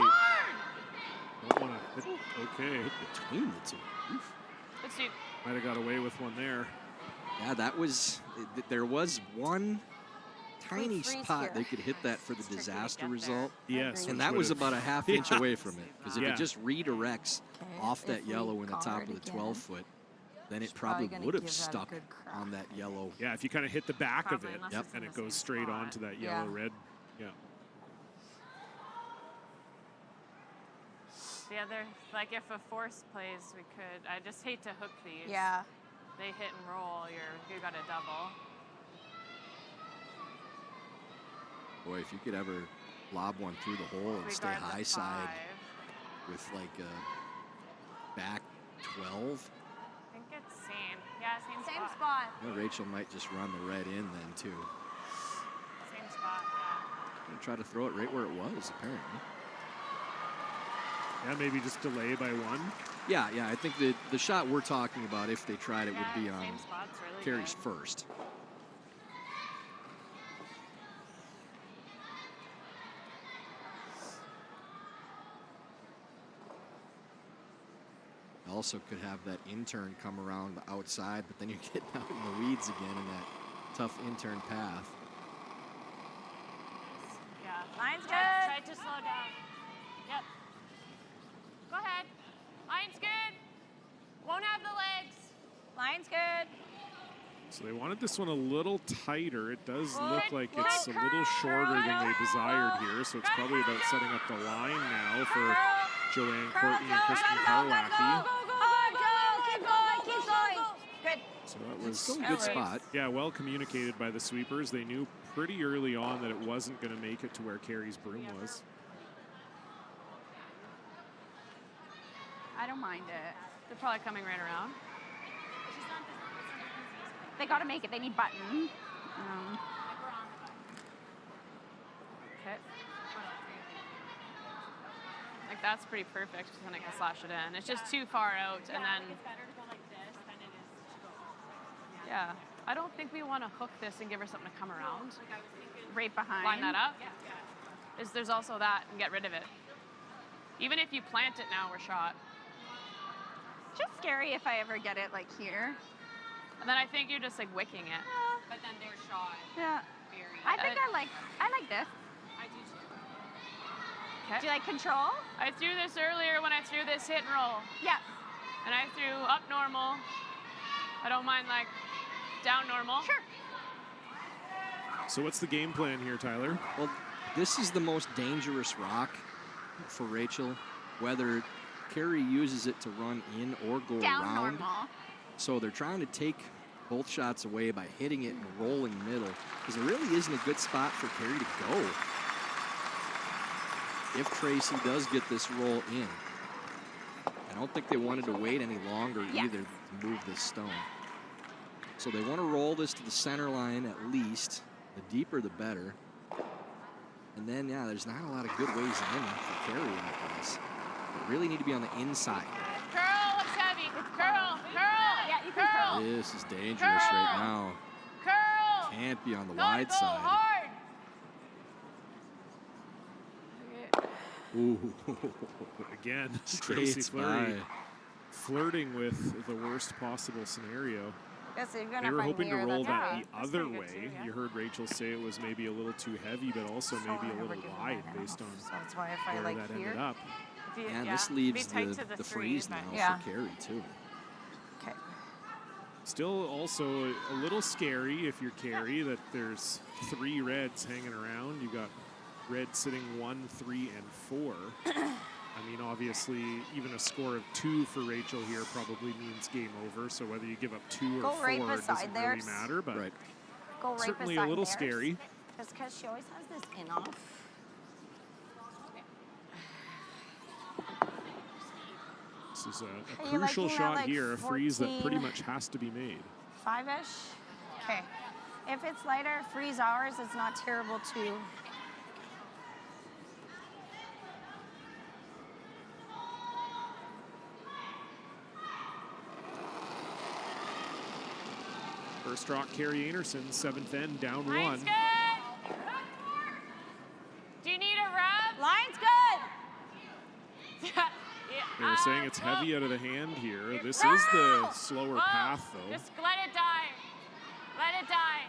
Don't want to hit, okay. Hit between the two. Oof. Let's see. Might have got away with one there. Yeah, that was, there was one tiny freeze spot here. they could hit that for the disaster result. Yes. And which that was would've- about a half inch away from it. Because if Yeah. it just redirects off that if we yellow in the call top it of the again, 12-foot, then it she's probably probably gonna would have give that a stuck good crack. on that yellow. Yeah, if you kind of hit the back of Probably, it, unless Yep. it's in and the it goes same straight spot. onto that Yeah. yellow-red. Yeah. The other, like if a force plays, we could. I just hate to hook these. Yeah. They hit and roll. You got a double. Boy, if you could ever lob one through the hole and We stay guard the high side 5. with like a back 12, I think it's same. Yeah, same Same spot. spot. you know, Rachel might just run the red in then too. Same spot. Yeah. And try to throw it right where it was, apparently. Yeah, maybe just delay by 1. Yeah, I think the shot we're talking about, if they tried it, would be on Same spot's really Carey's good. first. Also could have that intern come around the outside, but then you're getting out in the weeds again in that tough intern path. Yeah. Line's good. Try to slow down. Yep. Go ahead. Line's good. Won't have the legs. Line's good. So they wanted this one a little tighter. It does look like it's a little shorter than they desired here, so it's probably about setting up the line now for Joanne Courtney and Kristen Karwacki. Keep going. Keep going. Good. So that was Still a good spot. Yeah, well communicated by the sweepers. They knew pretty early on that it wasn't going to make it to where Carey's broom was. I don't mind it. They're probably coming right around. They got to make it. They need button. Okay. Like that's pretty perfect because then I can slash it in. It's just too far out and then. It's better to go like this than it is to go. Yeah. I don't think we want to hook this and give her something to come around. Right behind. Line that up. There's also that and get rid of it. Even if you plant it now, we're shot. Just scary if I ever get it like here. And then I think you're just like wicking it. But then they're shot. Yeah. Very. I think I like this. I do too. Do you like control? I threw this earlier when I threw this hit and roll. Yeah. And I threw up normal. I don't mind like Down normal. Sure. So what's the game plan here, Tyler? Well, this is the most dangerous rock for Rachel, whether Carrie uses it to run in or go Down around. normal. So they're trying to take both shots away by hitting it and rolling middle, because there really isn't a good spot for Carrie to go if Tracy does get this roll in. I don't think they wanted to wait any longer either to move this stone. So they want to roll this to the center line at least. The deeper, the better. And then, yeah, there's not a lot of good ways in for Carrie after this. They really need to be on the inside. Curl, looks heavy. Curl, curl. Yeah, you can curl. This is dangerous right now. Curl. Can't be on the Gotta wide go side. hard. Ooh. Again, Tracy Skates Fleury by. flirting with the worst possible scenario. Yes, you're gonna They were find hoping to here, roll that's- that the other way. You heard Rachel say it was maybe a little too heavy, but also maybe a little wide based on So that's why if I where like that here. ended up. And this leaves the freeze now for Carrie, too. Okay. Still also a little scary if you're Carrie that there's 3 reds hanging around. You got red sitting 1, 3, and 4. I mean, obviously, even a score of 2 for Rachel here probably means game over. So whether you give up 2 or Go 4 right doesn't beside really theirs. matter. But Go right certainly beside a little theirs. scary. Just because she always has this in off. This is a Are you crucial liking that, shot like, here, a freeze that 14? pretty much has to be made. 5-ish? Okay. If it's lighter, freeze ours. It's not terrible too. First rock, Carrie Einarson, 7th end, down 1. Line's good. Do you need a rub? Line's good. They were saying it's heavy out of the hand here. This is the slower path, though. Just let it die. Let it die.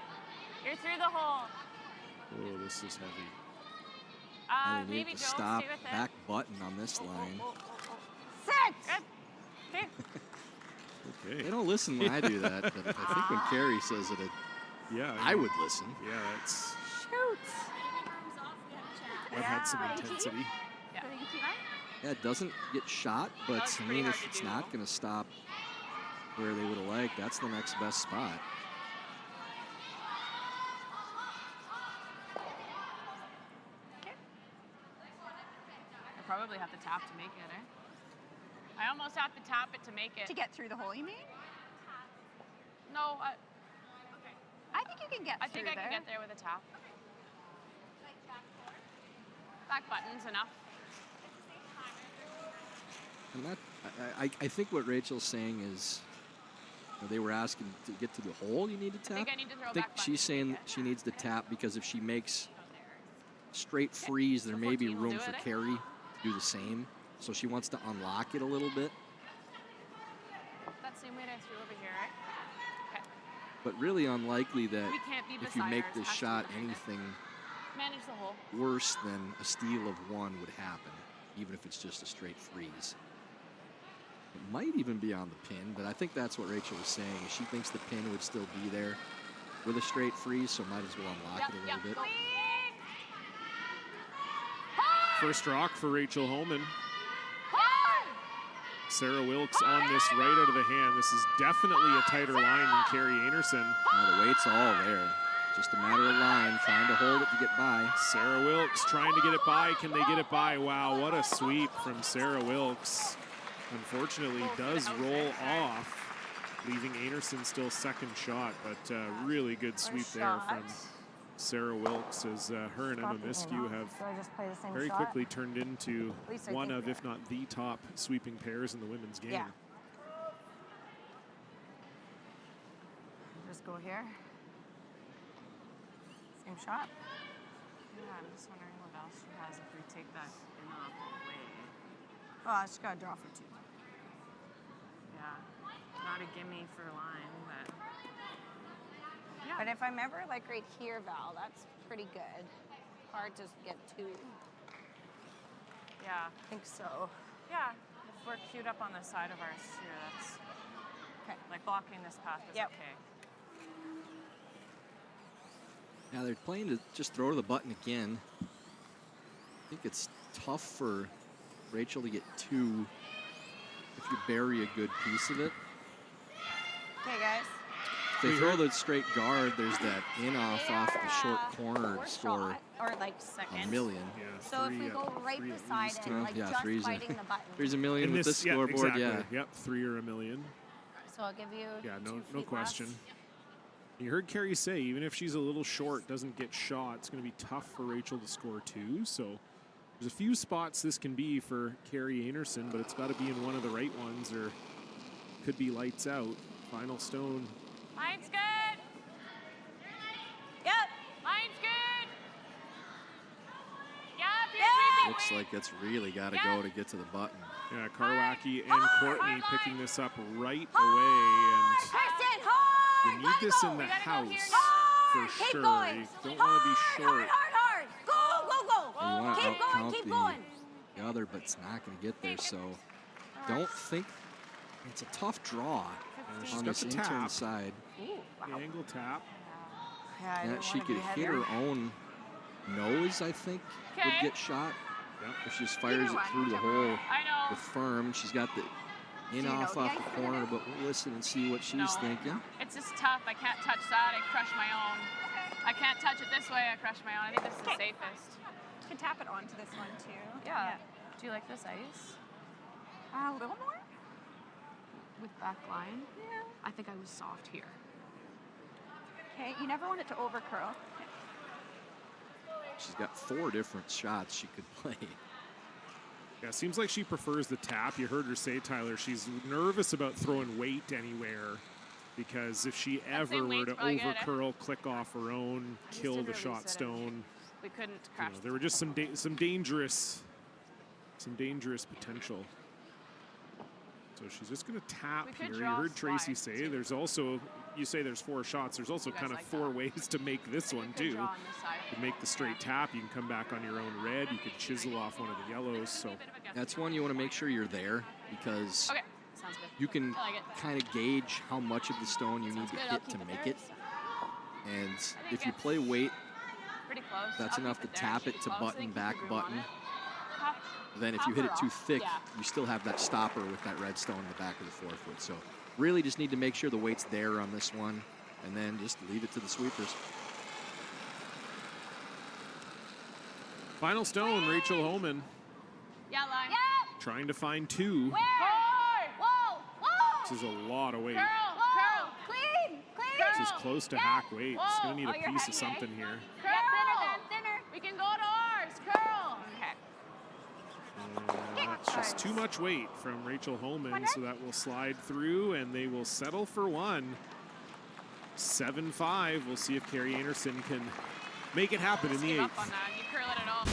You're through the hole. Oh, this is heavy. And they Maybe need to Joe, stop stay with it. back button on this line. 6. Good. Okay. Okay. They don't listen when I do that, but I think when Carrie says it, yeah, I would listen. Yeah, that's. Shoot. I've had some intensity. Yeah, it doesn't get shot, but I mean, if it's not going to stop where they would have liked, that's the next best spot. I probably have to tap to make it, eh? I almost have to tap it to make it. To get through the hole, you mean? No, I think you can get I through think I can there. get there with a tap. Back button's enough. And that, I think what Rachel's saying is, they were asking to get to the hole, you need to tap. think I need to throw I think back button she's saying she needs to tap because if she makes straight freeze, there may be 14 will room do for it, eh? Carrie to do the same. So she wants to unlock it a little bit. That same way I threw over here, right? Okay. But really unlikely that We can't be if you beside make her, it this has to be shot, behind her. anything Manage the hole. worse than a steal of 1 would happen, even if it's just a straight freeze. It might even be on the pin, but I think that's what Rachel was saying. She thinks the pin would still be there with a straight freeze, so might as well unlock it a little bit. First rock for Rachel Homan. Sarah Wilkes on this right out of the hand. This is definitely a tighter line than Carrie Einarson. Now the weight's all there. Just a matter of line, trying to hold it to get by. Sarah Wilkes trying to get it by. Can they get it by? Wow, what a sweep from Sarah Wilkes. Unfortunately, does roll off, leaving Einarson still second shot, but really good sweep there from Sarah Wilkes as her and Emma Miskew have So I just play the same very shot? quickly turned into At least I one think of, if not the top sweeping pairs in the women's game. Yeah. Just go here. Same shot. Yeah, I'm just wondering what else she has if we take that in off away. Oh, I just got to draw for 2. Yeah. Not a gimme for line, but. But if I'm ever like right here, Val, that's pretty good. Hard to get 2. Yeah. I think so. Yeah. If we're queued up on the side of ours here, that's. Okay. Like blocking this path is okay. Yeah, they're playing to just throw to the button again. I think it's tough for Rachel to get 2 if you bury a good piece of it. Okay, guys. If they throw the straight guard, there's that off the short corner to score Or like second. $1 million. So if we go right beside it, like just fighting the button. There's $1 million with this scoreboard, exactly. Yep, 3 or $1 million. So I'll give you no question. You heard Carrie say, even if she's a little short, doesn't get shot, it's going to be tough for Rachel to score 2. So there's a few spots this can be for Carrie Einarson, but it's got to be in one of the right ones or could be lights out. Final stone. Mine's good. Yep. Mine's good. Yep. Looks like it's really got to go to get to the button. Yeah, Karwacki and Courtney picking this up right away. And Kristen, you need this in the house for sure. You don't want to be short. Hard. Go. You want to outcount Keep going. the other, but it's not going to get there. So don't think it's a tough draw on this intern side. The angle tap. Yeah, she could hit her own nose, I think, would get shot. Yep. If she just fires it through the hole with firm. She's got the off the corner, but we'll listen and see what she's thinking. It's just tough. I can't touch that. I crush my own. I can't touch it this way. I crush my own. I think this is the safest. You can tap it onto this one too. Yeah. Do you like this ice? A little more? With back line? Yeah. I think I was soft here. Okay, you never want it to over curl. She's got 4 different shots she could play. Yeah, seems like she prefers the tap. You heard her say, Tyler, she's nervous about throwing weight anywhere because if she ever were to over curl, click off her own, kill the shot stone. We couldn't crash. There were just some dangerous potential. So she's just going to tap here. You heard Tracy say there's also, you say there's 4 shots. There's also kind of 4 ways to make this one too. You make the straight tap. You can come back on your own red. You could chisel off one of the yellows. So that's one you want to make sure you're there because you can kind of gauge how much of the stone you need to hit to make it. And if you play weight, that's enough to tap it to button, back button. Then if you hit it too thick, you still have that stopper with that red stone in the back of the 4-foot. So really just need to make sure the weight's there on this one and then just leave it to the sweepers. Final stone, Rachel Homan. Yeah, line. Trying to find 2. Whoa. This is a lot of weight. Curl. Clean. This is close to hack weight. It's going to need a piece of something here. Curl. Thinner. We can go to ours. Curl. Okay. That's just too much weight from Rachel Homan, so that will slide through, and they will settle for 1. 7-5. We'll see if Carrie Einarson can make it happen in the 8th. Up on that. You curl it at all.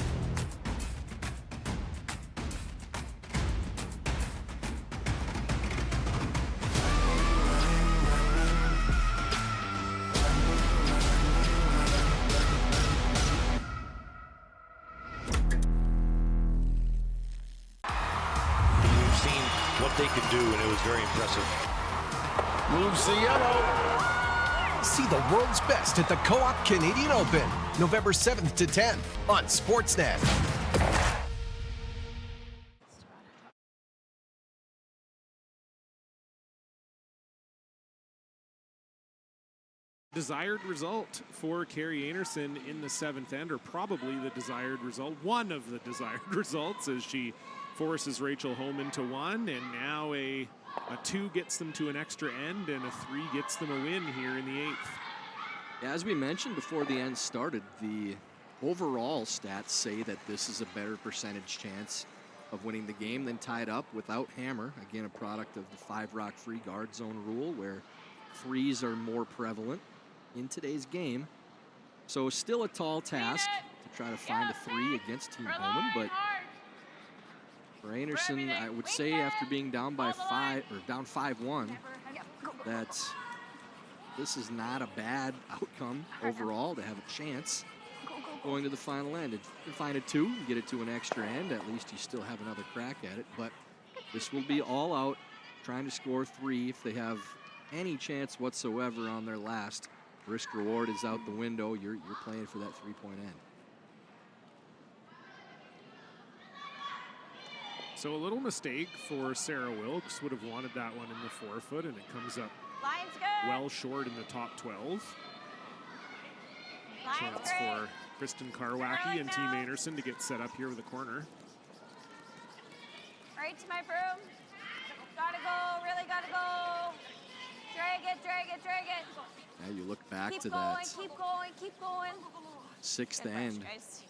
They could do, and it was very impressive. Moves the yellow. See the world's best at the Co-op Canadian Open, November 7th to 10th on Sportsnet. Desired result for Carrie Einarson in the 7th end, or probably the desired result, one of the desired results, as she forces Rachel Homan to 1, and now a 2 gets them to an extra end, and a 3 gets them a win here in the 8th. Yeah, as we mentioned before the end started, the overall stats say that this is a better percentage chance of winning the game than tied up without hammer. Again, a product of the 5-rock free guard zone rule, where 3s are more prevalent in today's game. So still a tall task to try to find a 3 against Team Homan, but for Einarson, I would say after being down by 5 or down 5-1, that this is not a bad outcome overall to have a chance going to the final end. If you find a 2 and get it to an extra end, at least you still have another crack at it. But this will be all out, trying to score 3 if they have any chance whatsoever on their last. Risk reward is out the window. You're playing for that 3-point end. So a little mistake for Sarah Wilkes. Would have wanted that one in the forefoot, and it comes up Line's good. well short in the top 12. Chance for Kristen Karwacki and Team Einarson to get set up here with a corner. Right to my broom. Gotta go, really gotta go. Drag it, drag it, drag it. Now you look back Keep to going, that keep going, keep going. sixth Good end push, guys.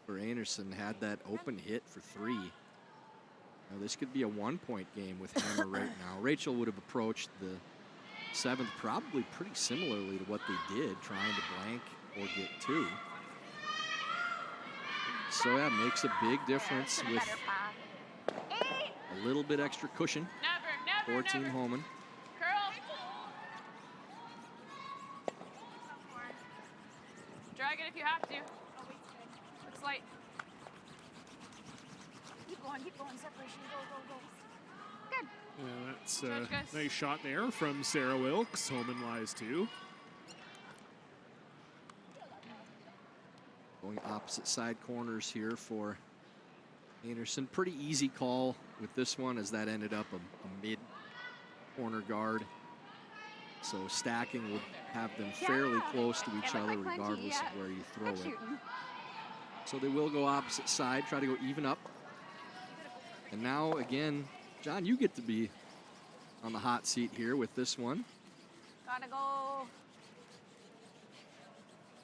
for Einarson. Had that open hit for 3. Now this could be a 1-point game with Hammer right now. Rachel would have approached the 7th probably pretty similarly to what they did, trying to blank or get 2. So that makes a big difference with a little bit extra cushion for Team Homan. Curl. Drag it if you have to. Looks light. Keep going, separation, go, go, go. Good. Yeah, that's a nice shot there from Sarah Wilkes. Homan lies 2. Going opposite side corners here for Einarson. Pretty easy call with this one, as that ended up a mid corner guard. So stacking would have them fairly close to each other regardless of where you throw it. So they will go opposite side, try to go even up. And now again, John, you get to be on the hot seat here with this one. Gotta go.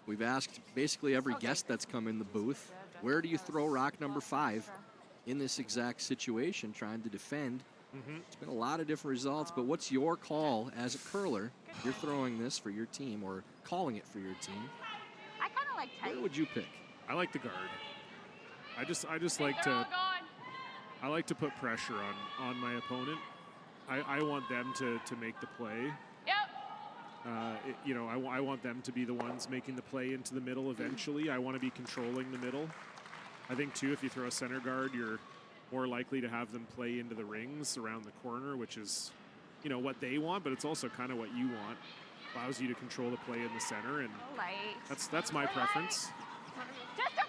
We've asked basically every guest that's come in the booth, where do you throw rock number 5 in this exact situation, trying to defend? It's been a lot of different results, but what's your call as a curler? You're throwing this for your team or calling it for your team. I kind of like tight. Where would you pick? I like the guard. I just like to. I like to put pressure on my opponent. I want them to make the play. Yep. I want them to be the ones making the play into the middle eventually. I want to be controlling the middle. I think, too, if you throw a center guard, you're more likely to have them play into the rings around the corner, which is, what they want, but it's also kind of what you want. Allows you to control the play in the center, and that's my preference. Just a 4-5.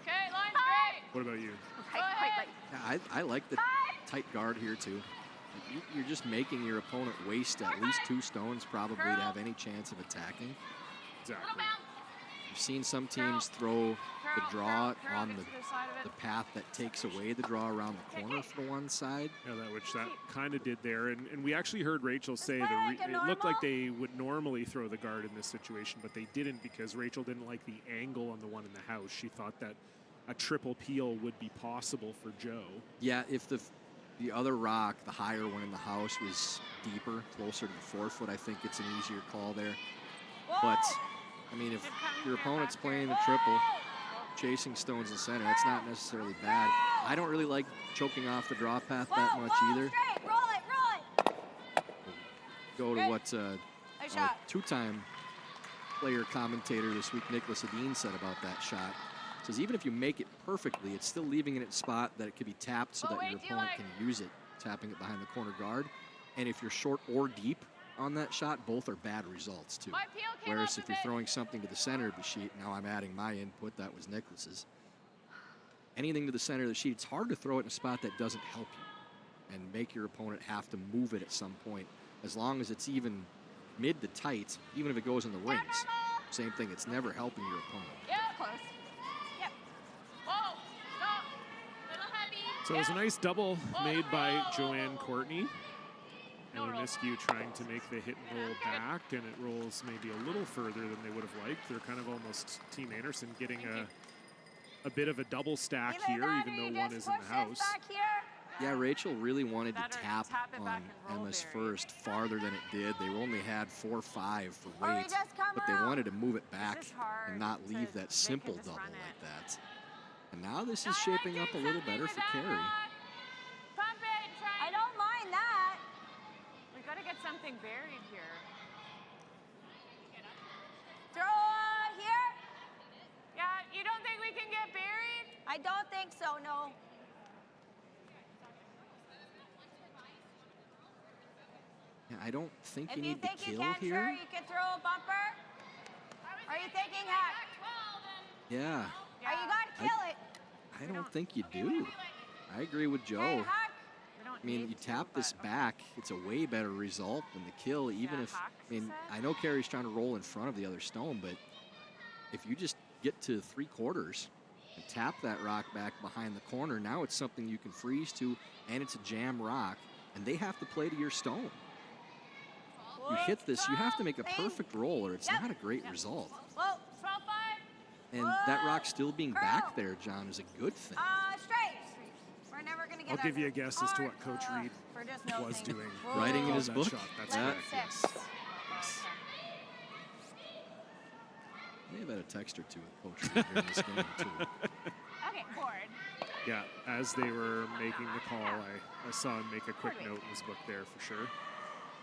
Okay, line's great. What about you? Yeah, I like the tight guard here, too. You're just making your opponent waste at least 2 stones probably to have any chance of attacking. Exactly. I've seen some teams throw the draw on the path that takes away the draw around the corner for one side. Yeah, which that kind of did there. And we actually heard Rachel say it looked like they would normally throw the guard in this situation, but they didn't because Rachel didn't like the angle on the one in the house. She thought that a triple peel would be possible for Joe. Yeah, if the other rock, the higher one in the house, was deeper, closer to the forefoot, I think it's an easier call there. But, I mean, if your opponent's playing the triple, chasing stones in center, it's not necessarily bad. I don't really like choking off the draw path that much either. Roll it. Go to what our 2-time player commentator this week, Nicholas Adine, said about that shot. Says even if you make it perfectly, it's still leaving it in a spot that it could be tapped so that your opponent can use it, tapping it behind the corner guard. And if you're short or deep on that shot, both are bad results too. Whereas if you're throwing something to the center of the sheet, now I'm adding my input, that was Nicholas's. Anything to the center of the sheet, it's hard to throw it in a spot that doesn't help you and make your opponent have to move it at some point. As long as it's even mid to tight, even if it goes in the rings, same thing, it's never helping your opponent. Close. So it was a nice double made by Joanne Courtney. And Miscue trying to make the hit and roll back, and it rolls maybe a little further than they would have liked. They're kind of almost Team Einarson getting a bit of a double stack here, even though one is in the house. Yeah, Rachel really wanted to tap on Emma's first farther than it did. They only had 4-5 for weight, but they wanted to move it back and not leave that simple double like that. And now this is shaping up a little better for Carrie. I don't mind that. We got to get something buried here. Throw here. Yeah, you don't think we can get buried? I don't think so, no. Yeah, I don't think If you you need to think you kill can't here. sure, you can throw a bumper. Are you thinking hack? Yeah, Or you gotta kill it. I don't think you do. I agree with Joe. I mean, you tap this back, it's a way better result than the kill, even if, I mean, I know Carrie's trying to roll in front of the other stone, but if you just get to 3/4 and tap that rock back behind the corner, now it's something you can freeze to, and it's a jam rock, and they have to play to your stone. You hit this, you have to make a perfect roll, or it's not a great result. Whoa, 12-5. And that rock still being back there, John, is a good thing. Straight. We're never gonna get I'll give you a guess as to what Coach Reed was doing. Writing in his book? Shot. That's Yeah. correct, yes. May have had a text or two with Coach Reed during this game, too. Okay, board. Yeah, as they were making the call, I saw him make a quick note in his book there for sure.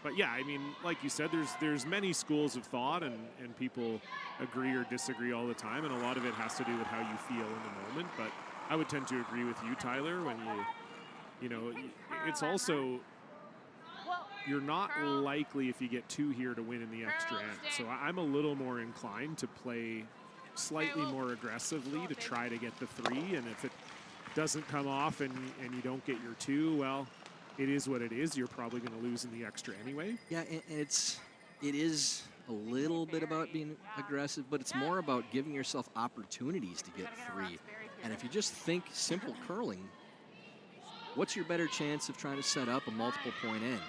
But yeah, I mean, like you said, there's many schools of thought, and people agree or disagree all the time, and a lot of it has to do with how you feel in the moment. But I would tend to agree with you, Tyler, when you know, it's also, you're not likely if you get 2 here to win in the extra end. So I'm a little more inclined to play slightly more aggressively to try to get the 3, and if it doesn't come off and you don't get your 2, well, it is what it is. You're probably going to lose in the extra anyway. Yeah, and it is a little bit about being aggressive, but it's more about giving yourself opportunities to get 3. And if you just think simple curling, what's your better chance of trying to set up a multiple point end?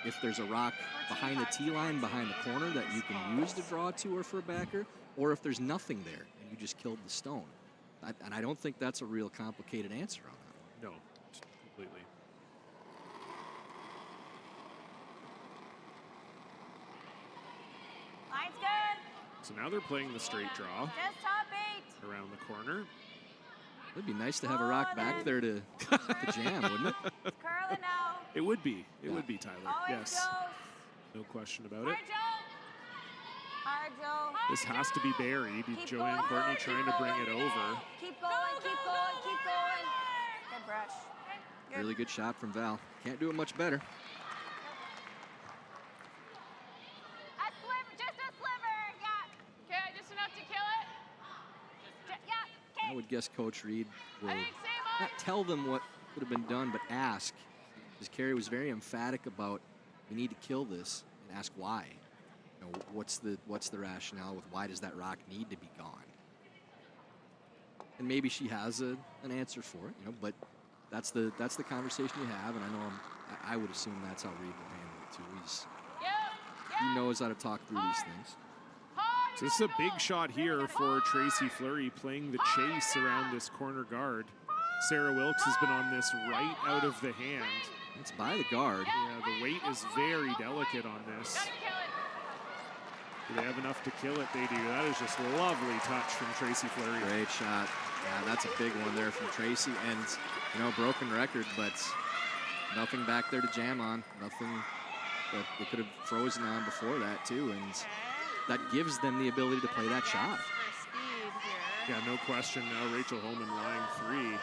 If there's a rock behind the tee line, behind the corner that you can use to draw to or for a backer, or if there's nothing there and you just killed the stone. And I don't think that's a real complicated answer on that one. No, completely. Line's good. So now they're playing the straight draw Just top 8. around the corner. It'd be nice to have a rock back there to jam, wouldn't it? It's curling now. It would be. It would be, Tyler. Always Yes. goes. No question about it. Hard, Joe. This has to be buried. Keep Joanne going, Courtney keep trying to bring it over. Keep going, keep going, keep going. Good brush. Really good shot from Val. Can't do it much better. A sliver, just a sliver, yeah. Okay, just enough to kill it. Yeah, I would guess Coach Reed will I think same not tell them what could have been done, but ask. Because Carrie was very emphatic about, we need to kill this, and ask why. You know, what's the rationale with why does that rock need to be gone? And maybe she has an answer for it, you know, but that's the conversation you have, and I know I would assume that's how Reed will handle it too. He knows how to talk through these things. So this is a big shot here for Tracy Fleury playing the chase around this corner guard. Sarah Wilkes has been on this right out of the hand. It's by the guard. Yeah, the weight is very delicate on this. Do they have enough to kill it? They do. That is just lovely touch from Tracy Fleury. Great shot. Yeah, that's a big one there from Tracy. And, you know, broken record, but nothing back there to jam on. Nothing that they could have frozen on before that, too. And that gives them the ability to play that shot. Yeah, no question now. Rachel Homan lying 3.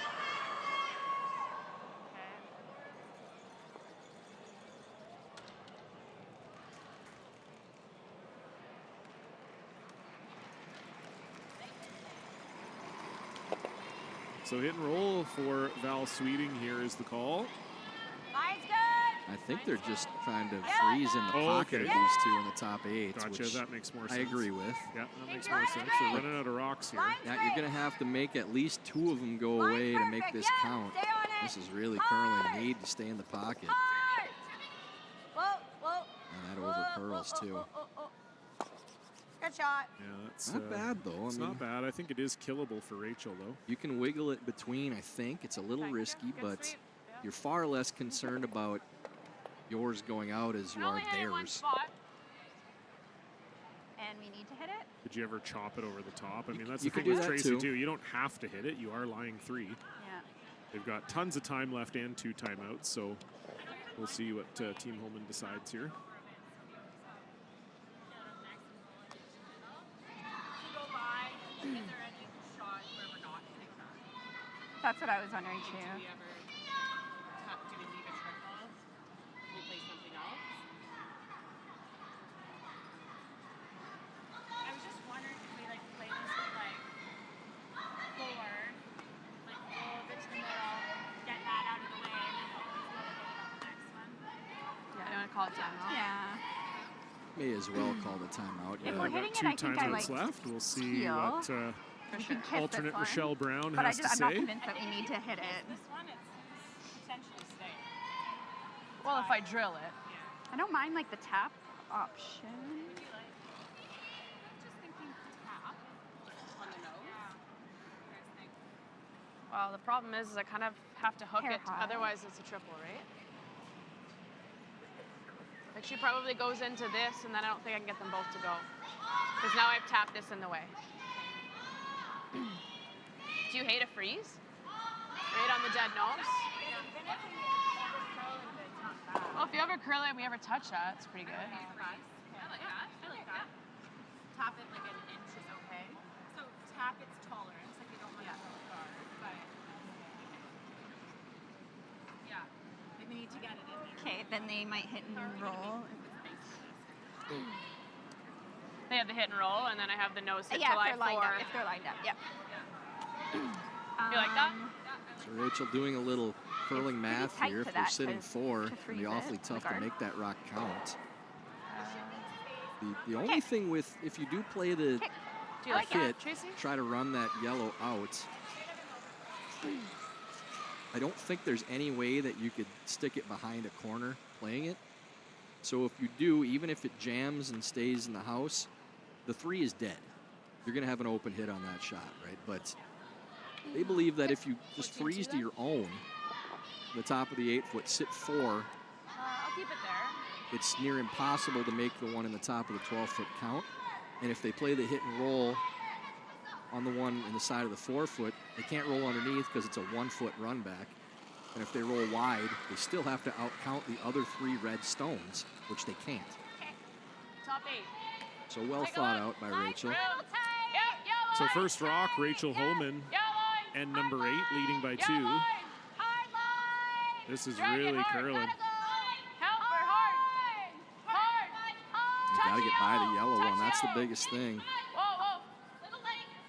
So hit and roll for Val Sweeting here is the call. Line's good. I think they're just trying to freeze in the pocket of these two in the top 8. Gotcha, which that makes more sense. I agree with. Yeah, that makes more sense. They're running out of rocks here. Yeah, you're going to have to make at least 2 of them go away to make this count. This is really curling. Need to stay in the pocket. Whoa, whoa. And that over curls, too. Good shot. Yeah, that's not bad, though. It's not bad. I think it is killable for Rachel, though. You can wiggle it between, I think. It's a little risky, but you're far less concerned about yours going out as you are theirs. And we need to hit it. Did you ever chop it over the top? I mean, that's you the thing could do with that Tracy, too. You don't have to hit it. You are lying 3. Yeah. They've got tons of time left and 2 timeouts, so we'll see what Team Homan decides here. That's what I was wondering too. Do we leave a triple? We play something else? call a timeout. Yeah. May as well call the timeout. If we're hitting it, Two I think I timeouts like left. We'll see heel. what We can kiss alternate this one. Rochelle Brown but has to I'm not say. convinced that we need to hit it. This one, it's potentially staying. Well, if I drill it. I don't mind like the tap option. Would you like? Just thinking tap on the nose. Well, the problem is I kind of have to hook Hair it. high. Otherwise, it's a triple, right? Like she probably goes into this, and then I don't think I can get them both to go. Because now I've tapped this in the way. Do you hate a freeze? Right on the dead nose? Well, if you ever curl it and we ever touch that, it's pretty good. I like that. I like that. Tap it like an inch is okay. So tap its tolerance, like you don't want to go hard, but yeah, like we need to get it in there. Okay, then they might hit and roll. They have the hit and roll, and then I have the nose hit Yeah, till if I they're lined four. up. If they're lined up, yep. You like that? So Rachel doing a little curling math tight here. to If they're that sitting 'cause 4, to it'd freeze be it awfully in the tough to guard. make that rock count. The only thing with, if you do play the Do you like hit, it, Tracy? try to run that yellow out. I don't think there's any way that you could stick it behind a corner playing it. So if you do, even if it jams and stays in the house, the 3 is dead. You're going to have an open hit on that shot, right? But they believe that if you just freeze to your own, the top of the 8-foot, sit 4, I'll keep it there. it's near impossible to make the one in the top of the 12-foot count. And if they play the hit and roll on the one in the side of the 4-foot, they can't roll underneath because it's a 1-foot run back. And if they roll wide, they still have to outcount the other 3 red stones, which they can't. Top 8. So well thought out by Rachel. So first rock, Rachel Homan, and number 8, leading by 2. This is really curling. You got to get by the yellow one. That's the biggest thing.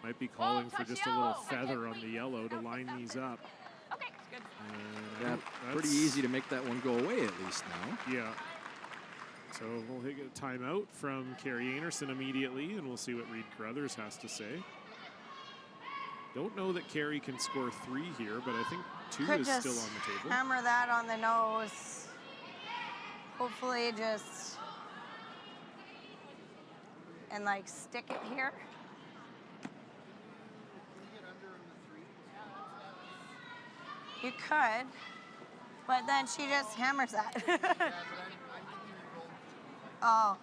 Might be calling for just a little feather on the yellow to line these up. Okay, it's good. Yeah, pretty easy to make that one go away at least now. Yeah. So we'll get a timeout from Carrie Einarson immediately, and we'll see what Reed Carruthers has to say. Don't know that Carrie can score 3 here, but I think 2 Could is just still on the table. hammer that on the nose. Hopefully just, and like stick it here. You could, but then she just hammers that. Oh.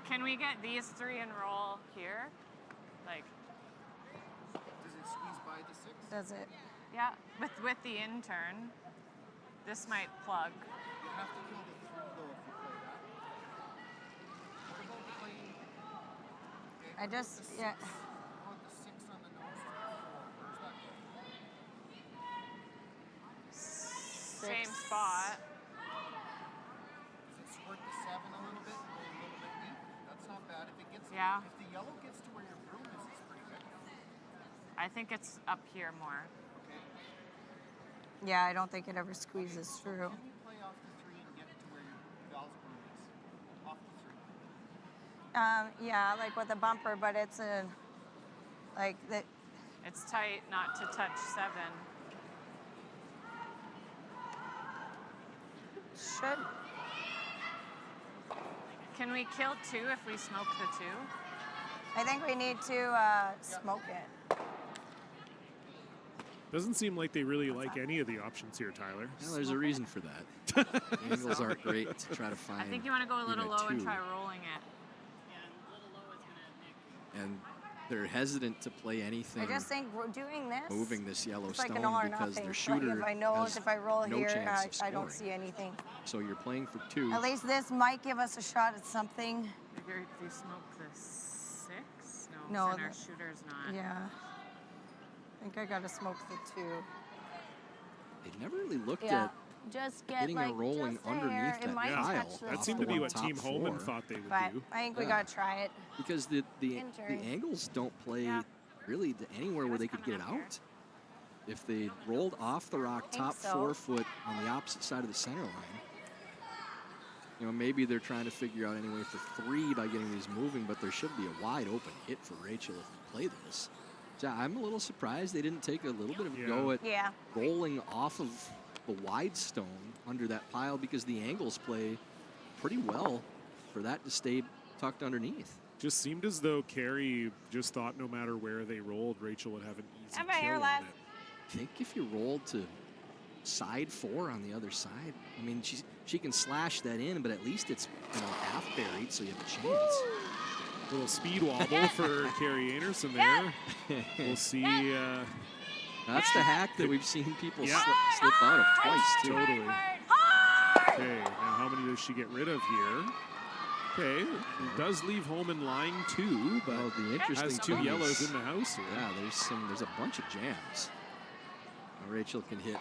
Can we get these 3 and roll here? Like, Does it squeeze by the 6? Does it? yeah, with the intern, this might plug. You have to kill the 3 though if you play that. What about playing? I just, yeah. What about the 6 on the nose to the 4? Where's that going? Same spot. Does it squirt the 7 a little bit and go a little bit deep? That's not bad. If it gets, Yeah. if the yellow gets to where your broom is, it's pretty good. I think it's up here more. Yeah, I don't think it ever squeezes through. Can you play off the 3 and get it to where your valve's broom is? Off the 3. Yeah, like with a bumper, but it's a, like that. It's tight not to touch 7. Should. Can we kill 2 if we smoke the 2? I think we need to smoke it. Doesn't seem like they really like any of the options here, Tyler. Well, there's a reason for that. The angles aren't great to try to find. I think you want to go a little even low and 2. try rolling it. And they're hesitant to play anything I just think we're doing this. moving this yellow It's like stone an all or because nothing. their shooter Like if I know has if I roll no here, chance of I don't scoring. see anything. So you're playing for 2. At least this might give us a shot at something. Figure if you smoke the 6? No, then our the- shooter's not. Yeah. I think I gotta smoke the 2. They've never really looked Yeah. at Just get getting like a rolling just underneath there. It that might tile. touch the That seemed to be what Team Homan thought they would But do. I think we Yeah. gotta try it. Because the Intern. angles don't play really to anywhere where they could get it out. If they rolled off the rock think top so. 4 foot on the opposite side of the center line, You know, maybe they're trying to figure out any way for 3 by getting these moving, but there should be a wide open hit for Rachel if we play this. So I'm a little surprised they didn't take a little bit of a go at rolling off of the wide stone under that pile, because the angles play pretty well for that to stay tucked underneath. Just seemed as though Carey just thought no matter where they rolled, Rachel would have an easy Am I kill here, on lad? it. I think if you rolled to side 4 on the other side, I mean, she can slash that in, but at least it's, you know, half buried, so you have a chance. Little speed wobble for Carey Einarson there. We'll see. That's the hack that we've seen people slip out of twice, too. Totally. Okay, now how many does she get rid of here? Okay, it does leave Homan lying 2, but the interesting has 2 thing yellows is- in the house here. Yeah, there's a bunch of jams. Now Rachel can hit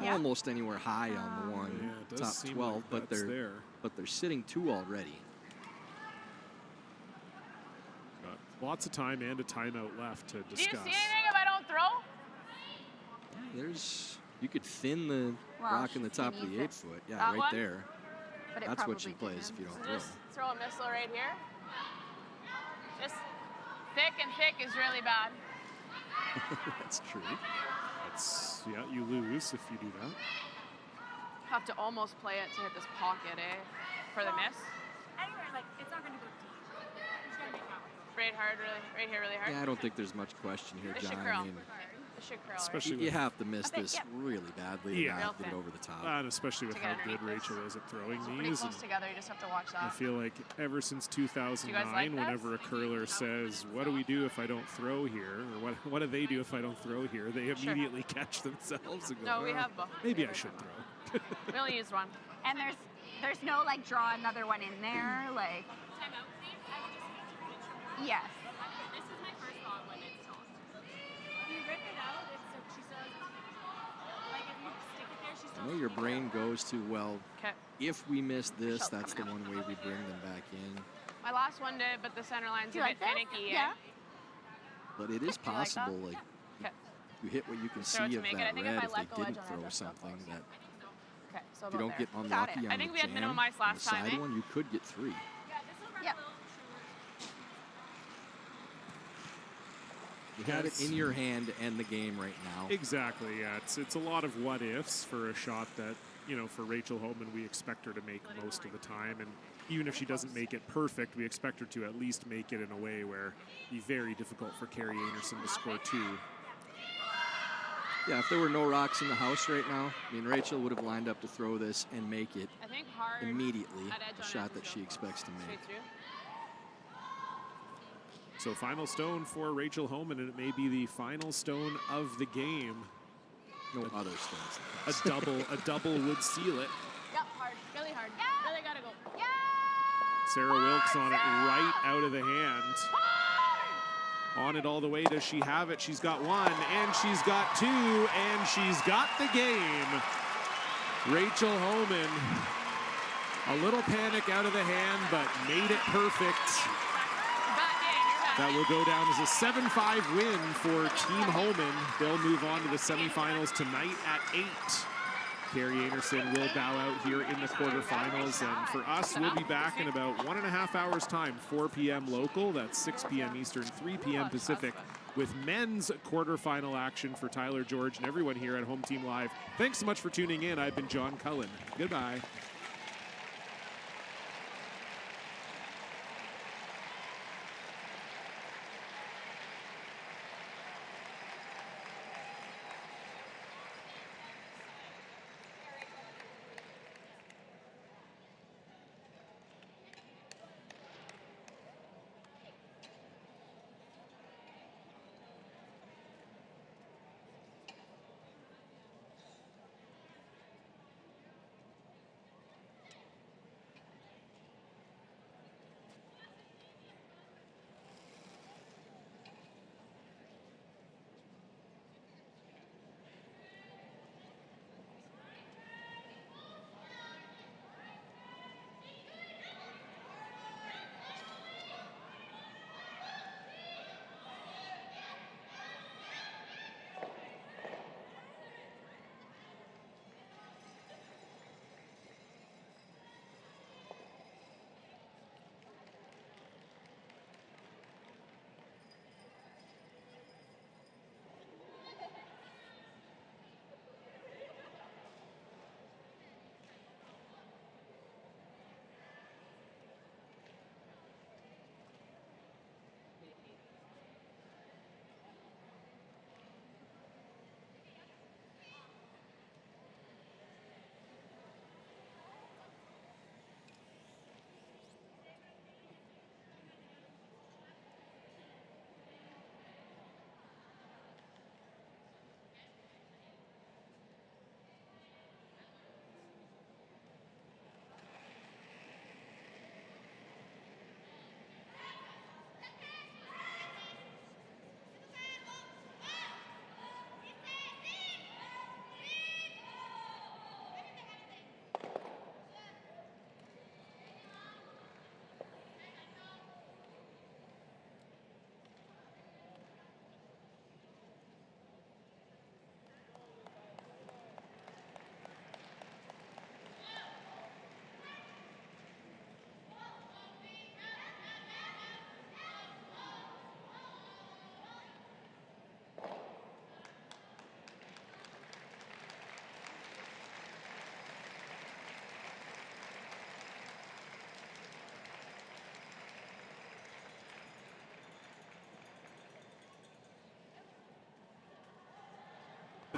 Yeah. almost anywhere high on the one Yeah, it does top seem 12, like but that's they're there. sitting 2 already. Got lots of time and a timeout left to Do you discuss. see anything if I don't throw? You could thin the Well, rock in the she top of needs the it. 8-foot. Yeah, That right one? there. But it That's what probably she plays if you don't throw. Just throw a missile right here. Just thick and thick is really bad. That's true. Yeah, you lose if you do that. Have to almost play it to hit this pocket, eh? For the miss. Anywhere, like, it's not going to go deep. It's going to make that one. Right hard, right here, really hard. Yeah, I don't think there's much question here, It John. should curl. I mean, It should curl. Especially you with- have to miss Okay, this yep. really badly Yeah. to Real not get it thin. over the top. And especially with To how get good underneath Rachel is at throwing It's pretty these. close And together. You just have to watch I that. feel like ever since 2009, like this? whenever a curler says, "What do we do if I don't throw here?" or "What do they do if I don't throw here?" they Sure. immediately catch themselves and go, No, we "Oh, have both. maybe I should throw." We only used one. And there's no like draw another one in there, like Time out, please. I would just hand you an instrument. yes. This is my first thought when it's tossed. If you rip it out, she still has like if you stick it there, she still I know your brain goes to, well, 'Kay. if we miss this, Shell's that's the coming one way we bring them back in. My last one did, but the center line's Do a you bit like this? finicky. Yeah. But it is Do you like that? possible, like, Okay. you hit what you can Throw it see to of make it. I that think if red I if let they go, I didn't don't throw end up so something that Okay, so if you about don't there. get unlucky on I think the we had jam, minimized on last the time, side eh? one, you could get 3. Yeah, this will run Yep. a little You have it in your hand to end the game right now. Exactly. Yeah, it's a lot of what ifs for a shot that, you know, for Rachel Homan, we expect her to make most of the time, and even if she doesn't make it perfect, we expect her to at least make it in a way where it'd be very difficult for Carey Einarson to score 2. Yeah, if there were no rocks in the house right now, I mean, Rachel would have lined up to throw this and make it I think hard immediately, at edge a on shot edge that is she go expects to make. straight through. So final stone for Rachel Homan, and it may be the final stone of the game. No other stones. A double would seal it. Yep, hard. Really hard. Really gotta go. Sarah Wilkes on it right out of the hand. On it all the way. Does she have it? She's got 1, and she's got 2, and she's got the game. Rachel Homan, a little panic out of the hand, but made it perfect. That will go down as a 7-5 win for Team Homan. They'll move on to the semifinals tonight at 8. Carey Einarson will bow out here in the quarterfinals, and for us, we'll be back in about 1.5 hours' time, 4 p.m. local. That's 6 p.m. Eastern, 3 p.m. Pacific, with men's quarterfinal action for Tyler George and everyone here at Home Team Live. Thanks so much for tuning in. I've been John Cullen. Goodbye.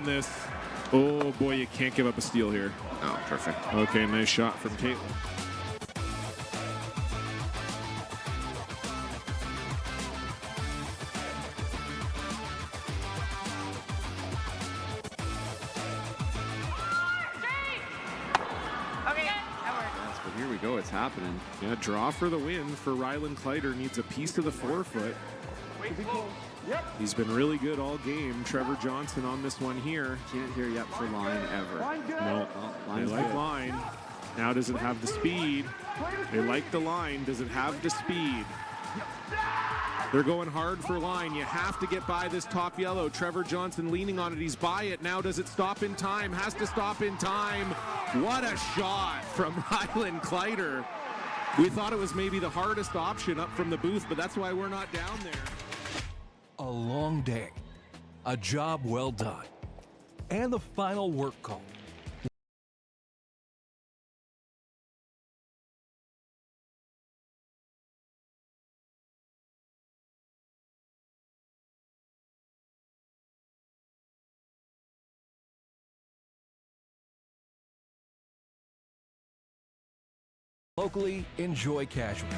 this. Oh boy, you can't give up a steal here. Oh, perfect. Okay, nice shot from Caitlin. Okay, that worked. Yes, but here we go. It's happening. Yeah, draw for the win for Rylan Kleider. Needs a piece of the forefoot. Yep. He's been really good all game. Trevor Johnson on this one here. Can't hear yet for line ever. No, Oh, they line's like good. line. Now does it have the speed? They like the line. Does it have the speed? They're going hard for line. You have to get by this top yellow. Trevor Johnson leaning on it. He's by it. Now does it stop in time? Has to stop in time. What a shot from Rylan Kleider. We thought it was maybe the hardest option up from the booth, but that's why we're not down there. A long day, a job well done, and the final work call. Locally, enjoy casual.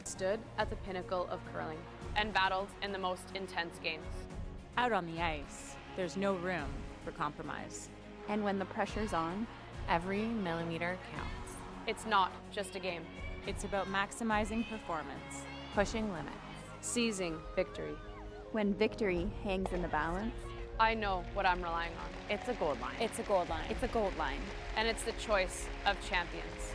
Stood at the pinnacle of curling and battled in the most intense games. Out on the ice, there's no room for compromise. And when the pressure's on, every millimeter counts. It's not just a game. It's about maximizing performance, Pushing limits. Seizing victory. When victory hangs in the balance, I know what I'm relying on. it's a gold line. it's a gold line. It's a gold line. And it's the choice of champions.